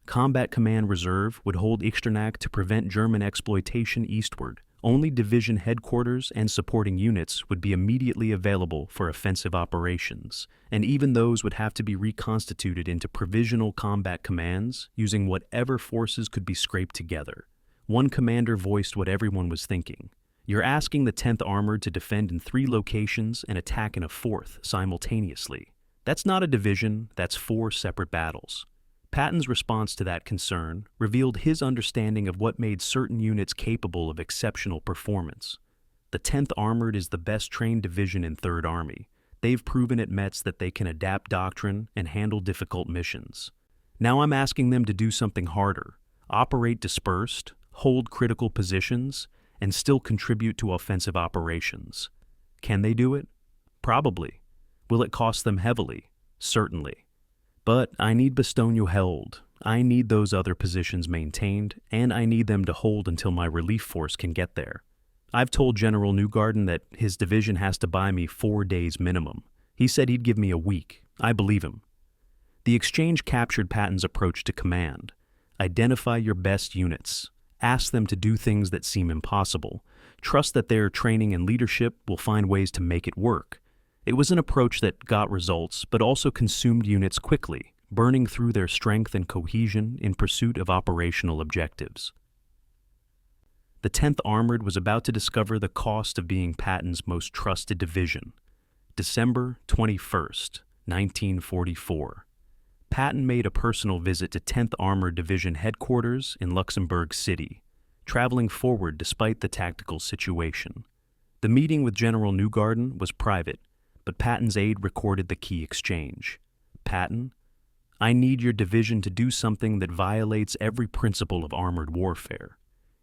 Combat Command Reserve would hold Echternach to prevent German exploitation eastward. Only division headquarters and supporting units would be immediately available for offensive operations, and even those would have to be reconstituted into provisional combat commands using whatever forces could be scraped together. One commander voiced what everyone was thinking. You're asking the 10th Armored to defend in 3 locations and attack in a 4th simultaneously. That's not a division, that's 4 separate battles. Patton's response to that concern revealed his understanding of what made certain units capable of exceptional performance. The 10th Armored is the best trained division in Third Army. They've proven at Metz that they can adapt doctrine and handle difficult missions. Now I'm asking them to do something harder, operate dispersed, hold critical positions, and still contribute to offensive operations. Can they do it? Probably. Will it cost them heavily? Certainly. But I need Bastogne held, I need those other positions maintained, and I need them to hold until my relief force can get there. I've told General Neugarten that his division has to buy me 4 days minimum. He said he'd give me a week. I believe him. The exchange captured Patton's approach to command. Identify your best units. Ask them to do things that seem impossible. Trust that their training and leadership will find ways to make it work. It was an approach that got results, but also consumed units quickly, burning through their strength and cohesion in pursuit of operational objectives. The 10th Armored was about to discover the cost of being Patton's most trusted division. December 21st, 1944. Patton made a personal visit to 10th Armored Division headquarters in Luxembourg City, traveling forward despite the tactical situation. The meeting with General Neugarten was private, but Patton's aide recorded the key exchange. Patton, I need your division to do something that violates every principle of armored warfare.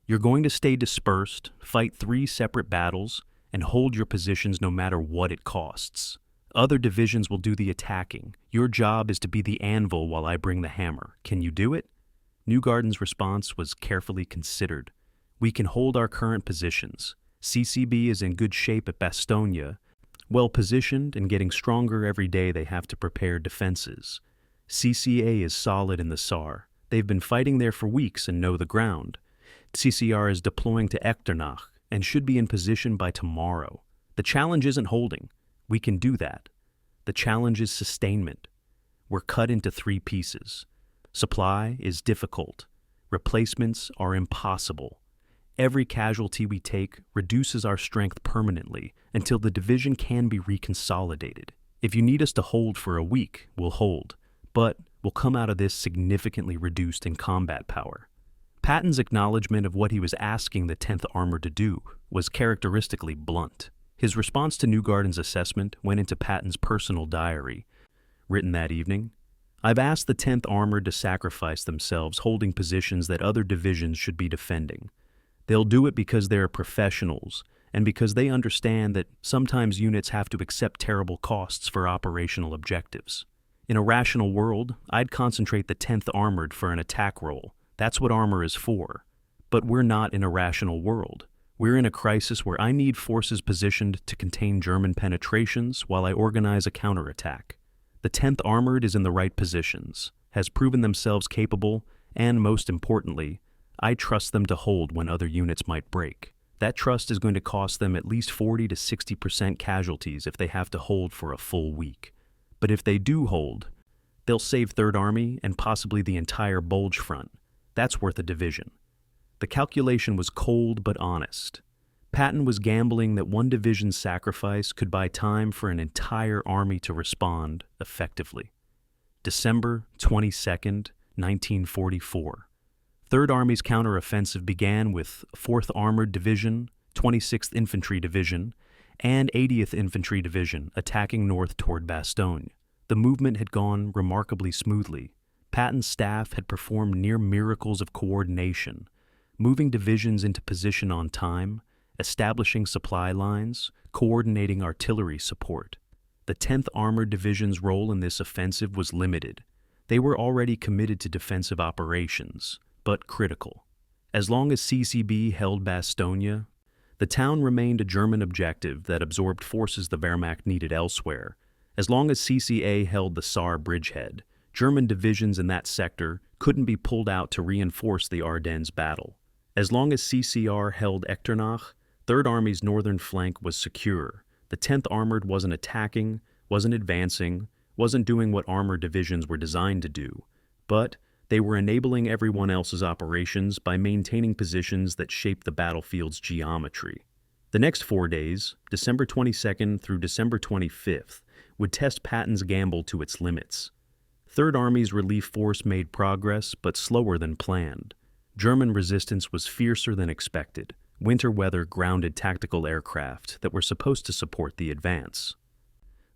You're going to stay dispersed, fight 3 separate battles, and hold your positions no matter what it costs. Other divisions will do the attacking. Your job is to be the anvil while I bring the hammer. Can you do it? Neugarten's response was carefully considered. We can hold our current positions. CCB is in good shape at Bastogne, well positioned and getting stronger every day they have to prepare defenses. CCA is solid in the Saar. They've been fighting there for weeks and know the ground. CCR is deploying to Echternach and should be in position by tomorrow. The challenge isn't holding. We can do that. The challenge is sustainment. We're cut into 3 pieces. Supply is difficult. Replacements are impossible. Every casualty we take reduces our strength permanently until the division can be reconsolidated. If you need us to hold for a week, we'll hold, but we'll come out of this significantly reduced in combat power. Patton's acknowledgement of what he was asking the 10th Armor to do was characteristically blunt. His response to Newgarden's assessment went into Patton's personal diary. Written that evening, "I've asked the 10th Armored to sacrifice themselves holding positions that other divisions should be defending. They'll do it because they're professionals and because they understand that sometimes units have to accept terrible costs for operational objectives. In a rational world, I'd concentrate the 10th Armored for an attack role. That's what armor is for. But we're not in a rational world. We're in a crisis where I need forces positioned to contain German penetrations while I organize a counterattack. The 10th Armored is in the right positions, has proven themselves capable, and most importantly, I trust them to hold when other units might break. That trust is going to cost them at least 40 to 60% casualties if they have to hold for a full week. But if they do hold, they'll save 3rd Army and possibly the entire Bulge front. That's worth a division." The calculation was cold but honest. Patton was gambling that one division's sacrifice could buy time for an entire army to respond effectively. December 22nd, 1944. 3rd Army's counteroffensive began with 4th Armored Division, 26th Infantry Division, and 80th Infantry Division attacking north toward Bastogne. The movement had gone remarkably smoothly. Patton's staff had performed near miracles of coordination, moving divisions into position on time, establishing supply lines, coordinating artillery support. The 10th Armored Division's role in this offensive was limited. They were already committed to defensive operations, but critical. As long as CCB held Bastogne, the town remained a German objective that absorbed forces the Wehrmacht needed elsewhere. As long as CCA held the Saar bridgehead, German divisions in that sector couldn't be pulled out to reinforce the Ardennes battle. As long as CCR held Echternach, 3rd Army's northern flank was secure. The 10th Armored wasn't attacking, wasn't advancing, wasn't doing what armored divisions were designed to do, but they were enabling everyone else's operations by maintaining positions that shaped the battlefield's geometry. The next 4 days, December 22nd through December 25th, would test Patton's gamble to its limits. 3rd Army's relief force made progress, but slower than planned. German resistance was fiercer than expected. Winter weather grounded tactical aircraft that were supposed to support the advance.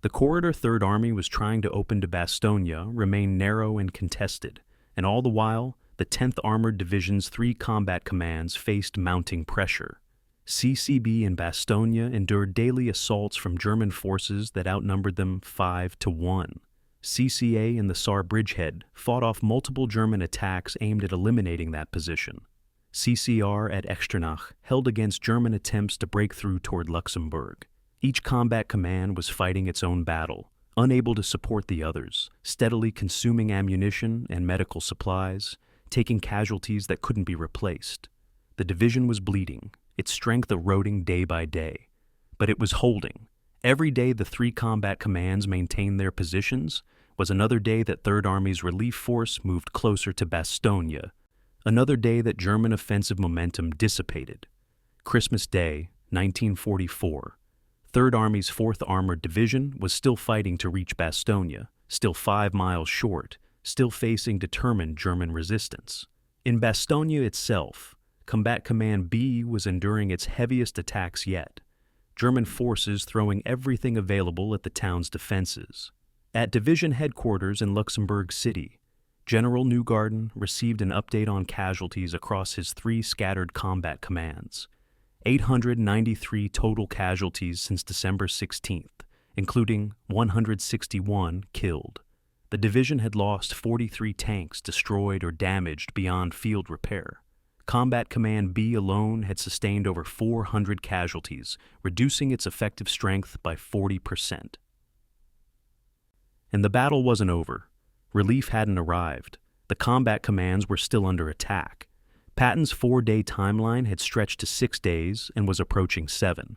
The corridor 3rd Army was trying to open to Bastogne remained narrow and contested, and all the while, the 10th Armored Division's 3 combat commands faced mounting pressure. CCB and Bastogne endured daily assaults from German forces that outnumbered them 5-1. CCA and the Saar bridgehead fought off multiple German attacks aimed at eliminating that position. CCR at Echternach held against German attempts to break through toward Luxembourg. Each combat command was fighting its own battle, unable to support the others, steadily consuming ammunition and medical supplies, taking casualties that couldn't be replaced. The division was bleeding, its strength eroding day by day. But it was holding. Every day the 3 combat commands maintained their positions was another day that 3rd Army's relief force moved closer to Bastogne, another day that German offensive momentum dissipated. Christmas Day, 1944. 3rd Army's 4th Armored Division was still fighting to reach Bastogne, still 5 miles short, still facing determined German resistance. In Bastogne itself, Combat Command B was enduring its heaviest attacks yet, German forces throwing everything available at the town's defenses. At division headquarters in Luxembourg City, General Newgarden received an update on casualties across his 3 scattered combat commands. 893 total casualties since December 16th, including 161 killed. The division had lost 43 tanks destroyed or damaged beyond field repair. Combat Command B alone had sustained over 400 casualties, reducing its effective strength by 40%. And the battle wasn't over. Relief hadn't arrived. The combat commands were still under attack. Patton's 4-day timeline had stretched to 6 days and was approaching 7.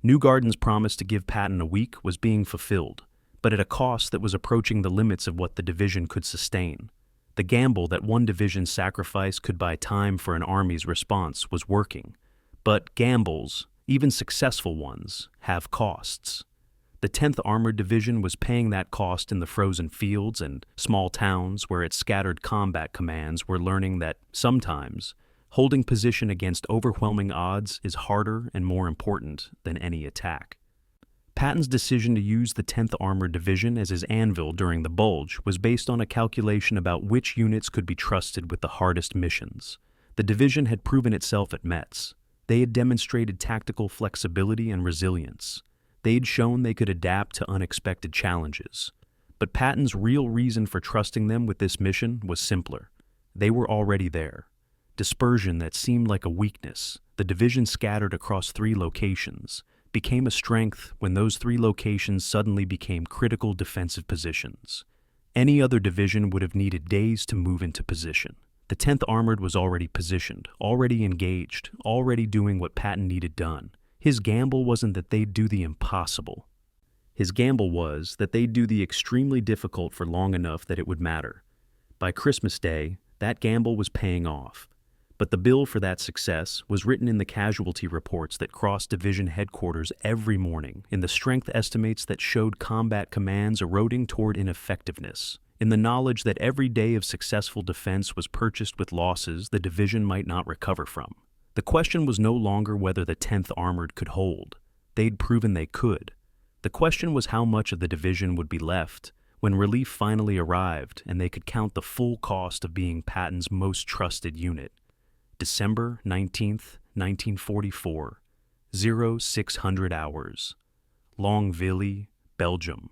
Newgarden's promise to give Patton a week was being fulfilled, but at a cost that was approaching the limits of what the division could sustain. The gamble that one division's sacrifice could buy time for an army's response was working. But gambles, even successful ones, have costs. The 10th Armored Division was paying that cost in the frozen fields and small towns where its scattered combat commands were learning that sometimes Holding position against overwhelming odds is harder and more important than any attack. Patton's decision to use the 10th Armored Division as his anvil during the Bulge was based on a calculation about which units could be trusted with the hardest missions. The division had proven itself at Metz. They had demonstrated tactical flexibility and resilience. They had shown they could adapt to unexpected challenges. But Patton's real reason for trusting them with this mission was simpler. They were already there. Dispersion that seemed like a weakness, the division scattered across 3 locations, became a strength when those 3 locations suddenly became critical defensive positions. Any other division would have needed days to move into position. The 10th Armored was already positioned, already engaged, already doing what Patton needed done. His gamble wasn't that they'd do the impossible. His gamble was that they'd do the extremely difficult for long enough that it would matter. By Christmas Day, that gamble was paying off. But the bill for that success was written in the casualty reports that crossed division headquarters every morning, in the strength estimates that showed combat commands eroding toward ineffectiveness, in the knowledge that every day of successful defense was purchased with losses the division might not recover from. The question was no longer whether the 10th Armored could hold. They'd proven they could. The question was how much of the division would be left when relief finally arrived and they could count the full cost of being Patton's most trusted unit. December 19th, 1944, 0600 hours, Longueville, Belgium.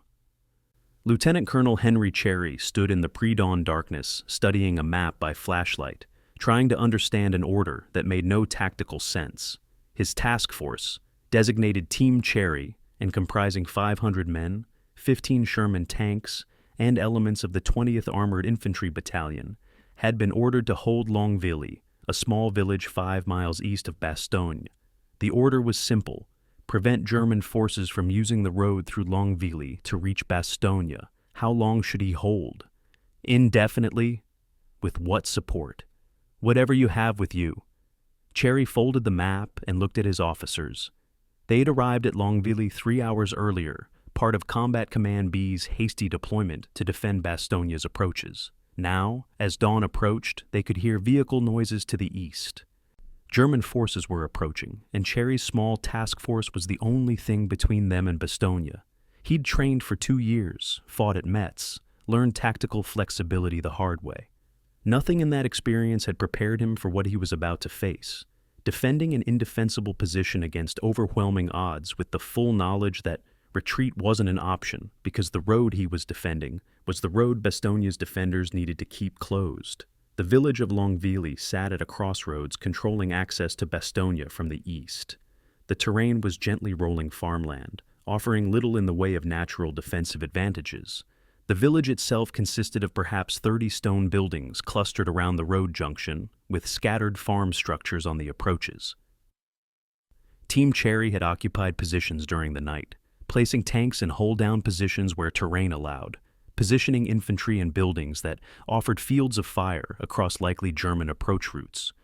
Lieutenant Colonel Henry Cherry stood in the pre-dawn darkness studying a map by flashlight, trying to understand an order that made no tactical sense. His task force, designated Team Cherry and comprising 500 men, 15 Sherman tanks, and elements of the 20th Armored Infantry Battalion, had been ordered to hold Longueville, a small village 5 miles east of Bastogne. The order was simple: prevent German forces from using the road through Longueville to reach Bastogne. How long should he hold? Indefinitely? With what support? Whatever you have with you. Cherry folded the map and looked at his officers. They had arrived at Longueville 3 hours earlier, part of Combat Command B's hasty deployment to defend Bastogne's approaches. Now, as dawn approached, they could hear vehicle noises to the east. German forces were approaching, and Cherry's small task force was the only thing between them and Bastogne. He'd trained for 2 years, fought at Metz, learned tactical flexibility the hard way. Nothing in that experience had prepared him for what he was about to face. Defending an indefensible position against overwhelming odds with the full knowledge that retreat wasn't an option because the road he was defending was the road Bastogne's defenders needed to keep closed. The village of Longueville sat at a crossroads controlling access to Bastogne from the east. The terrain was gently rolling farmland, offering little in the way of natural defensive advantages. The village itself consisted of perhaps 30 stone buildings clustered around the road junction, with scattered farm structures on the approaches. Team Cherry had occupied positions during the night, placing tanks in hold-down positions where terrain allowed, positioning infantry in buildings that offered fields of fire across likely German approach routes.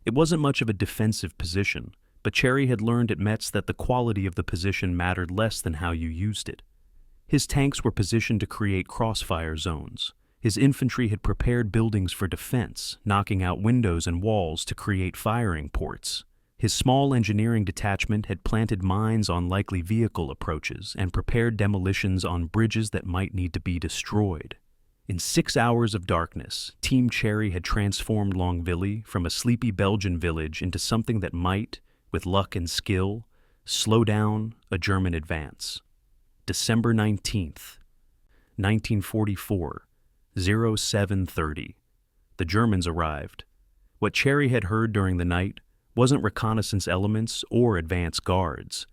It wasn't much of a defensive position, but Cherry had learned at Metz that the quality of the position mattered less than how you used it. His tanks were positioned to create crossfire zones. His infantry had prepared buildings for defense, knocking out windows and walls to create firing ports. His small engineering detachment had planted mines on likely vehicle approaches and prepared demolitions on bridges that might need to be destroyed. In 6 hours of darkness, Team Cherry had transformed Longueville from a sleepy Belgian village into something that might, with luck and skill, slow down a German advance. December 19th, 1944, 0730. The Germans arrived. What Cherry had heard during the night wasn't reconnaissance elements or advance guards.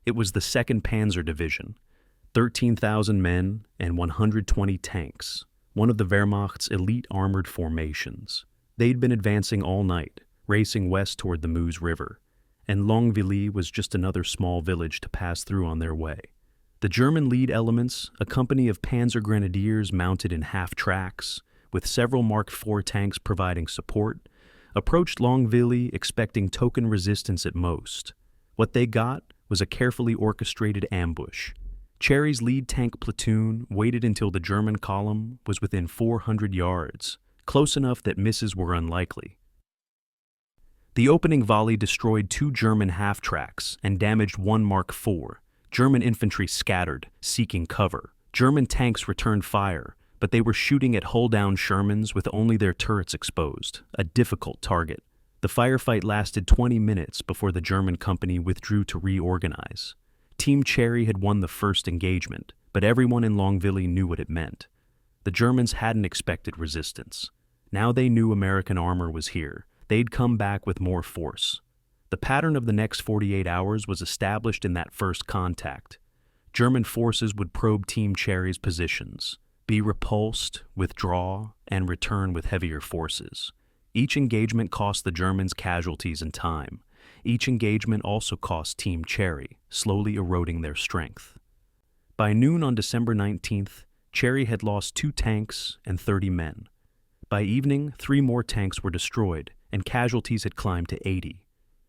It was the 2nd Panzer Division, 13,000 men and 120 tanks, one of the Wehrmacht's elite armored formations. They'd been advancing all night, racing west toward the Meuse River, and Longueville was just another small village to pass through on their way. The German lead elements, a company of Panzer Grenadiers mounted in half-tracks, with several Mark IV tanks providing support, approached Longueville expecting token resistance at most. What they got was a carefully orchestrated ambush. Cherry's lead tank platoon waited until the German column was within 400 yards, close enough that misses were unlikely. The opening volley destroyed 2 German half-tracks and damaged 1 Mark IV. German infantry scattered, seeking cover. German tanks returned fire, but they were shooting at hull-down Shermans with only their turrets exposed, a difficult target. The firefight lasted 20 minutes before the German company withdrew to reorganize. Team Cherry had won the first engagement, but everyone in Longueville knew what it meant. The Germans hadn't expected resistance. Now they knew American armor was here. They'd come back with more force. The pattern of the next 48 hours was established in that first contact. German forces would probe Team Cherry's positions, be repulsed, withdraw, and return with heavier forces. Each engagement cost the Germans casualties and time. Each engagement also cost Team Cherry, slowly eroding their strength. By noon on December 19th, Cherry had lost 2 tanks and 30 men. By evening, 3 more tanks were destroyed, and casualties had climbed to 80.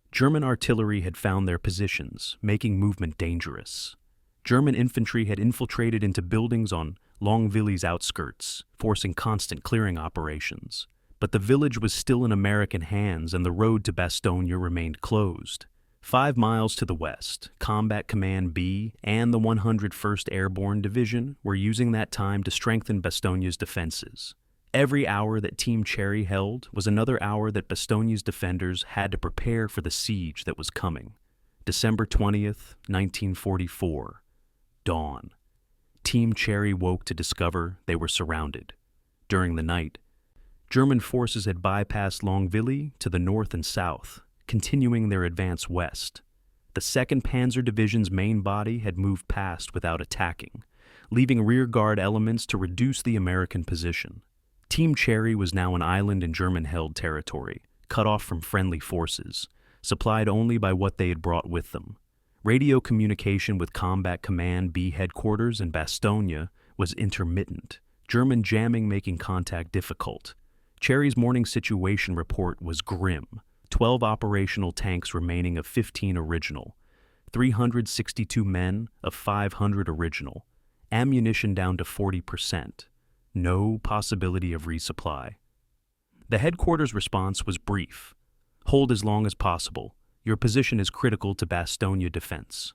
German artillery had found their positions, making movement dangerous. German infantry had infiltrated into buildings on Longueville's outskirts, forcing constant clearing operations. But the village was still in American hands and the road to Bastogne remained closed. 5 miles to the west, Combat Command B and the 101st Airborne Division were using that time to strengthen Bastogne's defenses. Every hour that Team Cherry held was another hour that Bastogne's defenders had to prepare for the siege that was coming. December 20th, 1944. Dawn. Team Cherry woke to discover they were surrounded. During the night, German forces had bypassed Longueville to the north and south, continuing their advance west. The 2nd Panzer Division's main body had moved past without attacking, leaving rearguard elements to reduce the American position. Team Cherry was now an island in German-held territory, cut off from friendly forces, supplied only by what they had brought with them. Radio communication with Combat Command B headquarters in Bastogne was intermittent, German jamming making contact difficult. Cherry's morning situation report was grim. 12 operational tanks remaining of 15 original, 362 men of 500 original, ammunition down to 40%. No possibility of resupply. The headquarters response was brief. Hold as long as possible. Your position is critical to Bastogne defense.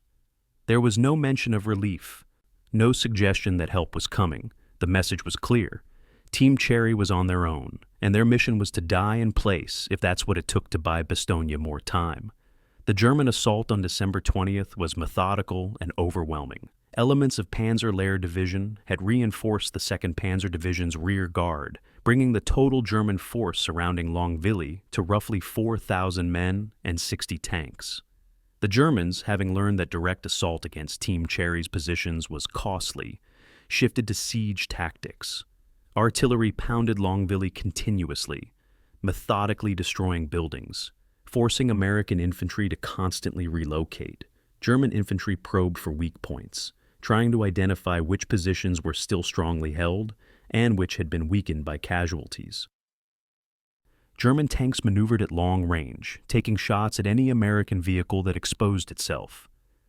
There was no mention of relief, no suggestion that help was coming. The message was clear. Team Cherry was on their own, and their mission was to die in place if that's what it took to buy Bastogne more time. The German assault on December 20th was methodical and overwhelming. Elements of Panzer Lehr Division had reinforced the 2nd Panzer Division's rear guard, bringing the total German force surrounding Longueville to roughly 4,000 men and 60 tanks. The Germans, having learned that direct assault against Team Cherry's positions was costly, shifted to siege tactics. Artillery pounded Longueville continuously, methodically destroying buildings, forcing American infantry to constantly relocate. German infantry probed for weak points, trying to identify which positions were still strongly held and which had been weakened by casualties. German tanks maneuvered at long range, taking shots at any American vehicle that exposed itself.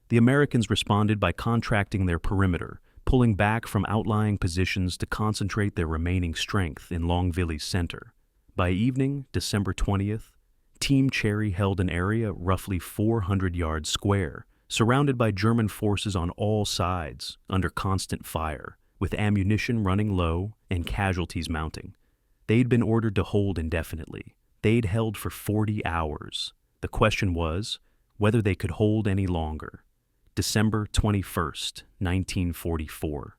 The Americans responded by contracting their perimeter, pulling back from outlying positions to concentrate their remaining strength in Longueville's center. By evening, December 20th, Team Cherry held an area roughly 400 yards square, surrounded by German forces on all sides, under constant fire, with ammunition running low and casualties mounting. They'd been ordered to hold indefinitely. They'd held for 40 hours. The question was whether they could hold any longer. December 21st, 1944.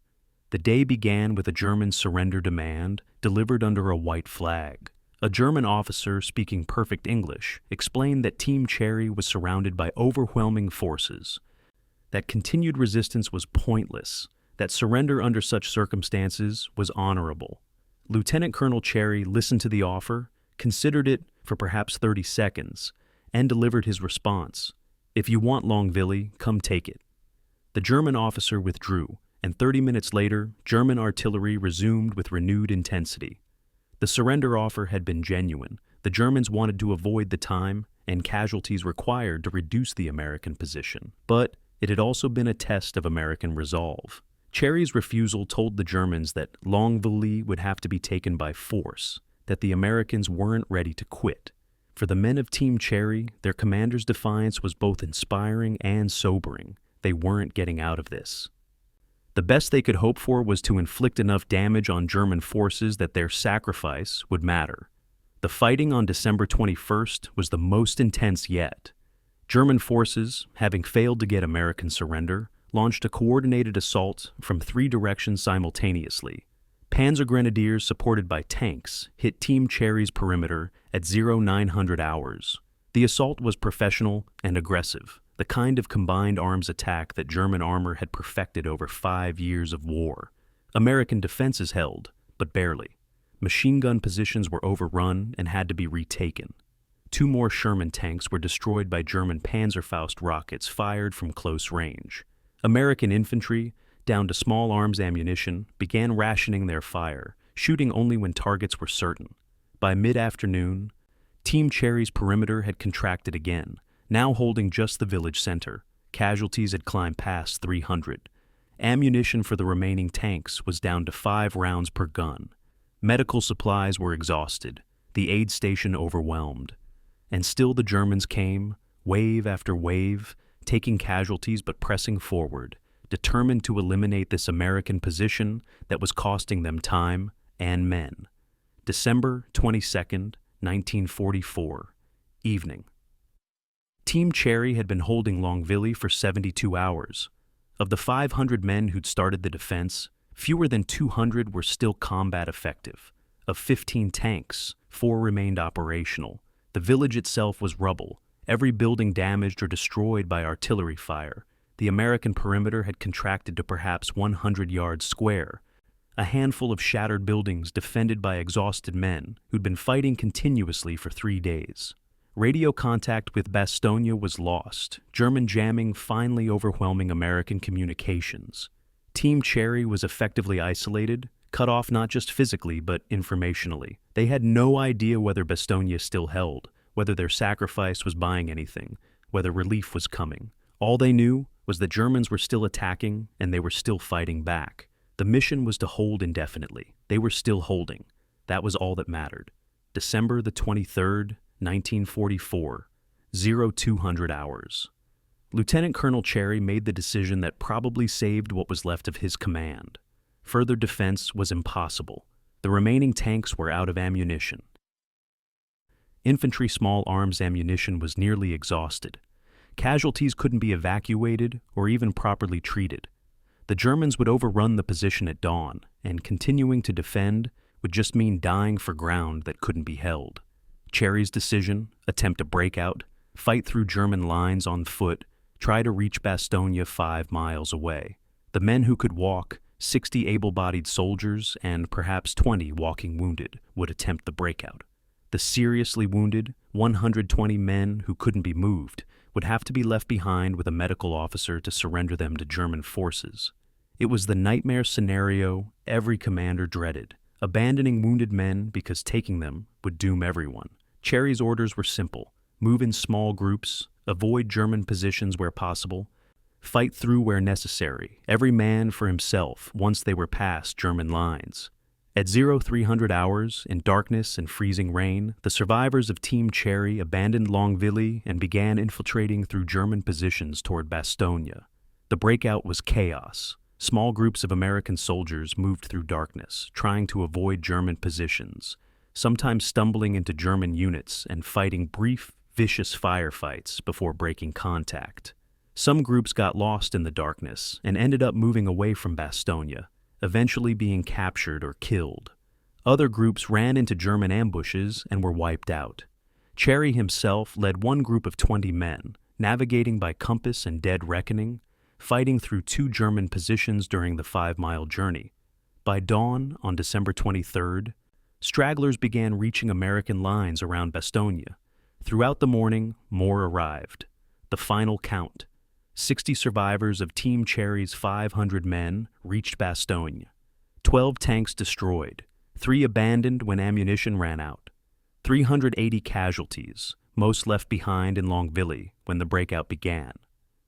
The day began with a German surrender demand delivered under a white flag. A German officer speaking perfect English explained that Team Cherry was surrounded by overwhelming forces, that continued resistance was pointless, that surrender under such circumstances was honorable. Lieutenant Colonel Cherry listened to the offer, considered it for perhaps 30 seconds, and delivered his response: "If you want Longueville, come take it." The German officer withdrew, and 30 minutes later, German artillery resumed with renewed intensity. The surrender offer had been genuine. The Germans wanted to avoid the time and casualties required to reduce the American position, but it had also been a test of American resolve. Cherry's refusal told the Germans that Longueville would have to be taken by force, that the Americans weren't ready to quit. For the men of Team Cherry, their commander's defiance was both inspiring and sobering. They weren't getting out of this. The best they could hope for was to inflict enough damage on German forces that their sacrifice would matter. The fighting on December 21st was the most intense yet. German forces, having failed to get American surrender, launched a coordinated assault from 3 directions simultaneously. Panzer Grenadiers supported by tanks hit Team Cherry's perimeter at 0900 hours. The assault was professional and aggressive, the kind of combined arms attack that German armor had perfected over 5 years of war. American defenses held, but barely. Machine gun positions were overrun and had to be retaken. 2 more Sherman tanks were destroyed by German Panzerfaust rockets fired from close range. American infantry, down to small arms ammunition, began rationing their fire, shooting only when targets were certain. By mid-afternoon, Team Cherry's perimeter had contracted again, now holding just the village center. Casualties had climbed past 300. Ammunition for the remaining tanks was down to 5 rounds per gun. Medical supplies were exhausted, the aid station overwhelmed. And still the Germans came, wave after wave, taking casualties but pressing forward, determined to eliminate this American position that was costing them time and men. December 22nd, 1944, evening. Team Cherry had been holding Longueville for 72 hours. Of the 500 men who'd started the defense, fewer than 200 were still combat effective. Of 15 tanks, 4 remained operational. The village itself was rubble, every building damaged or destroyed by artillery fire. The American perimeter had contracted to perhaps 100 yards square. A handful of shattered buildings defended by exhausted men who'd been fighting continuously for 3 days. Radio contact with Bastogne was lost, German jamming finally overwhelming American communications. Team Cherry was effectively isolated, cut off not just physically but informationally. They had no idea whether Bastogne still held, whether their sacrifice was buying anything, whether relief was coming. All they knew was that Germans were still attacking and they were still fighting back. The mission was to hold indefinitely. They were still holding. That was all that mattered. December the 23rd, 1944, 0200 hours. Lieutenant Colonel Cherry made the decision that probably saved what was left of his command. Further defense was impossible. The remaining tanks were out of ammunition. Infantry small arms ammunition was nearly exhausted. Casualties couldn't be evacuated or even properly treated. The Germans would overrun the position at dawn, and continuing to defend would just mean dying for ground that couldn't be held. Cherry's decision, attempt to break out, fight through German lines on foot, try to reach Bastogne 5 miles away. The men who could walk, 60 able-bodied soldiers and perhaps 20 walking wounded, would attempt the breakout. The seriously wounded, 120 men who couldn't be moved, would have to be left behind with a medical officer to surrender them to German forces. It was the nightmare scenario every commander dreaded, abandoning wounded men because taking them would doom everyone. Cherry's orders were simple: move in small groups, avoid German positions where possible, fight through where necessary, every man for himself once they were past German lines. At 0300 hours, in darkness and freezing rain, the survivors of Team Cherry abandoned Longueville and began infiltrating through German positions toward Bastogne. The breakout was chaos. Small groups of American soldiers moved through darkness, trying to avoid German positions, sometimes stumbling into German units and fighting brief, vicious firefights before breaking contact. Some groups got lost in the darkness and ended up moving away from Bastogne, eventually being captured or killed. Other groups ran into German ambushes and were wiped out. Cherry himself led one group of 20 men, navigating by compass and dead reckoning, fighting through 2 German positions during the 5-mile journey. By dawn on December 23rd, stragglers began reaching American lines around Bastogne. Throughout the morning, more arrived. The final count: 60 survivors of Team Cherry's 500 men reached Bastogne. 12 tanks destroyed, 3 abandoned when ammunition ran out. 380 casualties, most left behind in Longueville when the breakout began.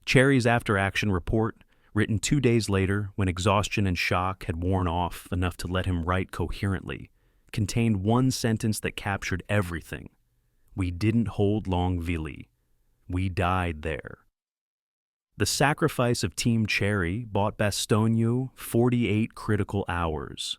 Cherry's after-action report, written 2 days later when exhaustion and shock had worn off enough to let him write coherently, contained one sentence that captured everything. We didn't hold Longueville. We died there. The sacrifice of Team Cherry bought Bastogne 48 critical hours.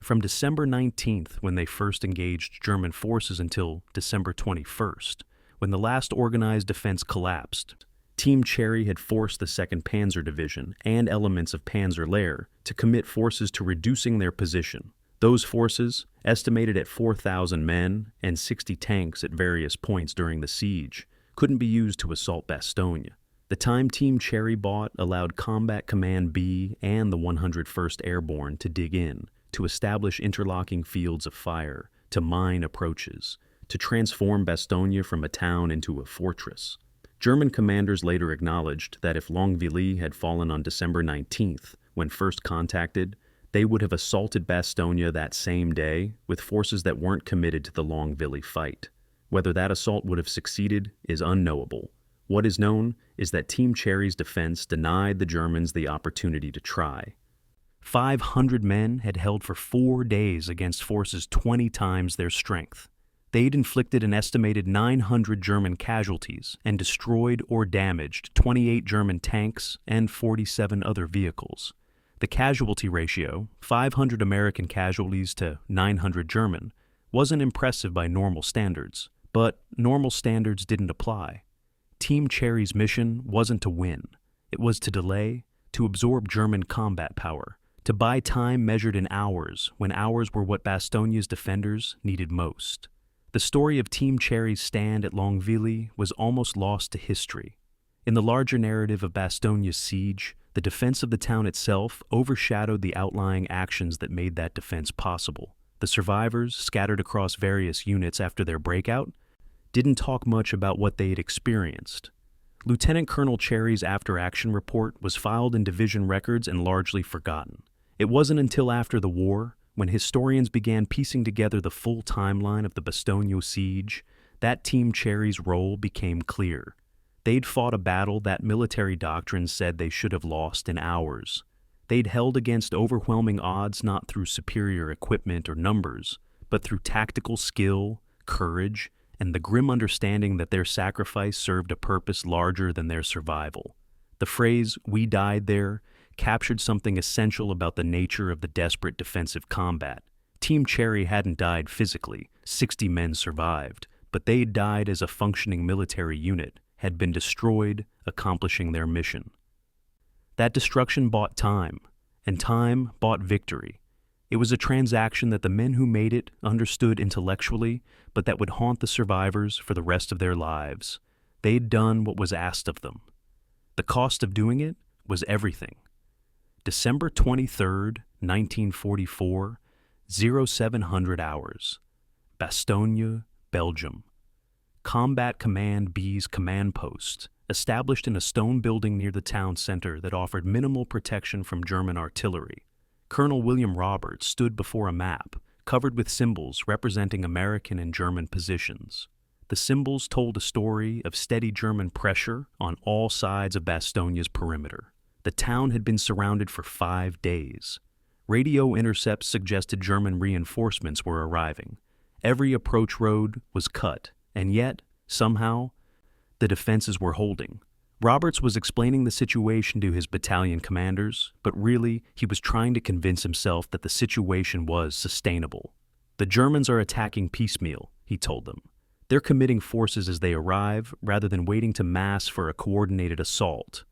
From December 19th, when they first engaged German forces, until December 21st, when the last organized defense collapsed, Team Cherry had forced the 2nd Panzer Division and elements of Panzerlehr to commit forces to reducing their position. Those forces, estimated at 4,000 men and 60 tanks at various points during the siege, couldn't be used to assault Bastogne. The time Team Cherry bought allowed Combat Command B and the 101st Airborne to dig in, to establish interlocking fields of fire, to mine approaches, to transform Bastogne from a town into a fortress. German commanders later acknowledged that if Longueville had fallen on December 19th, when first contacted, they would have assaulted Bastogne that same day with forces that weren't committed to the Longueville fight. Whether that assault would have succeeded is unknowable. What is known is that Team Cherry's defense denied the Germans the opportunity to try. 500 men had held for 4 days against forces 20 times their strength. They'd inflicted an estimated 900 German casualties and destroyed or damaged 28 German tanks and 47 other vehicles. The casualty ratio, 500 American casualties to 900 German, wasn't impressive by normal standards, but normal standards didn't apply. Team Cherry's mission wasn't to win. It was to delay, to absorb German combat power, to buy time measured in hours when hours were what Bastogne's defenders needed most. The story of Team Cherry's stand at Longueville was almost lost to history. In the larger narrative of Bastogne's siege, the defense of the town itself overshadowed the outlying actions that made that defense possible. The survivors, scattered across various units after their breakout, didn't talk much about what they had experienced. Lieutenant Colonel Cherry's after-action report was filed in division records and largely forgotten. It wasn't until after the war, when historians began piecing together the full timeline of the Bastogne siege, that Team Cherry's role became clear. They'd fought a battle that military doctrine said they should have lost in hours. They'd held against overwhelming odds not through superior equipment or numbers, but through tactical skill, courage, and the grim understanding that their sacrifice served a purpose larger than their survival. The phrase, "we died there," captured something essential about the nature of the desperate defensive combat. Team Cherry hadn't died physically, 60 men survived, but they'd died as a functioning military unit, had been destroyed, accomplishing their mission. That destruction bought time, and time bought victory. It was a transaction that the men who made it understood intellectually, but that would haunt the survivors for the rest of their lives. They'd done what was asked of them. The cost of doing it was everything. December 23rd, 1944, 0700 hours. Bastogne, Belgium. Combat Command B's command post, established in a stone building near the town center that offered minimal protection from German artillery. Colonel William Roberts stood before a map, covered with symbols representing American and German positions. The symbols told a story of steady German pressure on all sides of Bastogne's perimeter. The town had been surrounded for 5 days. Radio intercepts suggested German reinforcements were arriving. Every approach road was cut, and yet, somehow, the defenses were holding. Roberts was explaining the situation to his battalion commanders, but really, he was trying to convince himself that the situation was sustainable. "The Germans are attacking piecemeal," he told them. "They're committing forces as they arrive, rather than waiting to mass for a coordinated assault.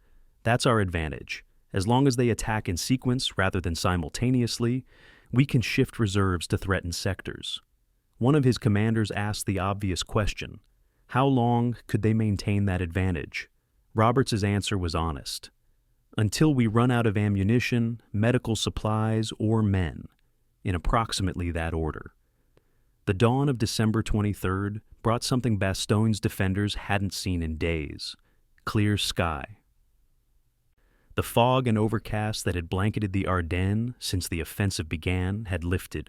That's our advantage. As long as they attack in sequence rather than simultaneously, we can shift reserves to threaten sectors." One of his commanders asked the obvious question: how long could they maintain that advantage? Roberts' answer was honest. "Until we run out of ammunition, medical supplies, or men," in approximately that order. The dawn of December 23rd brought something Bastogne's defenders hadn't seen in days: clear sky. The fog and overcast that had blanketed the Ardennes since the offensive began had lifted,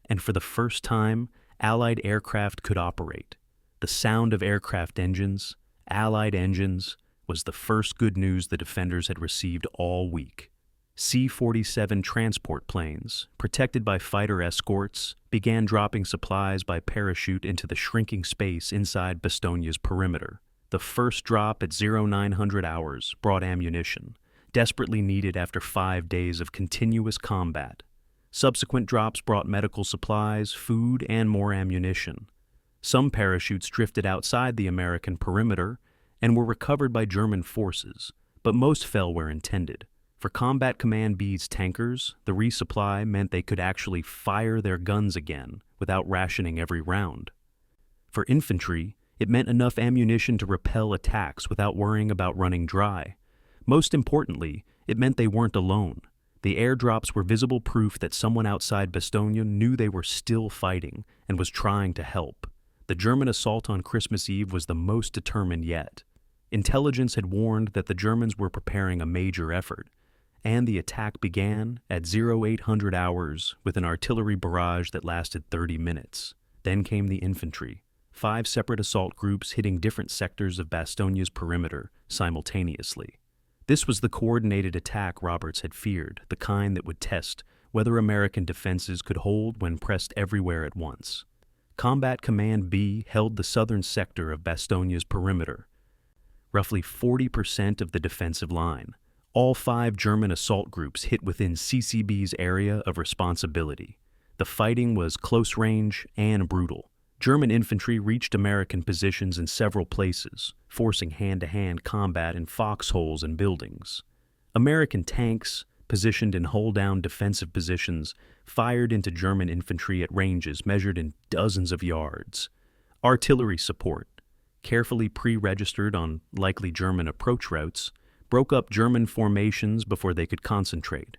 and for the first time, Allied aircraft could operate. The sound of aircraft engines, Allied engines, was the first good news the defenders had received all week. C-47 transport planes, protected by fighter escorts, began dropping supplies by parachute into the shrinking space inside Bastogne's perimeter. The first drop at 0900 hours brought ammunition, desperately needed after 5 days of continuous combat. Subsequent drops brought medical supplies, food, and more ammunition. Some parachutes drifted outside the American perimeter and were recovered by German forces, but most fell where intended. For Combat Command B's tankers, the resupply meant they could actually fire their guns again without rationing every round. For infantry, it meant enough ammunition to repel attacks without worrying about running dry. Most importantly, it meant they weren't alone. The airdrops were visible proof that someone outside Bastogne knew they were still fighting and was trying to help. The German assault on Christmas Eve was the most determined yet. Intelligence had warned that the Germans were preparing a major effort, and the attack began at 0800 hours with an artillery barrage that lasted 30 minutes. Then came the infantry, 5 separate assault groups hitting different sectors of Bastogne's perimeter simultaneously. This was the coordinated attack Roberts had feared, the kind that would test whether American defenses could hold when pressed everywhere at once. Combat Command B held the southern sector of Bastogne's perimeter, roughly 40% of the defensive line. All 5 German assault groups hit within CCB's area of responsibility. The fighting was close range and brutal. German infantry reached American positions in several places, forcing hand-to-hand combat in foxholes and buildings. American tanks, positioned in hull-down defensive positions, fired into German infantry at ranges measured in dozens of yards. Artillery support, carefully pre-registered on likely German approach routes, broke up German formations before they could concentrate.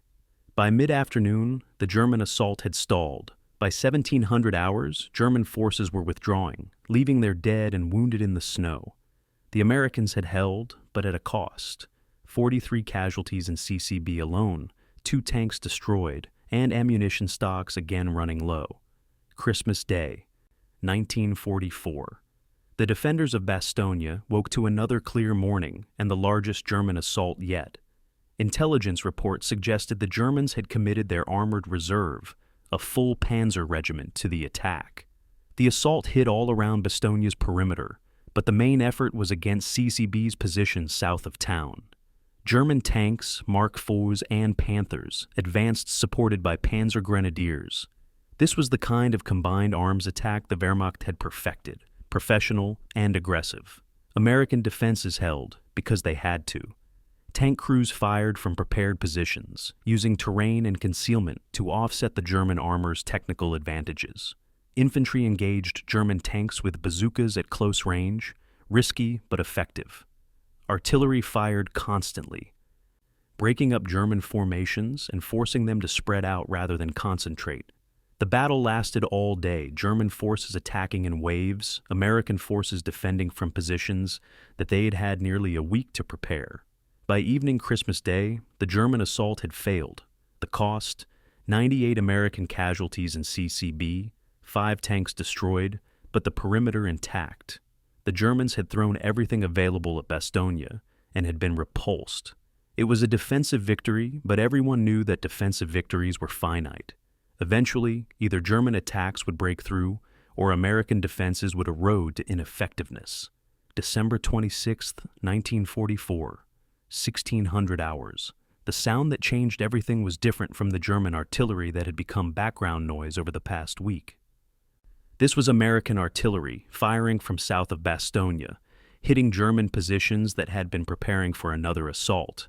By mid-afternoon, the German assault had stalled. By 1700 hours, German forces were withdrawing, leaving their dead and wounded in the snow. The Americans had held, but at a cost. 43 casualties in CCB alone, 2 tanks destroyed, and ammunition stocks again running low. Christmas Day, 1944. The defenders of Bastogne woke to another clear morning and the largest German assault yet. Intelligence reports suggested the Germans had committed their armored reserve, a full panzer regiment, to the attack. The assault hit all around Bastogne's perimeter, but the main effort was against CCB's positions south of town. German tanks, Mark IVs, and Panthers advanced supported by Panzer Grenadiers. This was the kind of combined arms attack the Wehrmacht had perfected. Professional and aggressive. American defenses held because they had to. Tank crews fired from prepared positions, using terrain and concealment to offset the German armor's technical advantages. Infantry engaged German tanks with bazookas at close range, risky but effective. Artillery fired constantly, breaking up German formations and forcing them to spread out rather than concentrate. The battle lasted all day, German forces attacking in waves, American forces defending from positions that they had had nearly a week to prepare. By evening Christmas Day, the German assault had failed. The cost: 98 American casualties in CCB, 5 tanks destroyed, but the perimeter intact. The Germans had thrown everything available at Bastogne and had been repulsed. It was a defensive victory, but everyone knew that defensive victories were finite. Eventually, either German attacks would break through or American defenses would erode to ineffectiveness. December 26, 1944, 1600 hours. The sound that changed everything was different from the German artillery that had become background noise over the past week. This was American artillery firing from south of Bastogne, hitting German positions that had been preparing for another assault.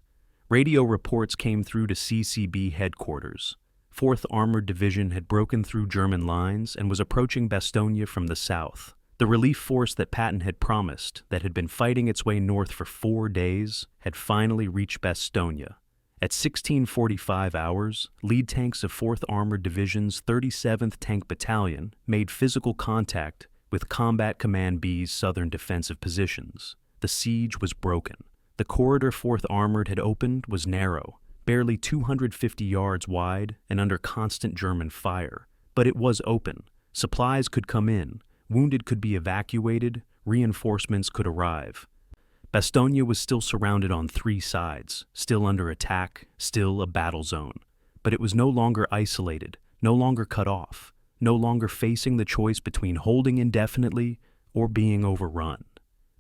Radio reports came through to CCB headquarters. 4th Armored Division had broken through German lines and was approaching Bastogne from the south. The relief force that Patton had promised, that had been fighting its way north for 4 days, had finally reached Bastogne. At 1645 hours, lead tanks of 4th Armored Division's 37th Tank Battalion made physical contact with Combat Command B's southern defensive positions. The siege was broken. The corridor 4th Armored had opened was narrow, barely 250 yards wide and under constant German fire. But it was open. Supplies could come in, wounded could be evacuated, reinforcements could arrive. Bastogne was still surrounded on 3 sides, still under attack, still a battle zone. But it was no longer isolated, no longer cut off, no longer facing the choice between holding indefinitely or being overrun.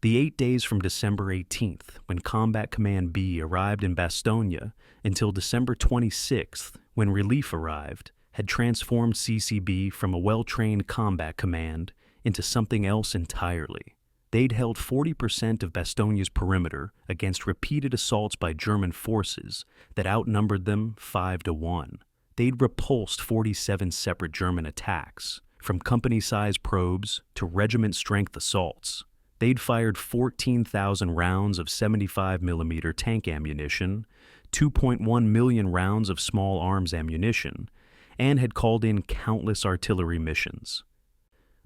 The 8 days from December 18th, when Combat Command B arrived in Bastogne, until December 26th, when relief arrived, had transformed CCB from a well-trained combat command into something else entirely. They'd held 40% of Bastogne's perimeter against repeated assaults by German forces that outnumbered them 5-1. They'd repulsed 47 separate German attacks, from company-sized probes to regiment-strength assaults. They'd fired 14,000 rounds of 75mm tank ammunition, 2.1 million rounds of small arms ammunition, and had called in countless artillery missions.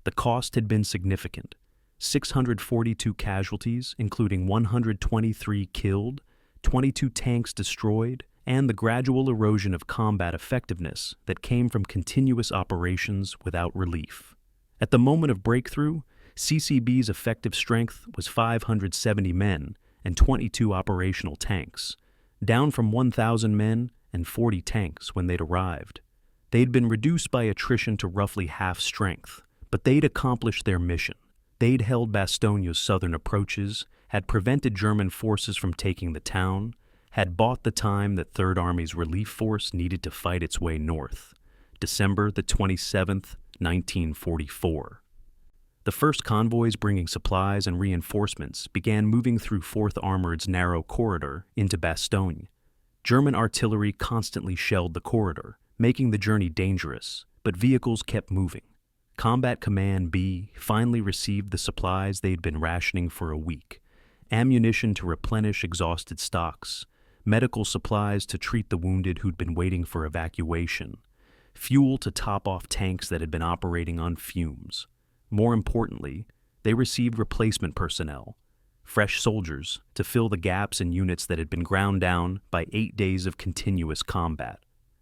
The cost had been significant. 642 casualties, including 123 killed, 22 tanks destroyed, and the gradual erosion of combat effectiveness that came from continuous operations without relief. At the moment of breakthrough, CCB's effective strength was 570 men and 22 operational tanks, down from 1,000 men and 40 tanks when they'd arrived. They'd been reduced by attrition to roughly half strength, but they'd accomplished their mission. They'd held Bastogne's southern approaches, had prevented German forces from taking the town, had bought the time that Third Army's relief force needed to fight its way north. December the 27th, 1944. The first convoys bringing supplies and reinforcements began moving through 4th Armored's narrow corridor into Bastogne. German artillery constantly shelled the corridor, making the journey dangerous, but vehicles kept moving. Combat Command B finally received the supplies they'd been rationing for a week: ammunition to replenish exhausted stocks, medical supplies to treat the wounded who'd been waiting for evacuation, fuel to top off tanks that had been operating on fumes. More importantly, they received replacement personnel, fresh soldiers to fill the gaps in units that had been ground down by 8 days of continuous combat.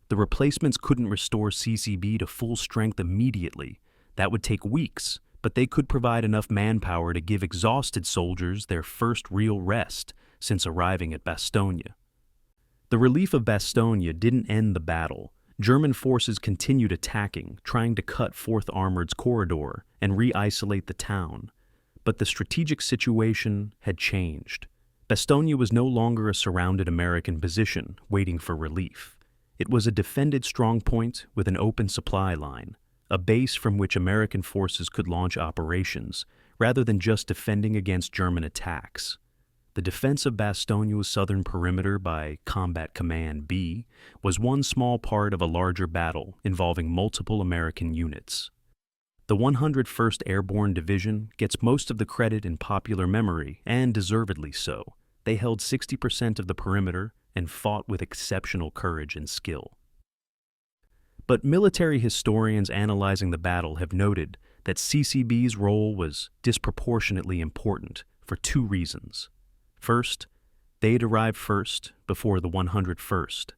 The replacements couldn't restore CCB to full strength immediately. That would take weeks, but they could provide enough manpower to give exhausted soldiers their first real rest since arriving at Bastogne. The relief of Bastogne didn't end the battle. German forces continued attacking, trying to cut 4th Armored's corridor and re-isolate the town. But the strategic situation had changed. Bastogne was no longer a surrounded American position waiting for relief. It was a defended strongpoint with an open supply line, a base from which American forces could launch operations, rather than just defending against German attacks. The defense of Bastogne's southern perimeter by Combat Command B was one small part of a larger battle involving multiple American units. The 101st Airborne Division gets most of the credit in popular memory, and deservedly so. They held 60% of the perimeter and fought with exceptional courage and skill. But military historians analyzing the battle have noted that CCB's role was disproportionately important for 2 reasons. First, they had arrived first before the 101st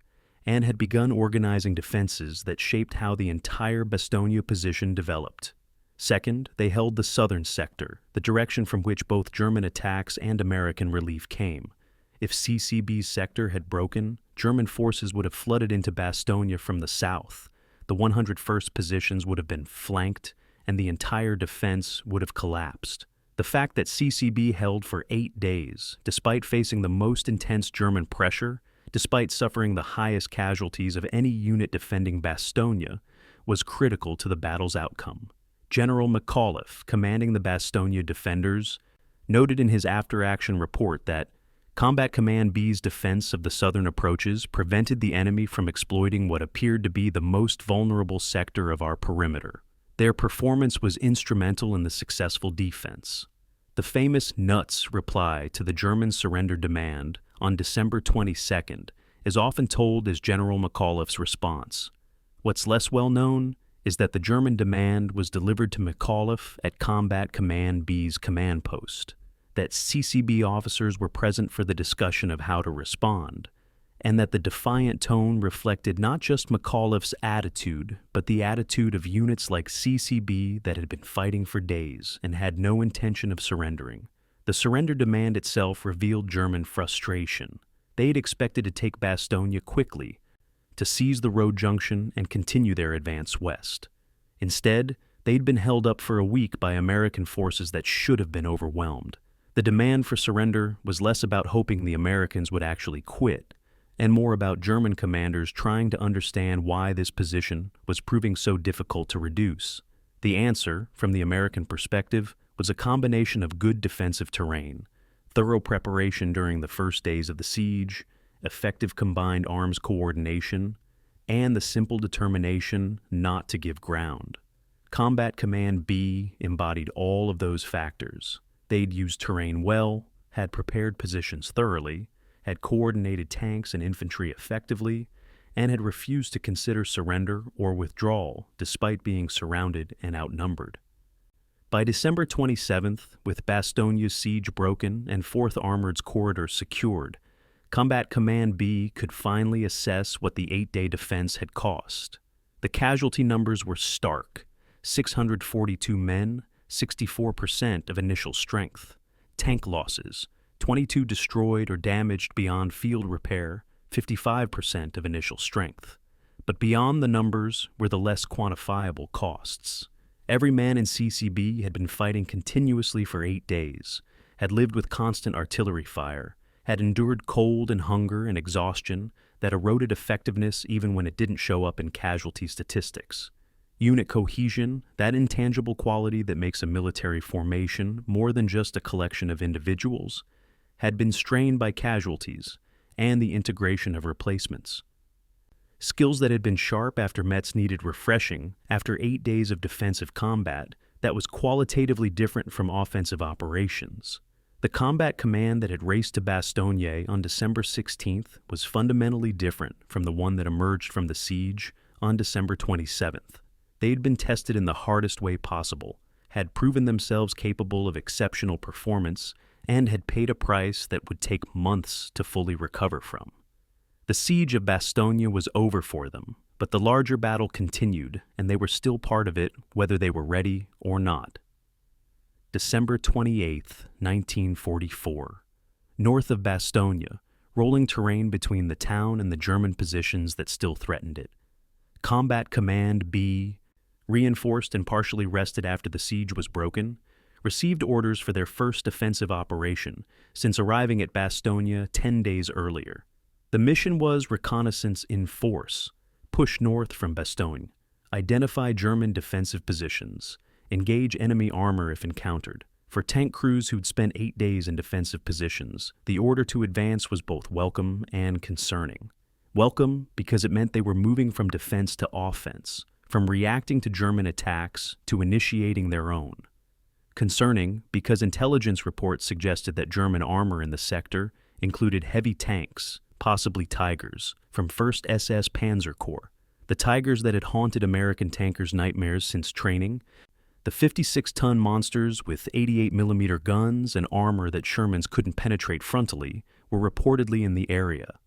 and had begun organizing defenses that shaped how the entire Bastogne position developed. Second, they held the southern sector, the direction from which both German attacks and American relief came. If CCB's sector had broken, German forces would have flooded into Bastogne from the south. The 101st positions would have been flanked, and the entire defense would have collapsed. The fact that CCB held for 8 days, despite facing the most intense German pressure, despite suffering the highest casualties of any unit defending Bastogne, was critical to the battle's outcome. General McAuliffe, commanding the Bastogne defenders, noted in his after-action report that Combat Command B's defense of the southern approaches prevented the enemy from exploiting what appeared to be the most vulnerable sector of our perimeter. Their performance was instrumental in the successful defense. The famous Nuts reply to the German surrender demand on December 22nd is often told as General McAuliffe's response. What's less well known is that the German demand was delivered to McAuliffe at Combat Command B's command post, that CCB officers were present for the discussion of how to respond, and that the defiant tone reflected not just McAuliffe's attitude, but the attitude of units like CCB that had been fighting for days and had no intention of surrendering. The The surrender demand itself revealed German frustration. They had expected to take Bastogne quickly, to seize the road junction and continue their advance west. Instead, they'd been held up for a week by American forces that should have been overwhelmed. The demand for surrender was less about hoping the Americans would actually quit, and more about German commanders trying to understand why this position was proving so difficult to reduce. The answer, from the American perspective, was a combination of good defensive terrain, thorough preparation during the first days of the siege, effective combined arms coordination, and the simple determination not to give ground. Combat Command B embodied all of those factors. They'd used terrain well, had prepared positions thoroughly, had coordinated tanks and infantry effectively, and had refused to consider surrender or withdrawal despite being surrounded and outnumbered. By December 27th, with Bastogne's siege broken and 4th Armored's corridor secured, Combat Command B could finally assess what the 8-day defense had cost. The casualty numbers were stark: 642 men, 64% of initial strength. Tank losses: 22 destroyed or damaged beyond field repair, 55% of initial strength. But beyond the numbers were the less quantifiable costs. Every man in CCB had been fighting continuously for 8 days, had lived with constant artillery fire, had endured cold and hunger and exhaustion that eroded effectiveness even when it didn't show up in casualty statistics. Unit cohesion, that intangible quality that makes a military formation more than just a collection of individuals, had been strained by casualties and the integration of replacements. Skills that had been sharp after Metz needed refreshing after 8 days of defensive combat that was qualitatively different from offensive operations. The combat command that had raced to Bastogne on December 16th was fundamentally different from the one that emerged from the siege on December 27th. They'd been tested in the hardest way possible, had proven themselves capable of exceptional performance, and had paid a price that would take months to fully recover from. The siege of Bastogne was over for them, but the larger battle continued, and they were still part of it whether they were ready or not. December 28, 1944. North of Bastogne, rolling terrain between the town and the German positions that still threatened it. Combat Command B, reinforced and partially rested after the siege was broken, received orders for their first offensive operation since arriving at Bastogne 10 days earlier. The mission was reconnaissance in force, push north from Bastogne, identify German defensive positions, engage enemy armor if encountered. For tank crews who'd spent 8 days in defensive positions, the order to advance was both welcome and concerning. Welcome because it meant they were moving from defense to offense, from reacting to German attacks to initiating their own. Concerning because intelligence reports suggested that German armor in the sector included heavy tanks, possibly Tigers, from 1st SS Panzer Corps, the Tigers that had haunted American tankers' nightmares since training, the 56-ton monsters with 88mm guns and armor that Shermans couldn't penetrate frontally were reportedly in the area.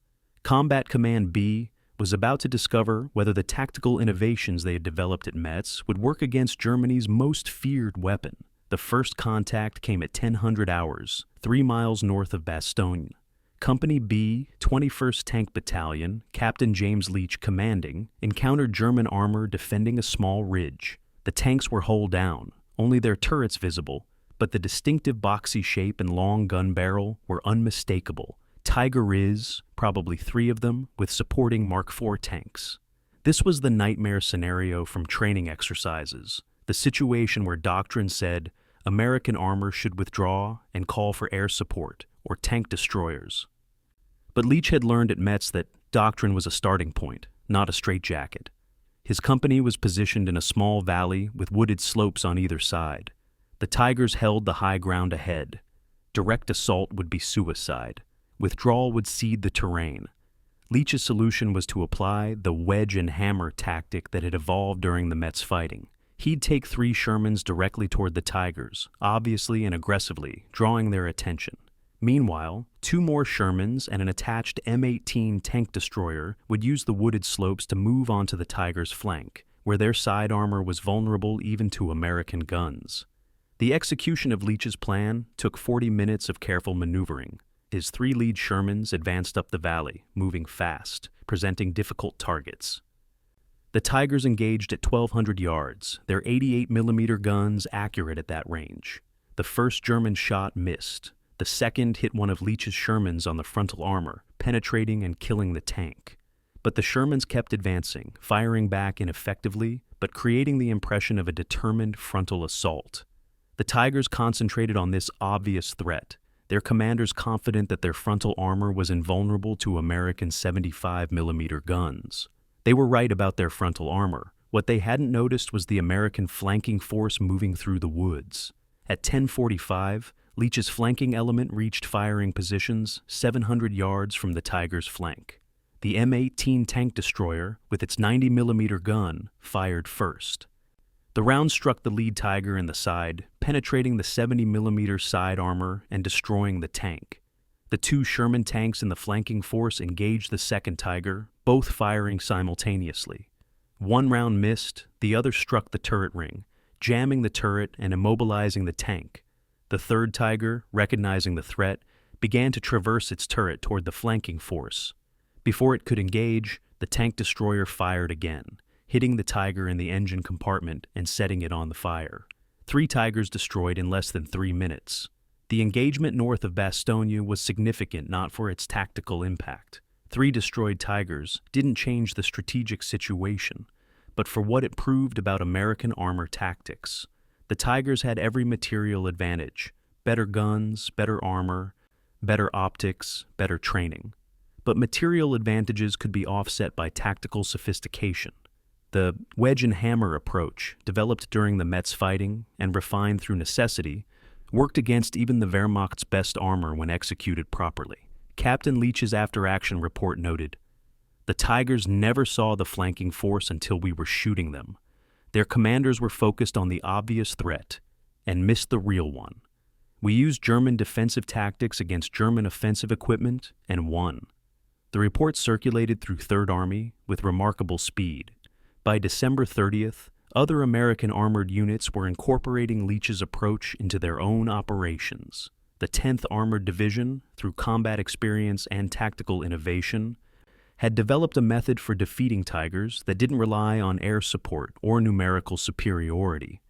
Combat Command B was about to discover whether the tactical innovations they had developed at Metz would work against Germany's most feared weapon. The first contact came at 1000 hours, 3 miles north of Bastogne. Company B, 21st Tank Battalion, Captain James Leach commanding, encountered German armor defending a small ridge. The tanks were hull down, only their turrets visible, but the distinctive boxy shape and long gun barrel were unmistakable. Tiger-Is, probably 3 of them, with supporting Mark IV tanks. This was the nightmare scenario from training exercises, the situation where Doctrine said American armor should withdraw and call for air support or tank destroyers. But Leach had learned at Metz that Doctrine was a starting point, not a straitjacket. His company was positioned in a small valley with wooded slopes on either side. The Tigers held the high ground ahead. Direct assault would be suicide. Withdrawal would cede the terrain. Leach's solution was to apply the wedge and hammer tactic that had evolved during the Metz fighting. He'd take 3 Shermans directly toward the Tigers, obviously and aggressively, drawing their attention. Meanwhile, 2 more Shermans and an attached M18 tank destroyer would use the wooded slopes to move onto the Tigers' flank, where their side armor was vulnerable even to American guns. The execution of Leach's plan took 40 minutes of careful maneuvering. His 3 lead Shermans advanced up the valley, moving fast, presenting difficult targets. The Tigers engaged at 1,200 yards, their 88mm guns accurate at that range. The first German shot missed. The second hit one of Leach's Shermans on the frontal armor, penetrating and killing the tank. But the Shermans kept advancing, firing back ineffectively, but creating the impression of a determined frontal assault. The Tigers concentrated on this obvious threat, their commanders confident that their frontal armor was invulnerable to American 75mm guns. They were right about their frontal armor. What they hadn't noticed was the American flanking force moving through the woods. At 10:45, Leach's flanking element reached firing positions 700 yards from the Tigers' flank. The M18 tank destroyer, with its 90mm gun, fired first. The round struck the lead Tiger in the side, penetrating the 70mm side armor and destroying the tank. The 2 Sherman tanks in the flanking force engaged the second Tiger, both firing simultaneously. One round missed, the other struck the turret ring, jamming the turret and immobilizing the tank. The third Tiger, recognizing the threat, began to traverse its turret toward the flanking force. Before it could engage, the tank destroyer fired again, hitting the Tiger in the engine compartment and setting it on the fire. 3 Tigers destroyed in less than 3 minutes. The engagement north of Bastogne was significant not for its tactical impact. 3 destroyed Tigers didn't change the strategic situation, but for what it proved about American armor tactics. The Tigers had every material advantage: better guns, better armor, better optics, better training. But material advantages could be offset by tactical sophistication. The wedge and hammer approach, developed during the Metz fighting and refined through necessity, worked against even the Wehrmacht's best armor when executed properly. Captain Leach's after-action report noted, "The Tigers never saw the flanking force until we were shooting them. Their commanders were focused on the obvious threat and missed the real one. We used German defensive tactics against German offensive equipment and won." The report circulated through Third Army with remarkable speed. By December 30th, other American armored units were incorporating Leach's approach into their own operations. The 10th Armored Division, through combat experience and tactical innovation, had developed a method for defeating Tigers that didn't rely on air support or numerical superiority.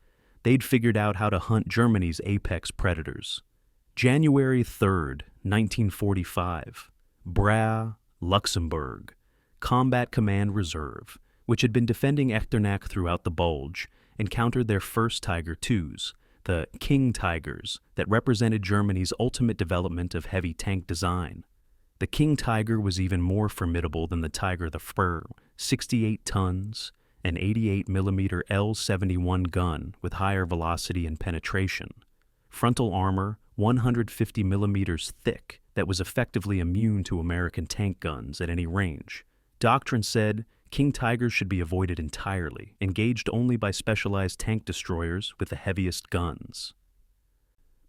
They'd figured out how to hunt Germany's apex predators. January 3rd, 1945, Bra, Luxembourg, Combat Command Reserve, which had been defending Echternach throughout the Bulge, encountered their first Tiger IIs, the King Tigers, that represented Germany's ultimate development of heavy tank design. The King Tiger was even more formidable than the Tiger the Fur, 68 tons, an 88mm L71 gun with higher velocity and penetration. Frontal armor, 150mm thick, that was effectively immune to American tank guns at any range. Doctrine said King Tigers should be avoided entirely, engaged only by specialized tank destroyers with the heaviest guns.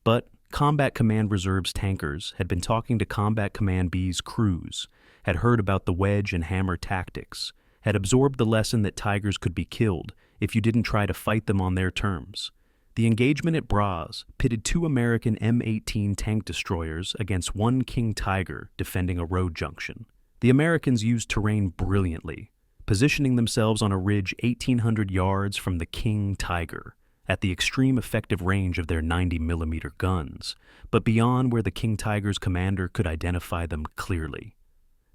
But Combat Command Reserve's tankers had been talking to Combat Command B's crews, had heard about the wedge and hammer tactics, had absorbed the lesson that Tigers could be killed if you didn't try to fight them on their terms. The engagement at Bras pitted 2 American M18 tank destroyers against 1 King Tiger defending a road junction. The Americans used terrain brilliantly, positioning themselves on a ridge 1,800 yards from the King Tiger, at the extreme effective range of their 90mm guns, but beyond where the King Tiger's commander could identify them clearly.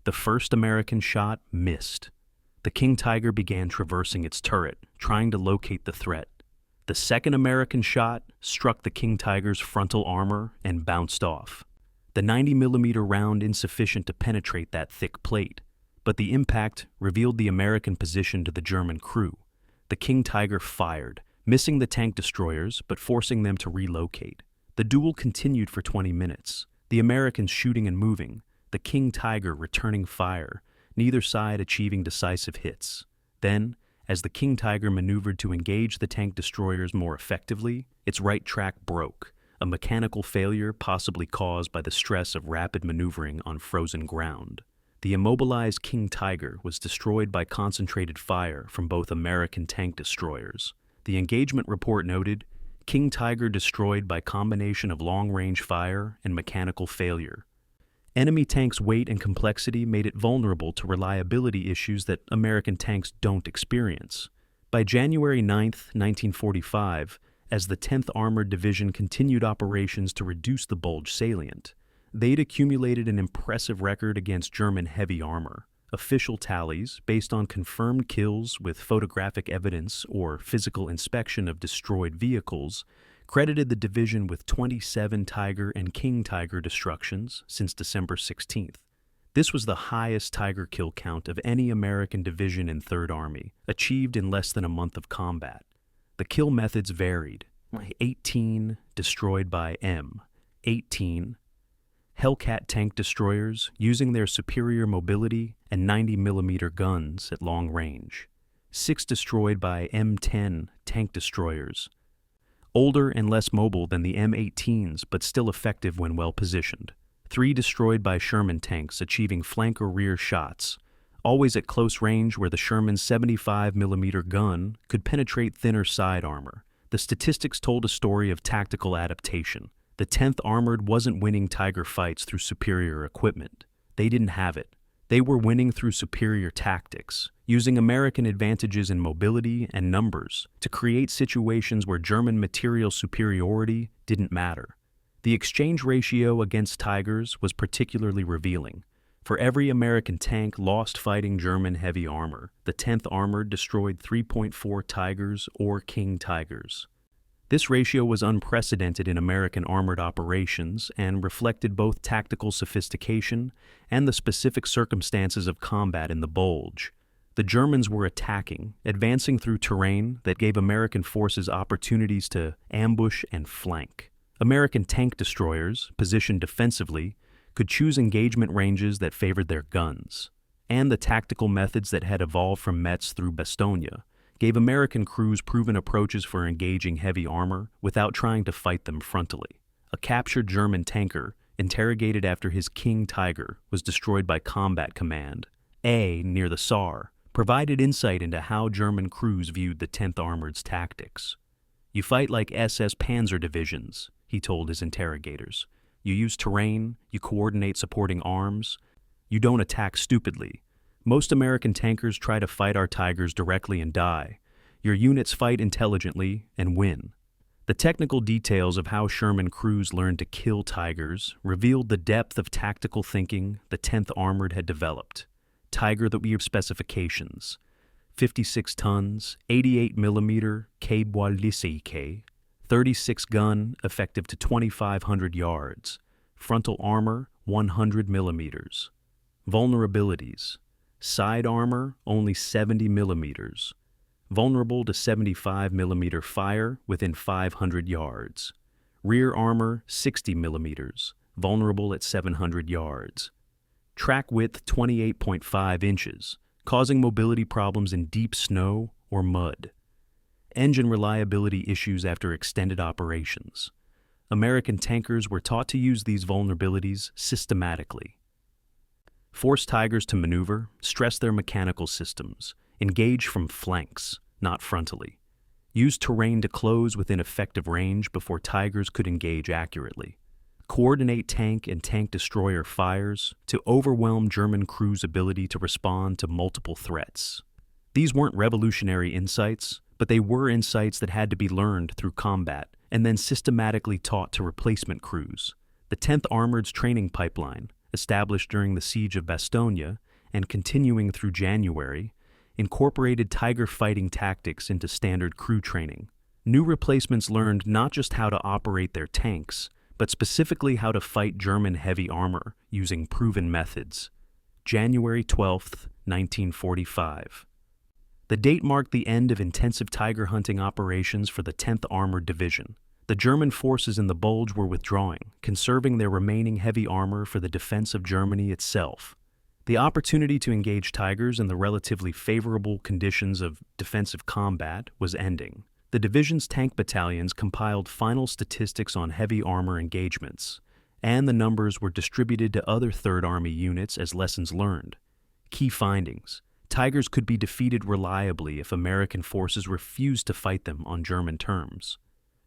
The first American shot missed. The King Tiger began traversing its turret, trying to locate the threat. The second American shot struck the King Tiger's frontal armor and bounced off. The 90mm round insufficient to penetrate that thick plate, but the impact revealed the American position to the German crew. The King Tiger fired, missing the tank destroyers but forcing them to relocate. The duel continued for 20 minutes, the Americans shooting and moving, the King Tiger returning fire, neither side achieving decisive hits. Then, as the King Tiger maneuvered to engage the tank destroyers more effectively, its right track broke, a mechanical failure possibly caused by the stress of rapid maneuvering on frozen ground. The immobilized King Tiger was destroyed by concentrated fire from both American tank destroyers. The engagement report noted, King Tiger destroyed by combination of long-range fire and mechanical failure. Enemy tanks' weight and complexity made it vulnerable to reliability issues that American tanks don't experience. By January 9, 1945, as the 10th Armored Division continued operations to reduce the Bulge salient, they'd accumulated an impressive record against German heavy armor. Official tallies, based on confirmed kills with photographic evidence or physical inspection of destroyed vehicles, credited the division with 27 Tiger and King Tiger destructions since December 16th. This was the highest Tiger kill count of any American division in Third Army, achieved in less than a month of combat. The kill methods varied. 18 destroyed by M, 18 Hellcat tank destroyers using their superior mobility and 90mm guns at long range, 6 destroyed by M10 tank destroyers, older and less mobile than the M18s but still effective when well positioned, 3 destroyed by Sherman tanks achieving flank or rear shots, always at close range where the Sherman's 75mm gun could penetrate thinner side armor. The statistics told a story of tactical adaptation. The 10th Armored wasn't winning Tiger fights through superior equipment. They didn't have it. They were winning through superior tactics, using American advantages in mobility and numbers to create situations where German material superiority didn't matter. The exchange ratio against Tigers was particularly revealing. For every American tank lost fighting German heavy armor, the 10th Armored destroyed 3.4 Tigers or King Tigers. This ratio was unprecedented in American armored operations and reflected both tactical sophistication and the specific circumstances of combat in the Bulge. The Germans were attacking, advancing through terrain that gave American forces opportunities to ambush and flank. American tank destroyers, positioned defensively, could choose engagement ranges that favored their guns, and the tactical methods that had evolved from Metz through Bastogne gave American crews proven approaches for engaging heavy armor without trying to fight them frontally. A captured German tanker, interrogated after his King Tiger was destroyed by Combat Command, A, near the Saar, provided insight into how German crews viewed the 10th Armored's tactics. "You fight like SS Panzer divisions," he told his interrogators. "You use terrain, you coordinate supporting arms, you don't attack stupidly. Most American tankers try to fight our Tigers directly and die. Your units fight intelligently and win." The technical details of how Sherman crews learned to kill Tigers revealed the depth of tactical thinking the 10th Armored had developed. Tiger that we have specifications: 56 tons, 88mm K-Bois-Lycée, 36 gun, effective to 2,500 yards, frontal armor 100mm. Vulnerabilities: side armor only 70mm, vulnerable to 75mm fire within 500 yards. Rear armor 60mm, vulnerable at 700 yards. Track width 28.5 inches, causing mobility problems in deep snow or mud. Engine reliability issues after extended operations. American tankers were taught to use these vulnerabilities systematically. Force Tigers to maneuver, stress their mechanical systems, engage from flanks, not frontally. Use terrain to close within effective range before Tigers could engage accurately. Coordinate tank and tank destroyer fires to overwhelm German crews' ability to respond to multiple threats. These weren't revolutionary insights, but they were insights that had to be learned through combat and then systematically taught to replacement crews. The 10th Armored's training pipeline, established during the Siege of Bastogne and continuing through January, incorporated Tiger fighting tactics into standard crew training. New replacements learned not just how to operate their tanks, but specifically how to fight German heavy armor using proven methods. January 12, 1945. The date marked the end of intensive Tiger hunting operations for the 10th Armored Division. The German forces in the Bulge were withdrawing, conserving their remaining heavy armor for the defense of Germany itself. The opportunity to engage Tigers in the relatively favorable conditions of defensive combat was ending. The division's tank battalions compiled final statistics on heavy armor engagements, and the numbers were distributed to other Third Army units as lessons learned. Key findings: Tigers could be defeated reliably if American forces refused to fight them on German terms.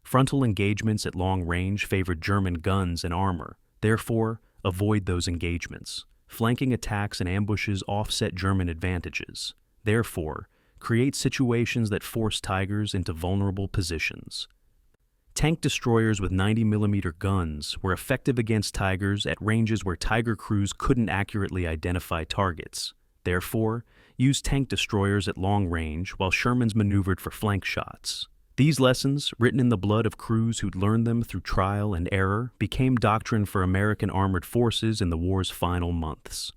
Frontal engagements at long range favored German guns and armor. Therefore, avoid those engagements. Flanking attacks and ambushes offset German advantages. Therefore, create situations that force Tigers into vulnerable positions. Tank destroyers with 90mm guns were effective against Tigers at ranges where Tiger crews couldn't accurately identify targets. Therefore, use tank destroyers at long range while Shermans maneuvered for flank shots. These lessons, written in the blood of crews who'd learned them through trial and error, became doctrine for American armored forces in the war's final months.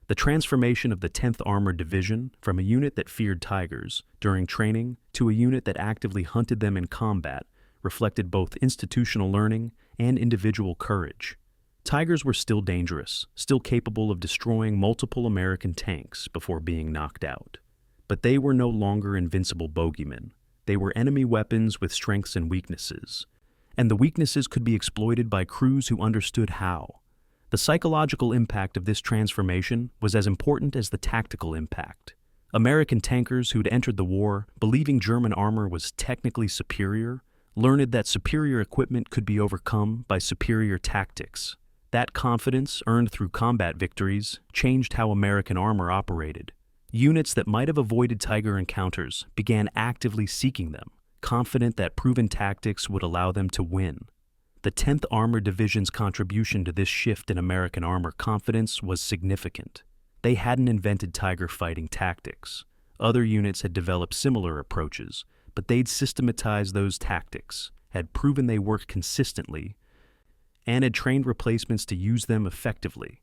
The transformation of the 10th Armored Division from a unit that feared Tigers during training to a unit that actively hunted them in combat reflected both institutional learning and individual courage. Tigers were still dangerous, still capable of destroying multiple American tanks before being knocked out. But they were no longer invincible bogeymen. They were enemy weapons with strengths and weaknesses. And the weaknesses could be exploited by crews who understood how. The psychological impact of this transformation was as important as the tactical impact. American tankers who'd entered the war, believing German armor was technically superior, learned that superior equipment could be overcome by superior tactics. That confidence, earned through combat victories, changed how American armor operated. Units that might have avoided Tiger encounters began actively seeking them, confident that proven tactics would allow them to win. The 10th Armored Division's contribution to this shift in American armor confidence was significant. They hadn't invented Tiger fighting tactics. Other units had developed similar approaches, but they'd systematized those tactics, had proven they worked consistently, and had trained replacements to use them effectively.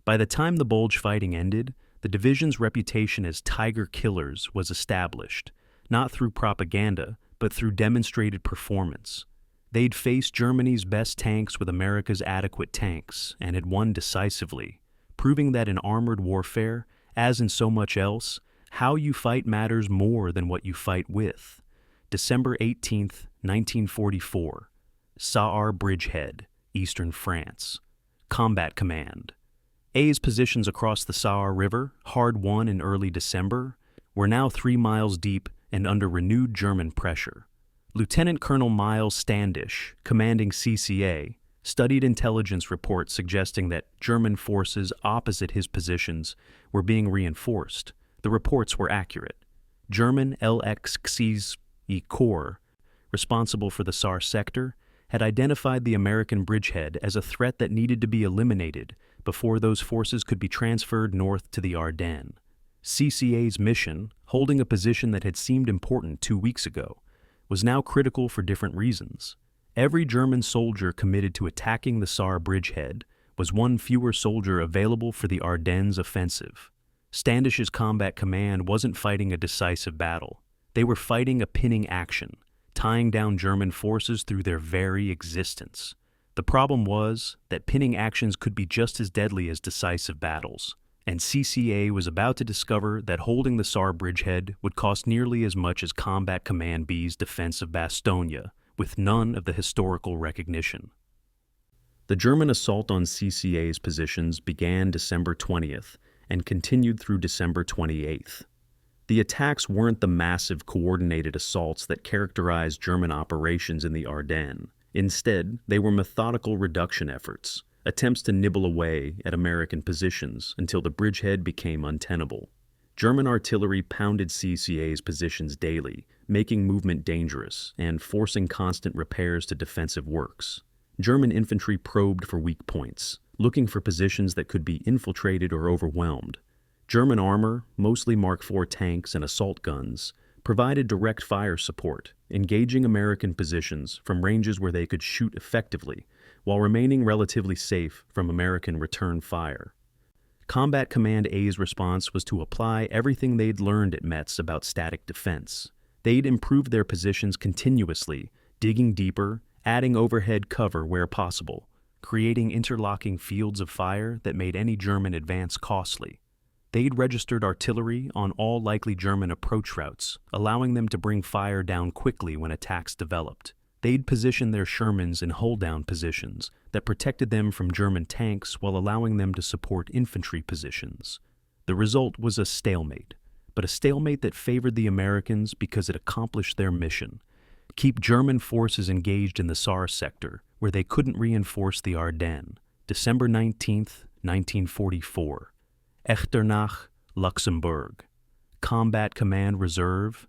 By the time the Bulge fighting ended, the division's reputation as Tiger killers was established, not through propaganda, but through demonstrated performance. They'd faced Germany's best tanks with America's adequate tanks, and had won decisively, proving that in armored warfare, as in so much else, how you fight matters more than what you fight with. December 18, 1944. Saar Bridgehead, Eastern France. Combat Command. A's positions across the Saar River, hard won in early December, were now 3 miles deep and under renewed German pressure. Lieutenant Colonel Miles Standish, commanding CCA, studied intelligence reports suggesting that German forces opposite his positions were being reinforced. The reports were accurate. German LXXE Corps, responsible for the Saar sector, had identified the American bridgehead as a threat that needed to be eliminated before those forces could be transferred north to the Ardennes. CCA's mission, holding a position that had seemed important 2 weeks ago, was now critical for different reasons. Every German soldier committed to attacking the Saar bridgehead was one fewer soldier available for the Ardennes Offensive. Standish's combat command wasn't fighting a decisive battle. They were fighting a pinning action, tying down German forces through their very existence. The problem was that pinning actions could be just as deadly as decisive battles, and CCA was about to discover that holding the Saar bridgehead would cost nearly as much as Combat Command B's defense of Bastogne, with none of the historical recognition. The German assault on CCA's positions began December 20th and continued through December 28th. The attacks weren't the massive coordinated assaults that characterized German operations in the Ardennes. Instead, they were methodical reduction efforts, attempts to nibble away at American positions until the bridgehead became untenable. German artillery pounded CCA's positions daily, making movement dangerous and forcing constant repairs to defensive works. German infantry probed for weak points, looking for positions that could be infiltrated or overwhelmed. German armor, mostly Mark IV tanks and assault guns, provided direct fire support, engaging American positions from ranges where they could shoot effectively, while remaining relatively safe from American return fire. Combat Command A's response was to apply everything they'd learned at Metz about static defense. They'd improved their positions continuously, digging deeper, adding overhead cover where possible, creating interlocking fields of fire that made any German advance costly. They'd registered artillery on all likely German approach routes, allowing them to bring fire down quickly when attacks developed. They'd positioned their Shermans in hold-down positions that protected them from German tanks while allowing them to support infantry positions. The result was a stalemate, but a stalemate that favored the Americans because it accomplished their mission, Keep German forces engaged in the Saar sector, where they couldn't reinforce the Ardennes. December 19, 1944. Echternach, Luxembourg. Combat Command Reserve.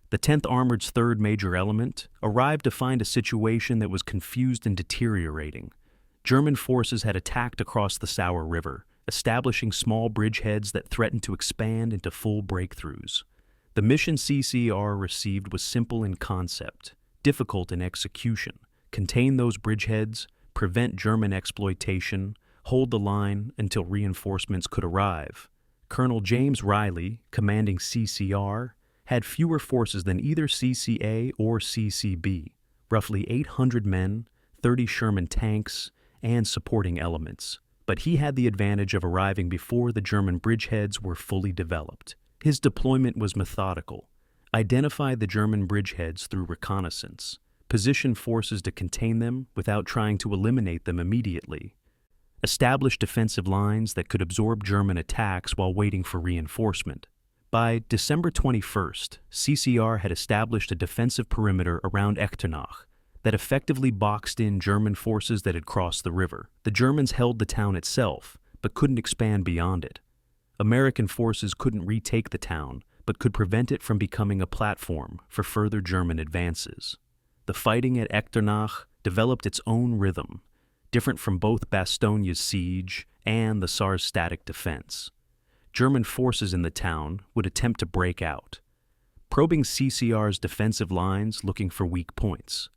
The 10th Armored's third major element arrived to find a situation that was confused and deteriorating. German forces had attacked across the Sauer River, establishing small bridgeheads that threatened to expand into full breakthroughs. The mission CCR received was simple in concept, difficult in execution: contain those bridgeheads, prevent German exploitation, hold the line until reinforcements could arrive. Colonel James Riley, commanding CCR, had fewer forces than either CCA or CCB, roughly 800 men, 30 Sherman tanks, and supporting elements. But he had the advantage of arriving before the German bridgeheads were fully developed. His deployment was methodical. Identify the German bridgeheads through reconnaissance. Position forces to contain them without trying to eliminate them immediately. Establish defensive lines that could absorb German attacks while waiting for reinforcement. By December 21st, CCR had established a defensive perimeter around Echternach that effectively boxed in German forces that had crossed the river. The Germans held the town itself, but couldn't expand beyond it. American forces couldn't retake the town, but could prevent it from becoming a platform for further German advances. The fighting at Echternach developed its own rhythm, different from both Bastogne's siege and the Saar's static defense. German forces in the town would attempt to break out, probing CCR's defensive lines looking for weak points.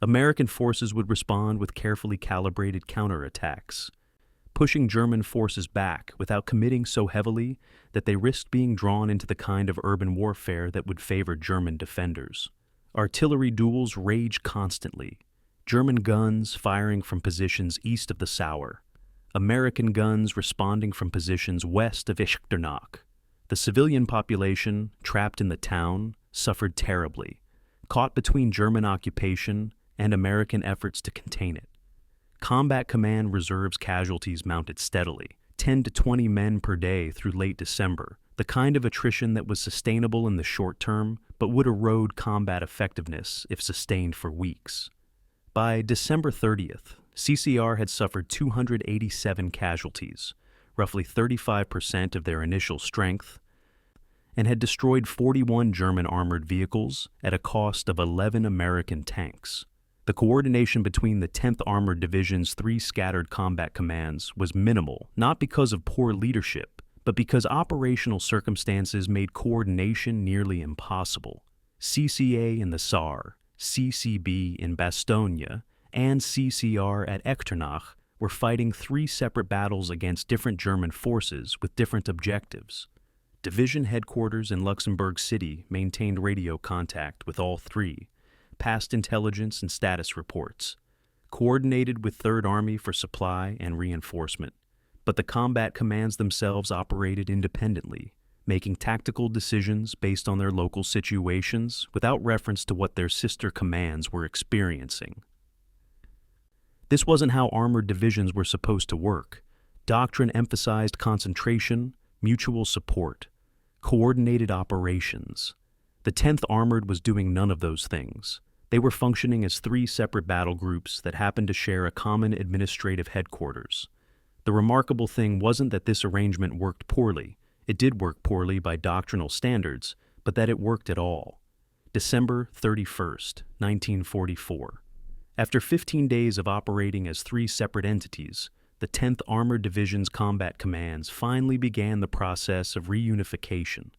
American forces would respond with carefully calibrated counterattacks, pushing German forces back without committing so heavily that they risked being drawn into the kind of urban warfare that would favor German defenders. Artillery duels raged constantly, German guns firing from positions east of the Sauer, American guns responding from positions west of Echternach. The civilian population, trapped in the town, suffered terribly, caught between German occupation and American efforts to contain it. Combat Command Reserve's casualties mounted steadily, 10 to 20 men per day through late December, the kind of attrition that was sustainable in the short term but would erode combat effectiveness if sustained for weeks. By December 30th, CCR had suffered 287 casualties, roughly 35% of their initial strength, and had destroyed 41 German armored vehicles at a cost of 11 American tanks. The coordination between the 10th Armored Division's 3 scattered combat commands was minimal, not because of poor leadership, but because operational circumstances made coordination nearly impossible. CCA in the Saar, CCB in Bastogne, and CCR at Echternach were fighting 3 separate battles against different German forces with different objectives. Division headquarters in Luxembourg City maintained radio contact with all 3, passed intelligence and status reports, coordinated with Third Army for supply and reinforcement, but the combat commands themselves operated independently, making tactical decisions based on their local situations without reference to what their sister commands were experiencing. This wasn't how armored divisions were supposed to work. Doctrine emphasized concentration, mutual support, coordinated operations. The 10th Armored was doing none of those things. They were functioning as 3 separate battle groups that happened to share a common administrative headquarters. The remarkable thing wasn't that this arrangement worked poorly. It did work poorly by doctrinal standards, but that it worked at all. December 31st, 1944. After 15 days of operating as 3 separate entities, the 10th Armored Division's combat commands finally began the process of reunification.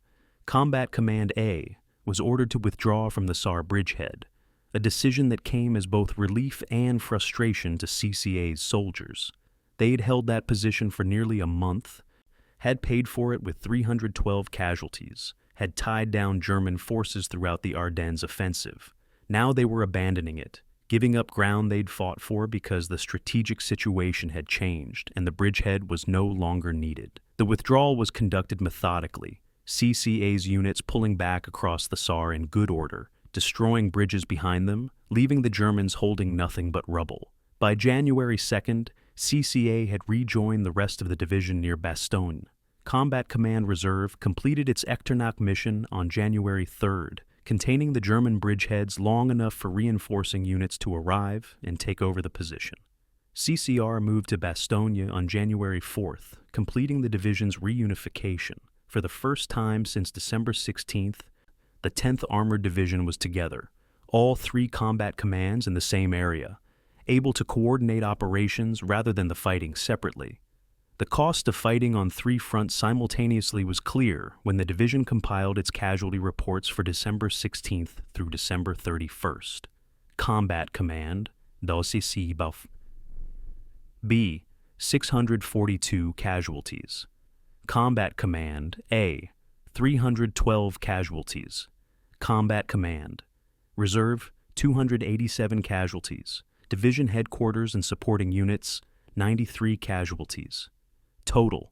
Combat Command A was ordered to withdraw from the Saar bridgehead, a decision that came as both relief and frustration to CCA's soldiers. They had held that position for nearly a month, had paid for it with 312 casualties, had tied down German forces throughout the Ardennes Offensive. Now they were abandoning it, giving up ground they'd fought for because the strategic situation had changed and the bridgehead was no longer needed. The withdrawal was conducted methodically, CCA's units pulling back across the Saar in good order, destroying bridges behind them, leaving the Germans holding nothing but rubble. By January 2nd, CCA had rejoined the rest of the division near Bastogne. Combat Command Reserve completed its Echternach mission on January 3rd, containing the German bridgeheads long enough for reinforcing units to arrive and take over the position. CCR moved to Bastogne on January 4th, completing the division's reunification. For the first time since December 16th, the 10th Armored Division was together, all three combat commands in the same area, able to coordinate operations rather than the fighting separately. The cost of fighting on three fronts simultaneously was clear when the division compiled its casualty reports for December 16th through December 31st. Combat Command, B. 642 casualties. Combat Command, A. 312 casualties. Combat Command, Reserve, 287 casualties. Division Headquarters and supporting units, 93 casualties. Total,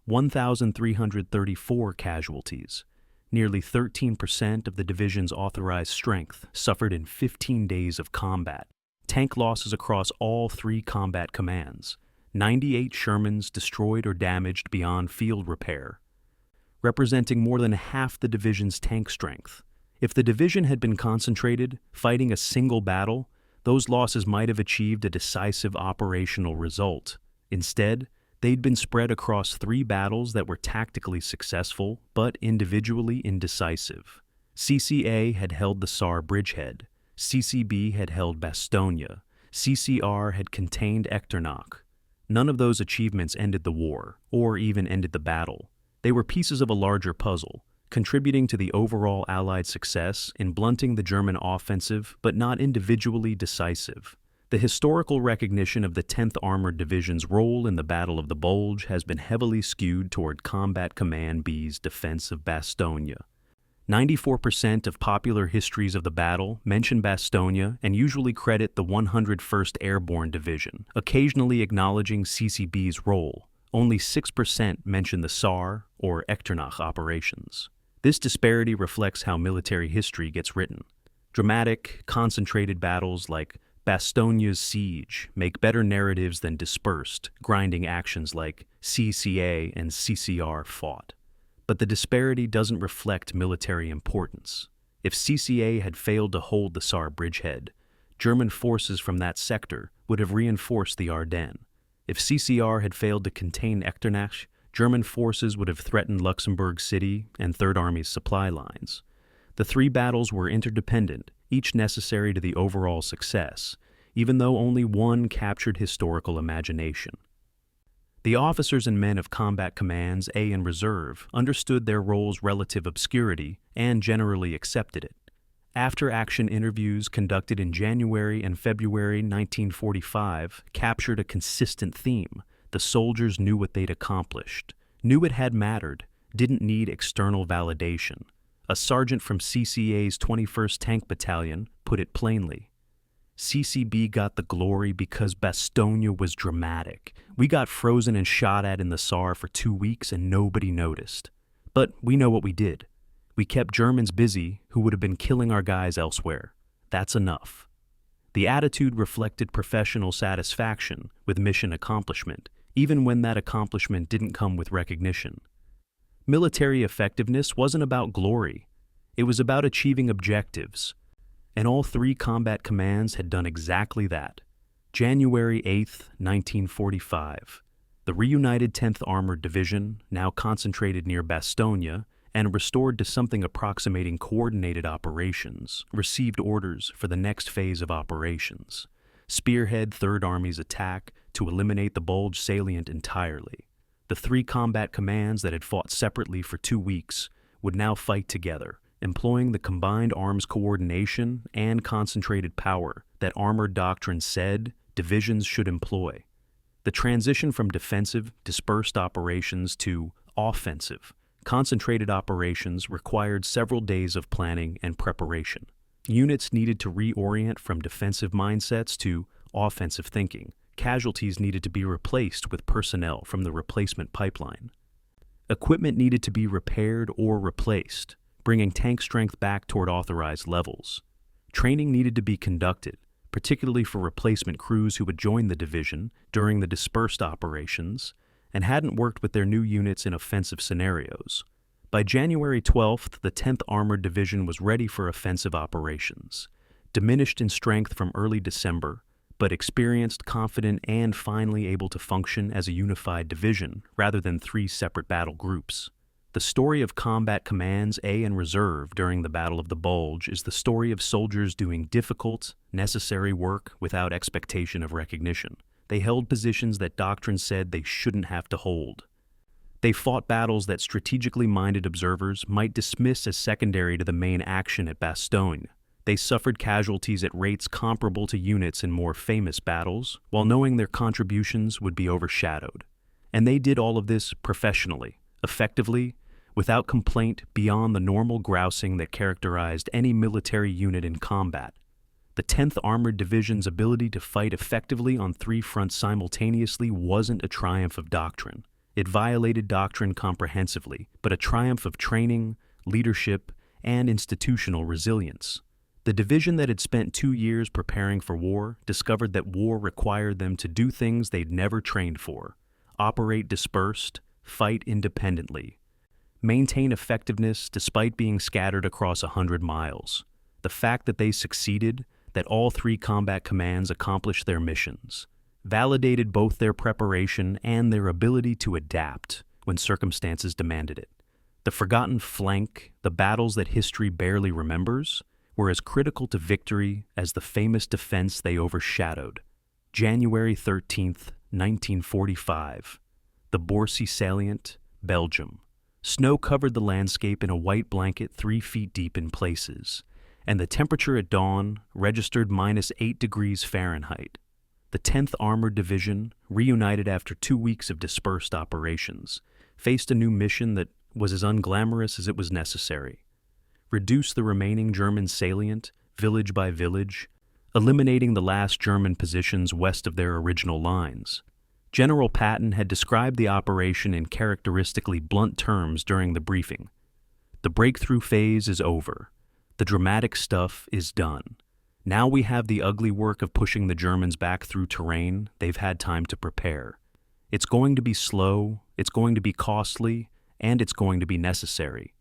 1,334 casualties. Nearly 13% of the division's authorized strength suffered in 15 days of combat. Tank losses across all three combat commands. 98 Shermans destroyed or damaged beyond field repair, representing more than half the division's tank strength. If the division had been concentrated, fighting a single battle, those losses might have achieved a decisive operational result. Instead, they'd been spread across three battles that were tactically successful, but individually indecisive. CCA had held the Saar bridgehead, CCB had held Bastogne, CCR had contained Echternach. None of those achievements ended the war, or even ended the battle. They were pieces of a larger puzzle, contributing to the overall Allied success in blunting the German offensive, but not individually decisive. The historical recognition of the 10th Armored Division's role in the Battle of the Bulge has been heavily skewed toward Combat Command B's defense of Bastogne. 94% of popular histories of the battle mention Bastogne and usually credit the 101st Airborne Division, occasionally acknowledging CCB's role. Only 6% mention the Saar or Echternach operations. This disparity reflects how military history gets written. Dramatic, concentrated battles like Bastogne's siege make better narratives than dispersed, grinding actions like CCA and CCR fought. But the disparity doesn't reflect military importance. If CCA had failed to hold the Saar bridgehead, German forces from that sector would have reinforced the Ardennes. If CCR had failed to contain Echternach, German forces would have threatened Luxembourg City and Third Army's supply lines. The three battles were interdependent, each necessary to the overall success, even though only one captured historical imagination. The officers and men of combat commands A and Reserve understood their roles' relative obscurity and generally accepted it. After-action interviews conducted in January and February 1945 captured a consistent theme. The soldiers knew what they'd accomplished, knew it had mattered, didn't need external validation. A sergeant from CCA's 21st Tank Battalion put it plainly. CCB got the glory because Bastogne was dramatic. We got frozen and shot at in the Saar for 2 weeks and nobody noticed. But we know what we did. We kept Germans busy who would have been killing our guys elsewhere. That's enough. The attitude reflected professional satisfaction with mission accomplishment, even when that accomplishment didn't come with recognition. Military effectiveness wasn't about glory. It was about achieving objectives. And all three combat commands had done exactly that. January 8th, 1945. The reunited 10th Armored Division, now concentrated near Bastogne and restored to something approximating coordinated operations, received orders for the next phase of operations. Spearhead Third Army's attack to eliminate the Bulge salient entirely. The three combat commands that had fought separately for 2 weeks would now fight together, employing the combined arms coordination and concentrated power that Armored Doctrine said divisions should employ. The transition from defensive, dispersed operations to offensive, concentrated operations required several days of planning and preparation. Units needed to reorient from defensive mindsets to offensive thinking. Casualties needed to be replaced with personnel from the replacement pipeline. Equipment needed to be repaired or replaced, bringing tank strength back toward authorized levels. Training needed to be conducted, particularly for replacement crews who would join the division during the dispersed operations and hadn't worked with their new units in offensive scenarios. By January 12th, the 10th Armored Division was ready for offensive operations. Diminished in strength from early December, but experienced, confident, and finally able to function as a unified division rather than three separate battle groups. The story of Combat Commands A and Reserve during the Battle of the Bulge is the story of soldiers doing difficult, necessary work without expectation of recognition. They held positions that Doctrine said they shouldn't have to hold. They fought battles that strategically minded observers might dismiss as secondary to the main action at Bastogne. They suffered casualties at rates comparable to units in more famous battles, while knowing their contributions would be overshadowed. And they did all of this professionally, effectively, without complaint beyond the normal grousing that characterized any military unit in combat. The 10th Armored Division's ability to fight effectively on three fronts simultaneously wasn't a triumph of Doctrine. It violated Doctrine comprehensively, but a triumph of training, leadership, and institutional resilience. The division that had spent 2 years preparing for war discovered that war required them to do things they'd never trained for: operate dispersed, fight independently, maintain effectiveness despite being scattered across 100 miles. The fact that they succeeded, that all three combat commands accomplished their missions, validated both their preparation and their ability to adapt when circumstances demanded it. The forgotten flank, the battles that history barely remembers, were as critical to victory as the famous defense they overshadowed. January 13th, 1945. The Bulge salient, Belgium. Snow covered the landscape in a white blanket 3 feet deep in places, and the temperature at dawn registered -8 degrees Fahrenheit. The 10th Armored Division, reunited after 2 weeks of dispersed operations, faced a new mission that was as unglamorous as it was necessary: reduce the remaining German salient, village by village, eliminating the last German positions west of their original lines. General Patton had described the operation in characteristically blunt terms during the briefing. The breakthrough phase is over. The dramatic stuff is done. Now we have the ugly work of pushing the Germans back through terrain they've had time to prepare. It's going to be slow, it's going to be costly, and it's going to be necessary.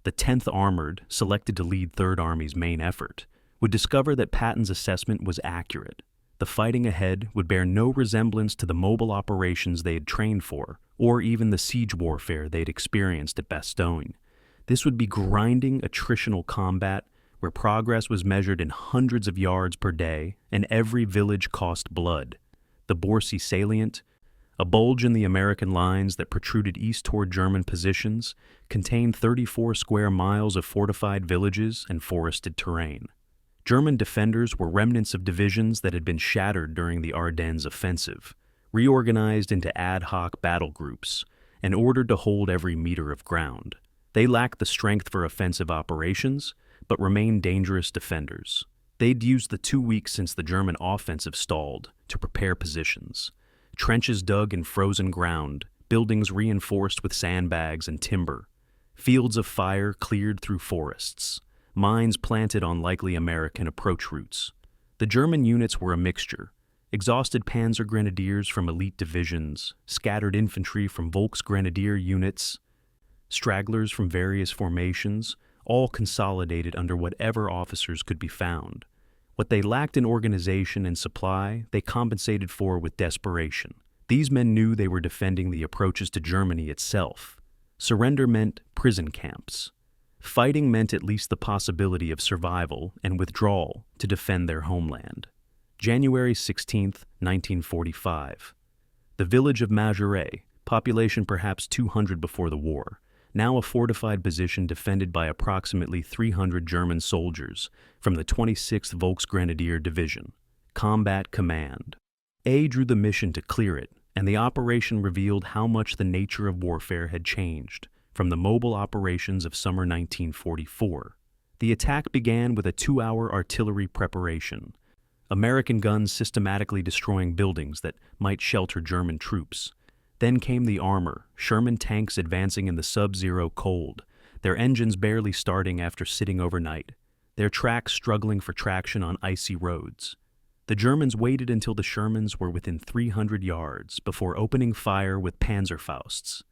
The 10th Armored, selected to lead Third Army's main effort, would discover that Patton's assessment was accurate. The fighting ahead would bear no resemblance to the mobile operations they had trained for, or even the siege warfare they'd experienced at Bastogne. This would be grinding attritional combat where progress was measured in hundreds of yards per day and every village cost blood. The Bulge salient, a bulge in the American lines that protruded east toward German positions, contained 34 square miles of fortified villages and forested terrain. German defenders were remnants of divisions that had been shattered during the Ardennes Offensive, reorganized into ad hoc battle groups, and ordered to hold every meter of ground. They lacked the strength for offensive operations, but remained dangerous defenders. They'd used the 2 weeks since the German offensive stalled to prepare positions. Trenches dug in frozen ground, buildings reinforced with sandbags and timber, fields of fire cleared through forests, mines planted on likely American approach routes. The German units were a mixture: exhausted panzer grenadiers from elite divisions, scattered infantry from Volksgrenadier units, stragglers from various formations, all consolidated under whatever officers could be found. What they lacked in organization and supply, they compensated for with desperation. These men knew they were defending the approaches to Germany itself. Surrender meant prison camps. Fighting meant at least the possibility of survival and withdrawal to defend their homeland. January 16th, 1945. The village of Majoret, population perhaps 200 before the war, now a fortified position defended by approximately 300 German soldiers from the 26th Volksgrenadier Division. Combat Command. A drew the mission to clear it, and the operation revealed how much the nature of warfare had changed from the mobile operations of summer 1944. The attack began with a 2-hour artillery preparation, American guns systematically destroying buildings that might shelter German troops. Then came the armor, Sherman tanks advancing in the sub-zero cold, their engines barely starting after sitting overnight, their tracks struggling for traction on icy roads. The Germans waited until the Shermans were within 300 yards before opening fire with Panzerfausts.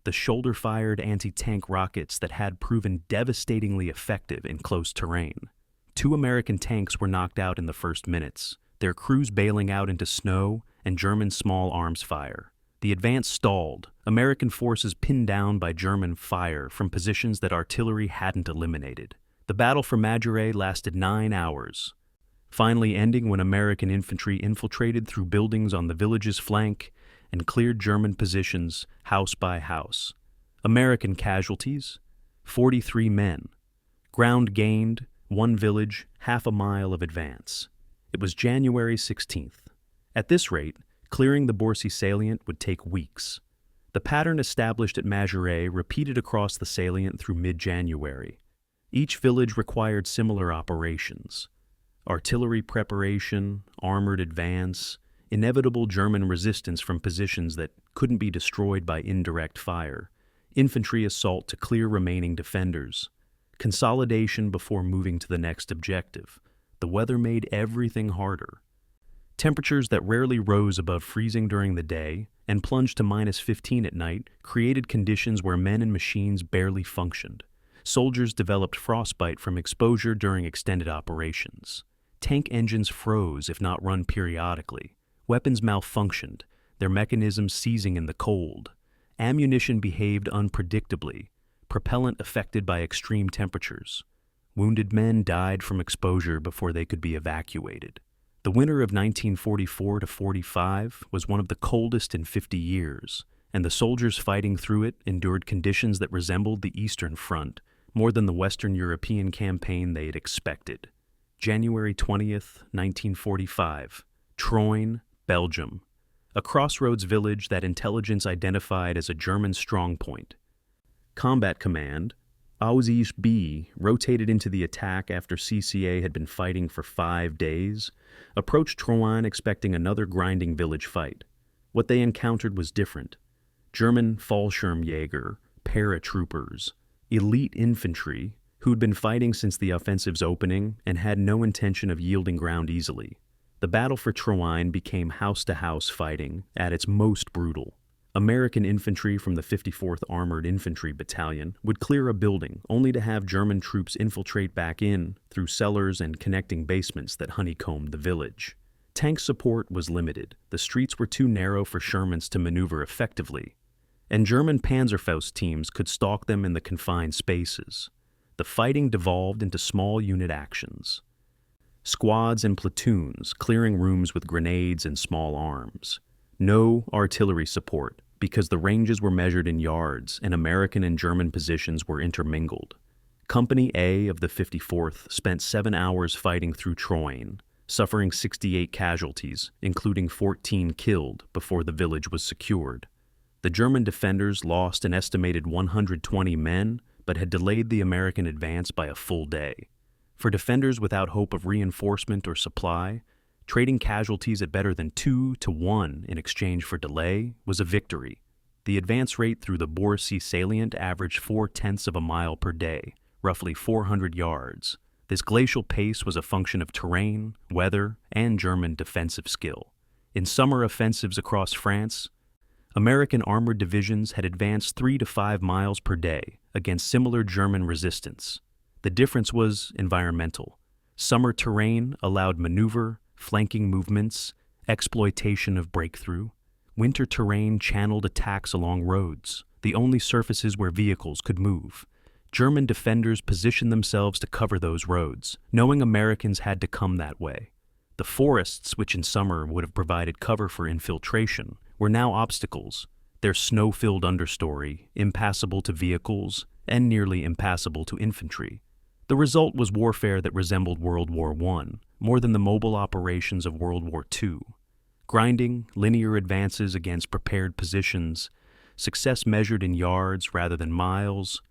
the shoulder-fired anti-tank rockets that had proven devastatingly effective in close terrain. 2 American tanks were knocked out in the first minutes, their crews bailing out into snow and German small arms fire. The advance stalled, American forces pinned down by German fire from positions that artillery hadn't eliminated. The battle for Madurai lasted 9 hours, finally ending when American infantry infiltrated through buildings on the village's flank and cleared German positions house by house. American casualties: 43 men. Ground gained: 1 village, half a mile of advance. It was January 16th. At this rate, clearing the Borsy salient would take weeks. The pattern established at Madurai repeated across the salient through mid-January. Each village required similar operations: artillery preparation, armored advance, inevitable German resistance from positions that couldn't be destroyed by indirect fire, infantry assault to clear remaining defenders, consolidation before moving to the next objective. The weather made everything harder. Temperatures that rarely rose above freezing during the day and plunged to -15 at night created conditions where men and machines barely functioned. Soldiers developed frostbite from exposure during extended operations. Tank engines froze if not run periodically. Weapons malfunctioned, their mechanisms seizing in the cold. Ammunition behaved unpredictably, propellant affected by extreme temperatures. Wounded men died from exposure before they could be evacuated. The winter of 1944 to 45 was one of the coldest in 50 years, and the soldiers fighting through it endured conditions that resembled the Eastern Front more than the Western European campaign they had expected. January 20th, 1945, Troyne, Belgium, a crossroads village that intelligence identified as a German strongpoint. Combat Command, Aussicht B, rotated into the attack after CCA had been fighting for 5 days, approached Troyne expecting another grinding village fight. What they encountered was different. German Fallschirmjäger, paratroopers, elite infantry, who'd been fighting since the offensive's opening and had no intention of yielding ground easily. The battle for Troyne became house-to-house fighting at its most brutal. American infantry from the 54th Armored Infantry Battalion would clear a building only to have German troops infiltrate back in through cellars and connecting basements that honeycombed the village. Tank support was limited. The streets were too narrow for Shermans to maneuver effectively, and German Panzerfaust teams could stalk them in the confined spaces. The fighting devolved into small unit actions. Squads and platoons clearing rooms with grenades and small arms. No artillery support, because the ranges were measured in yards and American and German positions were intermingled. Company A of the 54th spent 7 hours fighting through Troyne, suffering 68 casualties, including 14 killed, before the village was secured. The German defenders lost an estimated 120 men, but had delayed the American advance by a full day. For defenders without hope of reinforcement or supply, trading casualties at better than 2 to 1 in exchange for delay was a victory. The advance rate through the Borsy salient averaged 0.4 of a mile per day, roughly 400 yards. This glacial pace was a function of terrain, weather, and German defensive skill. In summer offensives across France, American armored divisions had advanced 3 to 5 miles per day against similar German resistance. The difference was environmental. Summer terrain allowed maneuver, flanking movements, exploitation of breakthrough. Winter terrain channeled attacks along roads, the only surfaces where vehicles could move. German defenders positioned themselves to cover those roads, knowing Americans had to come that way. The forests, which in summer would have provided cover for infiltration, were now obstacles, their snow-filled understory impassable to vehicles and nearly impassable to infantry. The result was warfare that resembled World War I, more than the mobile operations of World War II. Grinding, linear advances against prepared positions, success measured in yards rather than miles,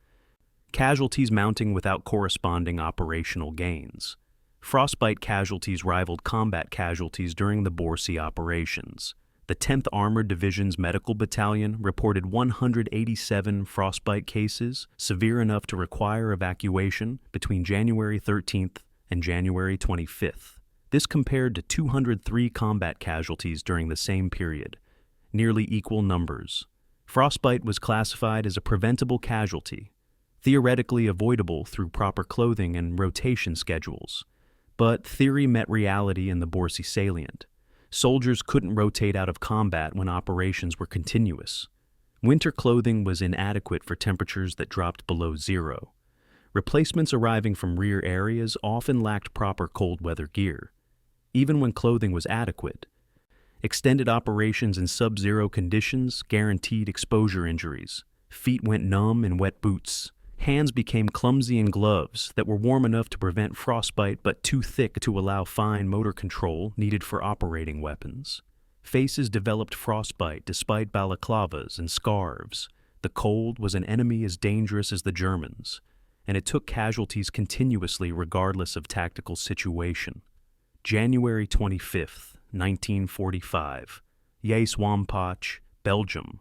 casualties mounting without corresponding operational gains. Frostbite casualties rivaled combat casualties during the Borsy operations. The 10th Armored Division's Medical Battalion reported 187 frostbite cases, severe enough to require evacuation, between January 13th and January 25th. This compared to 203 combat casualties during the same period, nearly equal numbers. Frostbite was classified as a preventable casualty, theoretically avoidable through proper clothing and rotation schedules. But theory met reality in the Borsy salient. Soldiers couldn't rotate out of combat when operations were continuous. Winter clothing was inadequate for temperatures that dropped below zero. Replacements arriving from rear areas often lacked proper cold weather gear. Even when clothing was adequate, extended operations in sub-zero conditions guaranteed exposure injuries. Feet went numb in wet boots. Hands became clumsy in gloves that were warm enough to prevent frostbite but too thick to allow fine motor control needed for operating weapons. Faces developed frostbite despite balaclavas and scarves. The cold was an enemy as dangerous as the Germans, and it took casualties continuously regardless of tactical situation. January 25th, 1945, Jaes-Wampach, Belgium.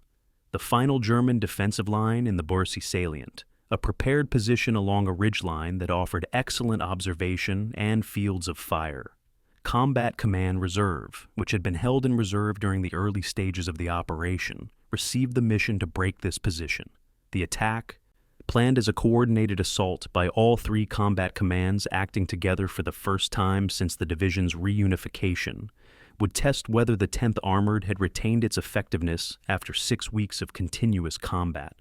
The final German defensive line in the Borsy salient, a prepared position along a ridgeline that offered excellent observation and fields of fire. Combat Command Reserve, which had been held in reserve during the early stages of the operation, received the mission to break this position. The attack, planned as a coordinated assault by all three combat commands acting together for the first time since the division's reunification, would test whether the 10th Armored had retained its effectiveness after 6 weeks of continuous combat.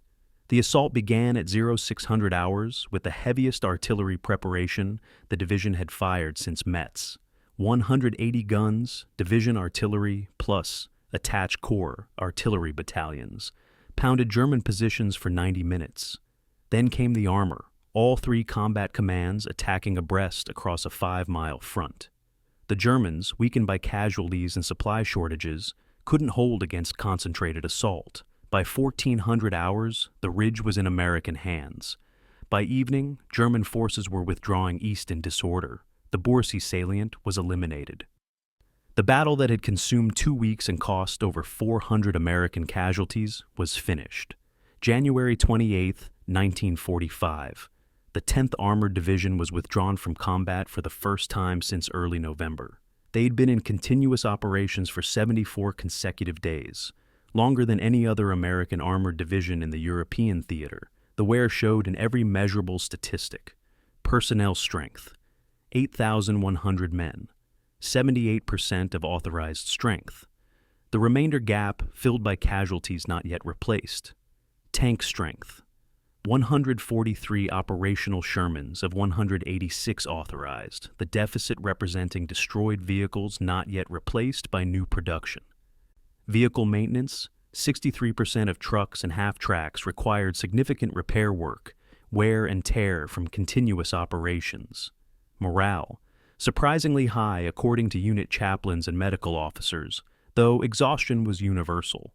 The assault began at 0600 hours with the heaviest artillery preparation the division had fired since Metz. 180 guns, division artillery, plus attached corps artillery battalions, pounded German positions for 90 minutes. Then came the armor, all three combat commands attacking abreast across a 5-mile front. The Germans, weakened by casualties and supply shortages, couldn't hold against concentrated assault. By 1400 hours, the ridge was in American hands. By evening, German forces were withdrawing east in disorder. The Borsy salient was eliminated. The battle that had consumed 2 weeks and cost over 400 American casualties was finished. January 28, 1945. The 10th Armored Division was withdrawn from combat for the first time since early November. They'd been in continuous operations for 74 consecutive days, longer than any other American armored division in the European theater. The wear showed in every measurable statistic. Personnel strength, 8,100 men, 78% of authorized strength. The remainder gap filled by casualties not yet replaced. Tank strength, 143 operational Shermans of 186 authorized, the deficit representing destroyed vehicles not yet replaced by new production. Vehicle maintenance, 63% of trucks and half-tracks required significant repair work, wear and tear from continuous operations. Morale, surprisingly high according to unit chaplains and medical officers, though exhaustion was universal.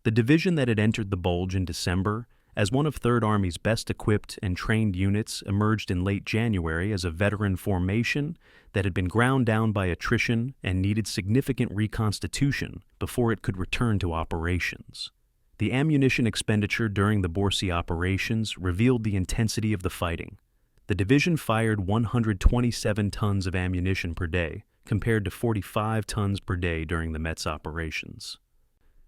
The division that had entered the Bulge in December as one of Third Army's best equipped and trained units emerged in late January as a veteran formation that had been ground down by attrition and needed significant reconstitution before it could return to operations. The ammunition expenditure during the Borsy operations revealed the intensity of the fighting. The division fired 127 tons of ammunition per day, compared to 45 tons per day during the Metz operations.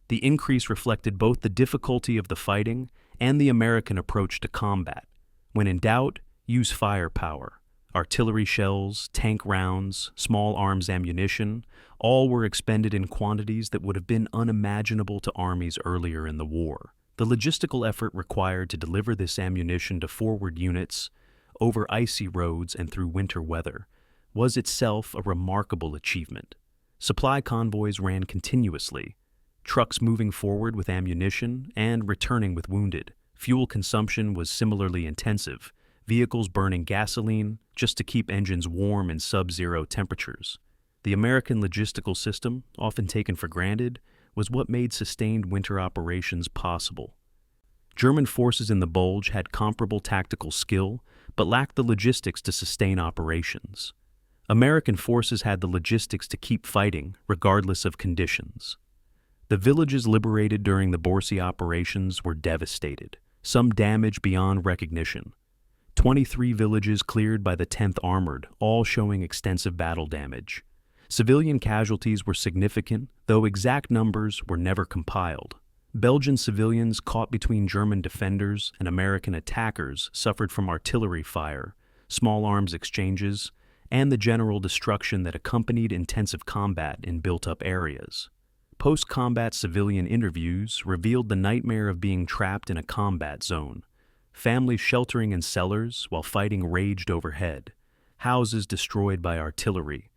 The increase reflected both the difficulty of the fighting and the American approach to combat. When in doubt, use firepower. Artillery shells, tank rounds, small arms ammunition, all were expended in quantities that would have been unimaginable to armies earlier in the war. The logistical effort required to deliver this ammunition to forward units over icy roads and through winter weather was itself a remarkable achievement. Supply convoys ran continuously, trucks moving forward with ammunition and returning with wounded. Fuel consumption was similarly intensive, vehicles burning gasoline just to keep engines warm in sub-zero temperatures. The American logistical system, often taken for granted, was what made sustained winter operations possible. German forces in the Bulge had comparable tactical skill, but lacked the logistics to sustain operations. American forces had the logistics to keep fighting, regardless of conditions. The villages liberated during the Borsy operations were devastated, some damaged beyond recognition. 23 villages cleared by the 10th Armored, all showing extensive battle damage. Civilian casualties were significant, though exact numbers were never compiled. Belgian civilians caught between German defenders and American attackers suffered from artillery fire, small arms exchanges, and the general destruction that accompanied intensive combat in built-up areas. Post-combat civilian interviews revealed the nightmare of being trapped in a combat zone. Families sheltering in cellars while fighting raged overhead. Houses destroyed by artillery.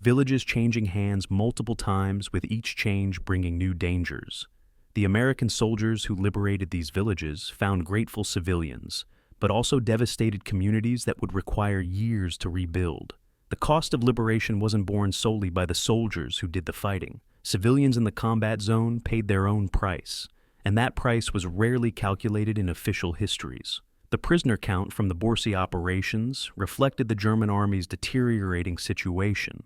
Villages changing hands multiple times, with each change bringing new dangers. The American soldiers who liberated these villages found grateful civilians, but also devastated communities that would require years to rebuild. The cost of liberation wasn't borne solely by the soldiers who did the fighting. Civilians in the combat zone paid their own price, and that price was rarely calculated in official histories. The prisoner count from the Bulge operations reflected the German army's deteriorating situation.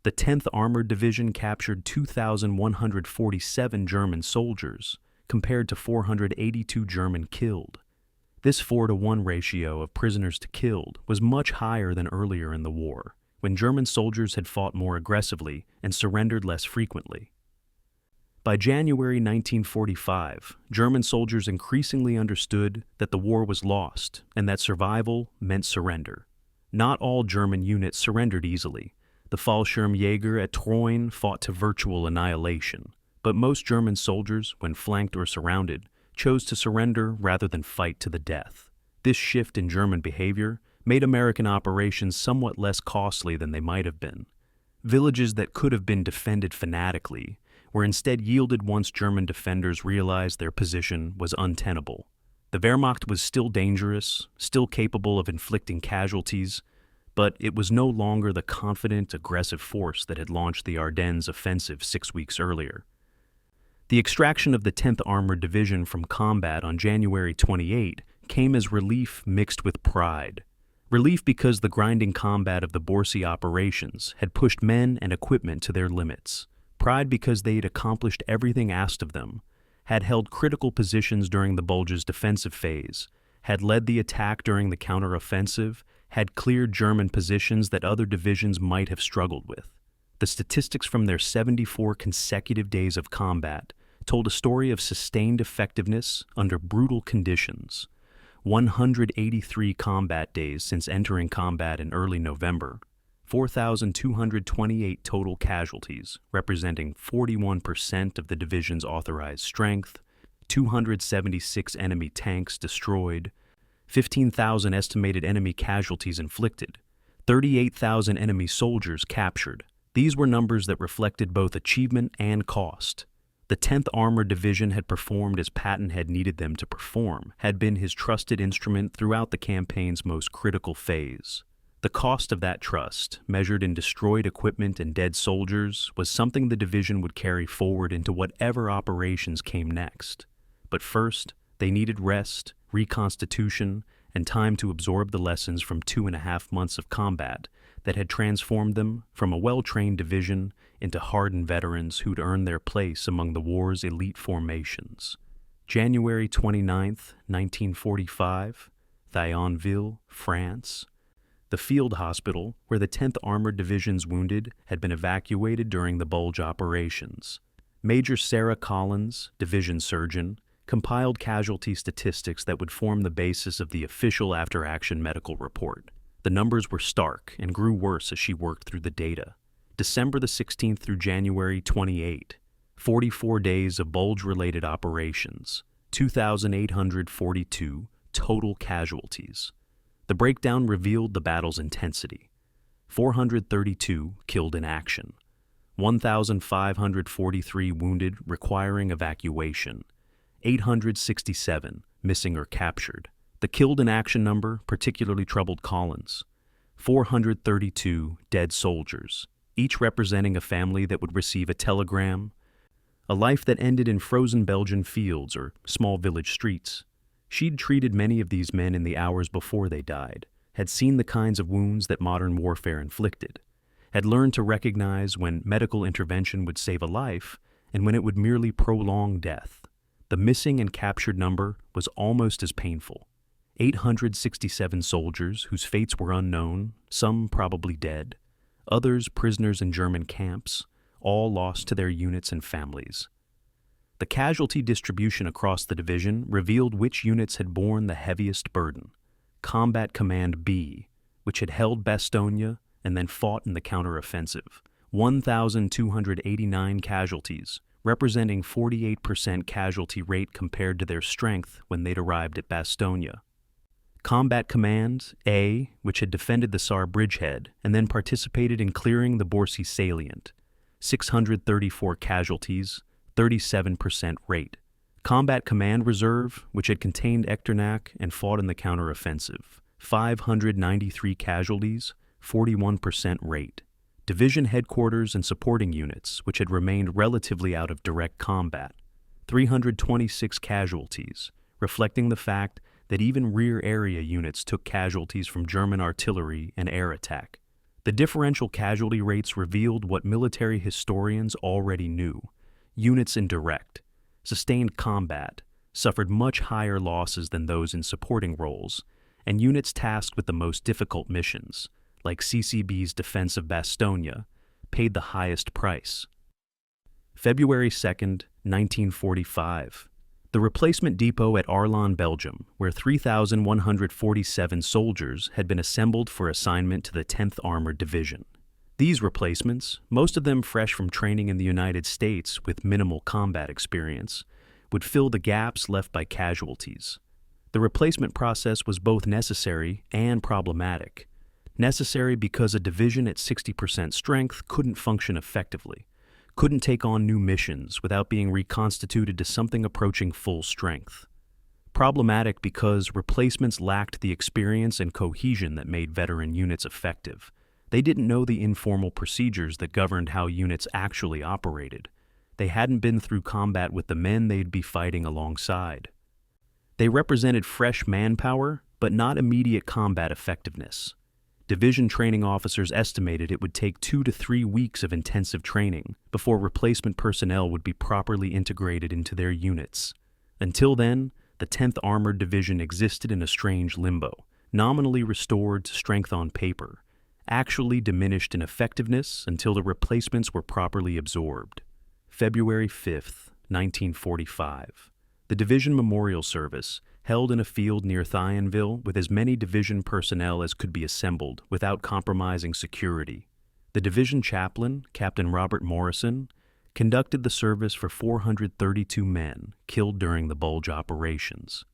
The 10th Armored Division captured 2,147 German soldiers, compared to 482 German killed. This 4-to-1 ratio of prisoners to killed was much higher than earlier in the war, when German soldiers had fought more aggressively and surrendered less frequently. By January 1945, German soldiers increasingly understood that the war was lost and that survival meant surrender. Not all German units surrendered easily. The Fallschirmjäger at Troyes fought to virtual annihilation, but most German soldiers, when flanked or surrounded, chose to surrender rather than fight to the death. This shift in German behavior made American operations somewhat less costly than they might have been. Villages that could have been defended fanatically were instead yielded once German defenders realized their position was untenable. The Wehrmacht was still dangerous, still capable of inflicting casualties, but it was no longer the confident, aggressive force that had launched the Ardennes Offensive 6 weeks earlier. The extraction of the 10th Armored Division from combat on January 28 came as relief mixed with pride. Relief because the grinding combat of the Bulge operations had pushed men and equipment to their limits. Pride because they had accomplished everything asked of them, had held critical positions during the Bulge's defensive phase, had led the attack during the counteroffensive, had cleared German positions that other divisions might have struggled with. The statistics from their 74 consecutive days of combat told a story of sustained effectiveness under brutal conditions. 183 combat days since entering combat in early November, 4,228 total casualties, representing 41% of the division's authorized strength, 276 enemy tanks destroyed, 15,000 estimated enemy casualties inflicted, 38,000 enemy soldiers captured. These were numbers that reflected both achievement and cost. The 10th Armored Division had performed as Patton had needed them to perform, had been his trusted instrument throughout the campaign's most critical phase. The cost of that trust, measured in destroyed equipment and dead soldiers, was something the division would carry forward into whatever operations came next. But first, they needed rest, reconstitution, and time to absorb the lessons from 2.5 months of combat that had transformed them from a well-trained division into hardened veterans who'd earned their place among the war's elite formations. January 29, 1945, Thionville, France. The field hospital, where the 10th Armored Division's wounded had been evacuated during the Bulge operations. Major Sarah Collins, division surgeon, compiled casualty statistics that would form the basis of the official after-action medical report. The numbers were stark and grew worse as she worked through the data. December the 16th through January 28, 44 days of Bulge-related operations, 2,842 total casualties. The breakdown revealed the battle's intensity. 432 killed in action, 1,543 wounded requiring evacuation, 867 missing or captured. The killed in action number particularly troubled Collins. 432 dead soldiers, each representing a family that would receive a telegram, a life that ended in frozen Belgian fields or small village streets. She'd treated many of these men in the hours before they died, had seen the kinds of wounds that modern warfare inflicted, had learned to recognize when medical intervention would save a life and when it would merely prolong death. The missing and captured number was almost as painful. 867 soldiers whose fates were unknown, some probably dead, others prisoners in German camps, all lost to their units and families. The casualty distribution across the division revealed which units had borne the heaviest burden. Combat Command B, which had held Bastogne and then fought in the counteroffensive, 1,289 casualties, representing 48% casualty rate compared to their strength when they'd arrived at Bastogne. Combat Command A, which had defended the Saar bridgehead and then participated in clearing the Borcy salient, 634 casualties, 37% rate. Combat Command Reserve, which had contained Echternach and fought in the counteroffensive, 593 casualties, 41% rate. Division headquarters and supporting units, which had remained relatively out of direct combat, 326 casualties, reflecting the fact that even rear area units took casualties from German artillery and air attack. The differential casualty rates revealed what military historians already knew. Units in direct, sustained combat, suffered much higher losses than those in supporting roles, and units tasked with the most difficult missions, like CCB's defense of Bastogne, paid the highest price. February 2nd, 1945. The replacement depot at Arlon, Belgium, where 3,147 soldiers had been assembled for assignment to the 10th Armored Division. These replacements, most of them fresh from training in the United States with minimal combat experience, would fill the gaps left by casualties. The replacement process was both necessary and problematic. Necessary because a division at 60% strength couldn't function effectively, couldn't take on new missions without being reconstituted to something approaching full strength. Problematic because replacements lacked the experience and cohesion that made veteran units effective. They didn't know the informal procedures that governed how units actually operated. They hadn't been through combat with the men they'd be fighting alongside. They represented fresh manpower, but not immediate combat effectiveness. Division training officers estimated it would take 2 to 3 weeks of intensive training before replacement personnel would be properly integrated into their units. Until then, the 10th Armored Division existed in a strange limbo, nominally restored to strength on paper, actually diminished in effectiveness until the replacements were properly absorbed. February 5th, 1945. The division memorial service, held in a field near Thionville with as many division personnel as could be assembled without compromising security. The division chaplain, Captain Robert Morrison, conducted the service for 432 men killed during the Bulge operations.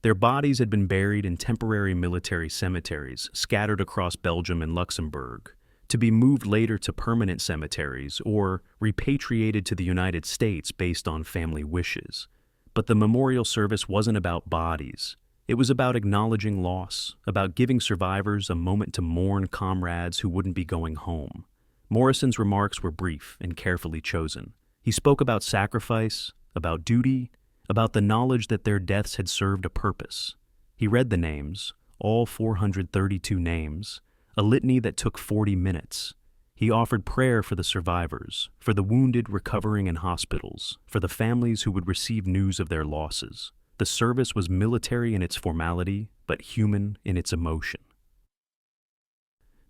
Their bodies had been buried in temporary military cemeteries scattered across Belgium and Luxembourg, to be moved later to permanent cemeteries or repatriated to the United States based on family wishes. But the memorial service wasn't about bodies. It was about acknowledging loss, about giving survivors a moment to mourn comrades who wouldn't be going home. Morrison's remarks were brief and carefully chosen. He spoke about sacrifice, about duty, about the knowledge that their deaths had served a purpose. He read the names, all 432 names, a litany that took 40 minutes. He offered prayer for the survivors, for the wounded recovering in hospitals, for the families who would receive news of their losses. The service was military in its formality, but human in its emotion.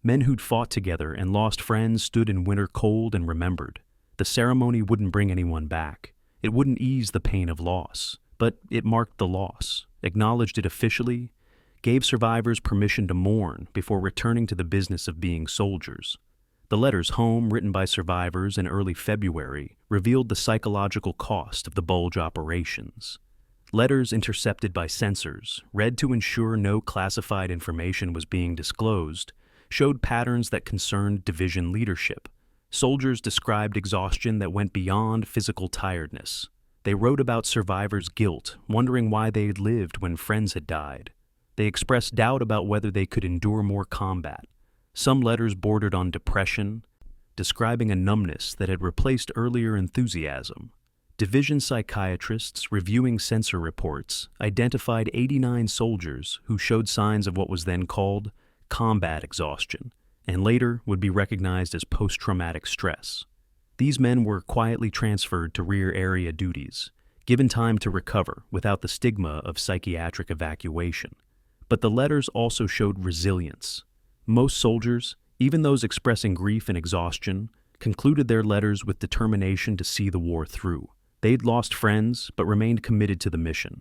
Men who'd fought together and lost friends stood in winter cold and remembered. The ceremony wouldn't bring anyone back. It wouldn't ease the pain of loss, but it marked the loss, acknowledged it officially, gave survivors permission to mourn before returning to the business of being soldiers. The letters home, written by survivors in early February, revealed the psychological cost of the Bulge operations. Letters intercepted by censors, read to ensure no classified information was being disclosed, showed patterns that concerned division leadership. Soldiers described exhaustion that went beyond physical tiredness. They wrote about survivors' guilt, wondering why they had lived when friends had died. They expressed doubt about whether they could endure more combat. Some letters bordered on depression, describing a numbness that had replaced earlier enthusiasm. Division psychiatrists reviewing censor reports identified 89 soldiers who showed signs of what was then called combat exhaustion, and later would be recognized as post-traumatic stress. These men were quietly transferred to rear area duties, given time to recover without the stigma of psychiatric evacuation. But the letters also showed resilience. Most soldiers, even those expressing grief and exhaustion, concluded their letters with determination to see the war through. They'd lost friends, but remained committed to the mission.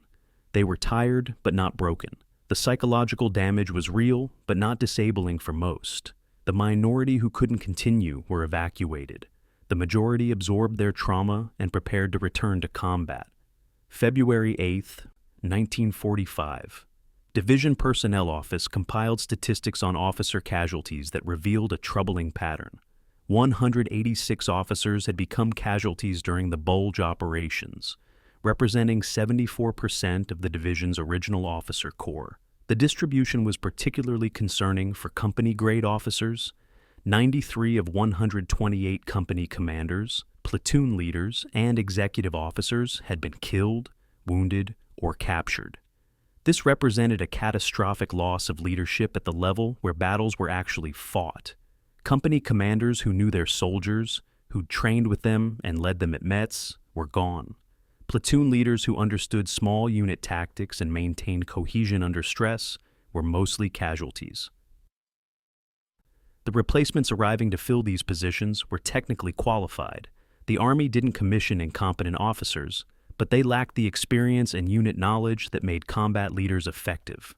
They were tired, but not broken. The psychological damage was real, but not disabling for most. The minority who couldn't continue were evacuated. The majority absorbed their trauma and prepared to return to combat. February 8, 1945. Division Personnel Office compiled statistics on officer casualties that revealed a troubling pattern. 186 officers had become casualties during the Bulge operations, representing 74% of the division's original officer corps. The distribution was particularly concerning for company-grade officers. 93 of 128 company commanders, platoon leaders, and executive officers had been killed, wounded, or captured. This represented a catastrophic loss of leadership at the level where battles were actually fought. Company commanders who knew their soldiers, who'd trained with them and led them at Metz, were gone. Platoon leaders who understood small unit tactics and maintained cohesion under stress were mostly casualties. The replacements arriving to fill these positions were technically qualified. The Army didn't commission incompetent officers, but they lacked the experience and unit knowledge that made combat leaders effective.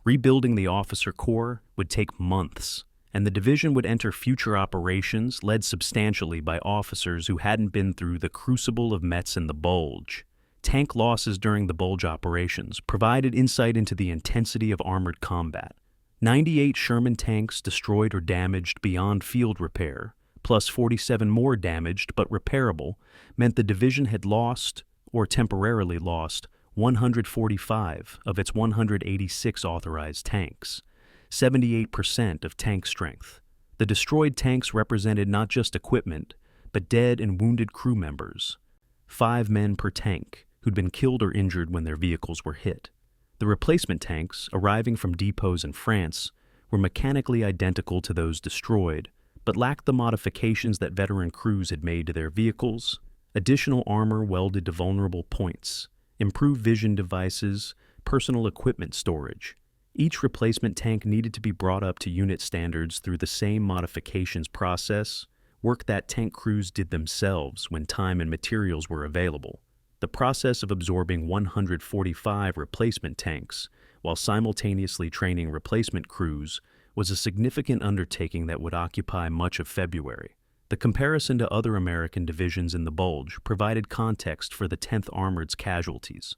Rebuilding the officer corps would take months, and the division would enter future operations led substantially by officers who hadn't been through the crucible of Metz and the Bulge. Tank losses during the Bulge operations provided insight into the intensity of armored combat. 98 Sherman tanks destroyed or damaged beyond field repair, plus 47 more damaged but repairable, meant the division had lost, or temporarily lost, 145 of its 186 authorized tanks. 78% of tank strength. The destroyed tanks represented not just equipment, but dead and wounded crew members. 5 men per tank, who'd been killed or injured when their vehicles were hit. The replacement tanks, arriving from depots in France, were mechanically identical to those destroyed, but lacked the modifications that veteran crews had made to their vehicles: additional armor welded to vulnerable points, improved vision devices, personal equipment storage. Each replacement tank needed to be brought up to unit standards through the same modifications process, work that tank crews did themselves when time and materials were available. The process of absorbing 145 replacement tanks while simultaneously training replacement crews was a significant undertaking that would occupy much of February. The comparison to other American divisions in the Bulge provided context for the 10th Armored's casualties.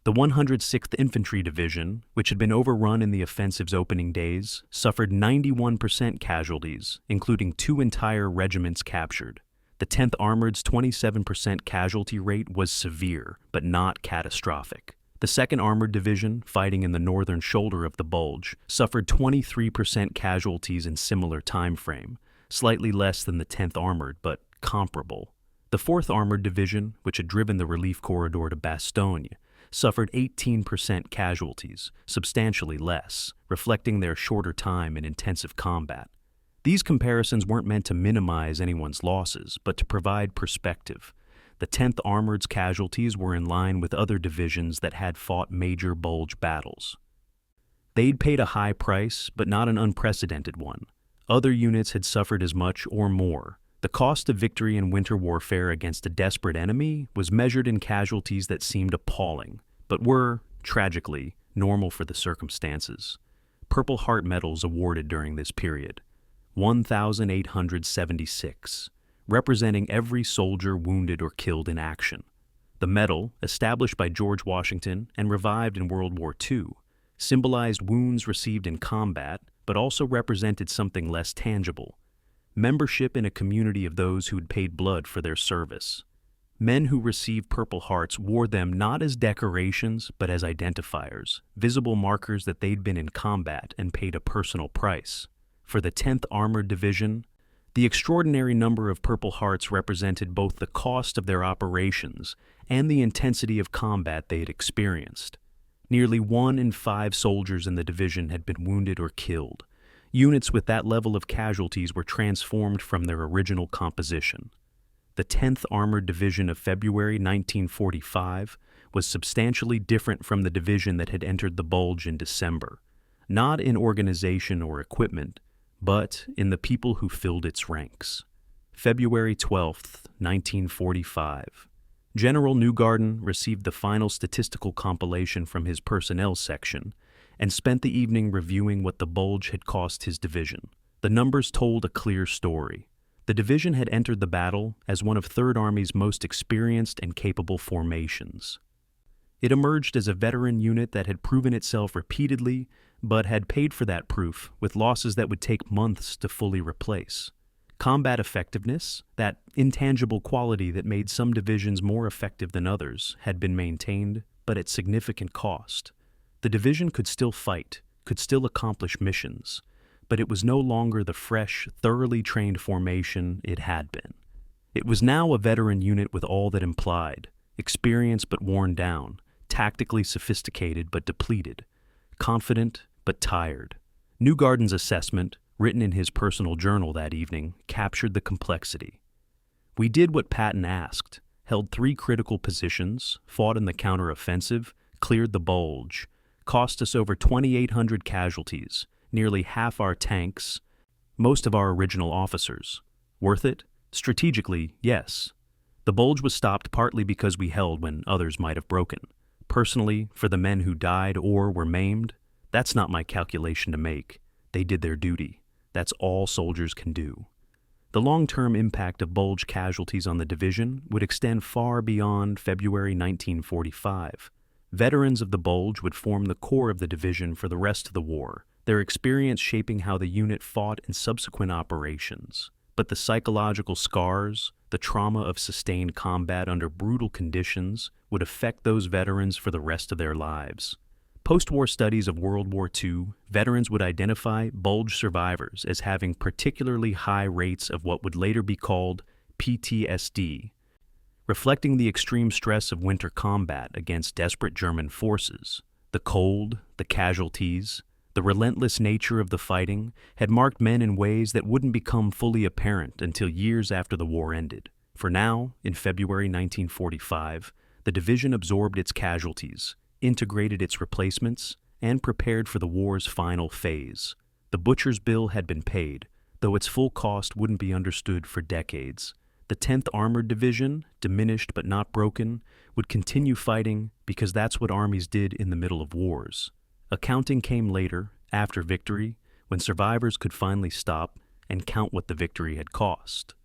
The 106th Infantry Division, which had been overrun in the offensive's opening days, suffered 91% casualties, including 2 entire regiments captured. The 10th Armored's 27% casualty rate was severe, but not catastrophic. The 2nd Armored Division, fighting in the northern shoulder of the Bulge, suffered 23% casualties in similar time frame, slightly less than the 10th Armored, but comparable. The 4th Armored Division, which had driven the relief corridor to Bastogne, suffered 18% casualties, substantially less, reflecting their shorter time in intensive combat. These comparisons weren't meant to minimize anyone's losses, but to provide perspective. The 10th Armored's casualties were in line with other divisions that had fought major Bulge battles. They'd paid a high price, but not an unprecedented one. Other units had suffered as much or more. The cost of victory in winter warfare against a desperate enemy was measured in casualties that seemed appalling, but were, tragically, normal for the circumstances. Purple Heart medals awarded during this period. 1,876, representing every soldier wounded or killed in action. The medal, established by George Washington and revived in World War II, symbolized wounds received in combat, but also represented something less tangible: membership in a community of those who had paid blood for their service. Men who received Purple Hearts wore them not as decorations, but as identifiers, visible markers that they'd been in combat and paid a personal price. For the 10th Armored Division, the extraordinary number of Purple Hearts represented both the cost of their operations and the intensity of combat they had experienced. Nearly 1 in 5 soldiers in the division had been wounded or killed. Units with that level of casualties were transformed from their original composition. The 10th Armored Division of February 1945 was substantially different from the division that had entered the Bulge in December, not in organization or equipment, but in the people who filled its ranks. February 12, 1945. General Newgarden received the final statistical compilation from his personnel section and spent the evening reviewing what the Bulge had cost his division. The numbers told a clear story. The division had entered the battle as one of Third Army's most experienced and capable formations. It emerged as a veteran unit that had proven itself repeatedly, but had paid for that proof with losses that would take months to fully replace. Combat effectiveness, that intangible quality that made some divisions more effective than others, had been maintained, but at significant cost. The division could still fight, could still accomplish missions, but it was no longer the fresh, thoroughly trained formation it had been. It was now a veteran unit with all that implied, experienced but worn down, tactically sophisticated but depleted, confident but tired. Newgarden's assessment, written in his personal journal that evening, captured the complexity. We did what Patton asked, held 3 critical positions, fought in the counteroffensive, cleared the Bulge, cost us over 2,800 casualties, nearly half our tanks, most of our original officers. Worth it? Strategically, yes. The Bulge was stopped partly because we held when others might have broken. Personally, for the men who died or were maimed, that's not my calculation to make. They did their duty. That's all soldiers can do. The long-term impact of Bulge casualties on the division would extend far beyond February 1945. Veterans of the Bulge would form the core of the division for the rest of the war, their experience shaping how the unit fought in subsequent operations. But the psychological scars, the trauma of sustained combat under brutal conditions, would affect those veterans for the rest of their lives. Post-war studies of World War II, veterans would identify Bulge survivors as having particularly high rates of what would later be called PTSD, reflecting the extreme stress of winter combat against desperate German forces. The cold, the casualties, the relentless nature of the fighting had marked men in ways that wouldn't become fully apparent until years after the war ended. For now, in February 1945, the division absorbed its casualties, integrated its replacements, and prepared for the war's final phase. The butcher's bill had been paid, though its full cost wouldn't be understood for decades. The 10th Armored Division, diminished but not broken, would continue fighting because that's what armies did in the middle of wars. Accounting came later, after victory, when survivors could finally stop and count what the victory had cost.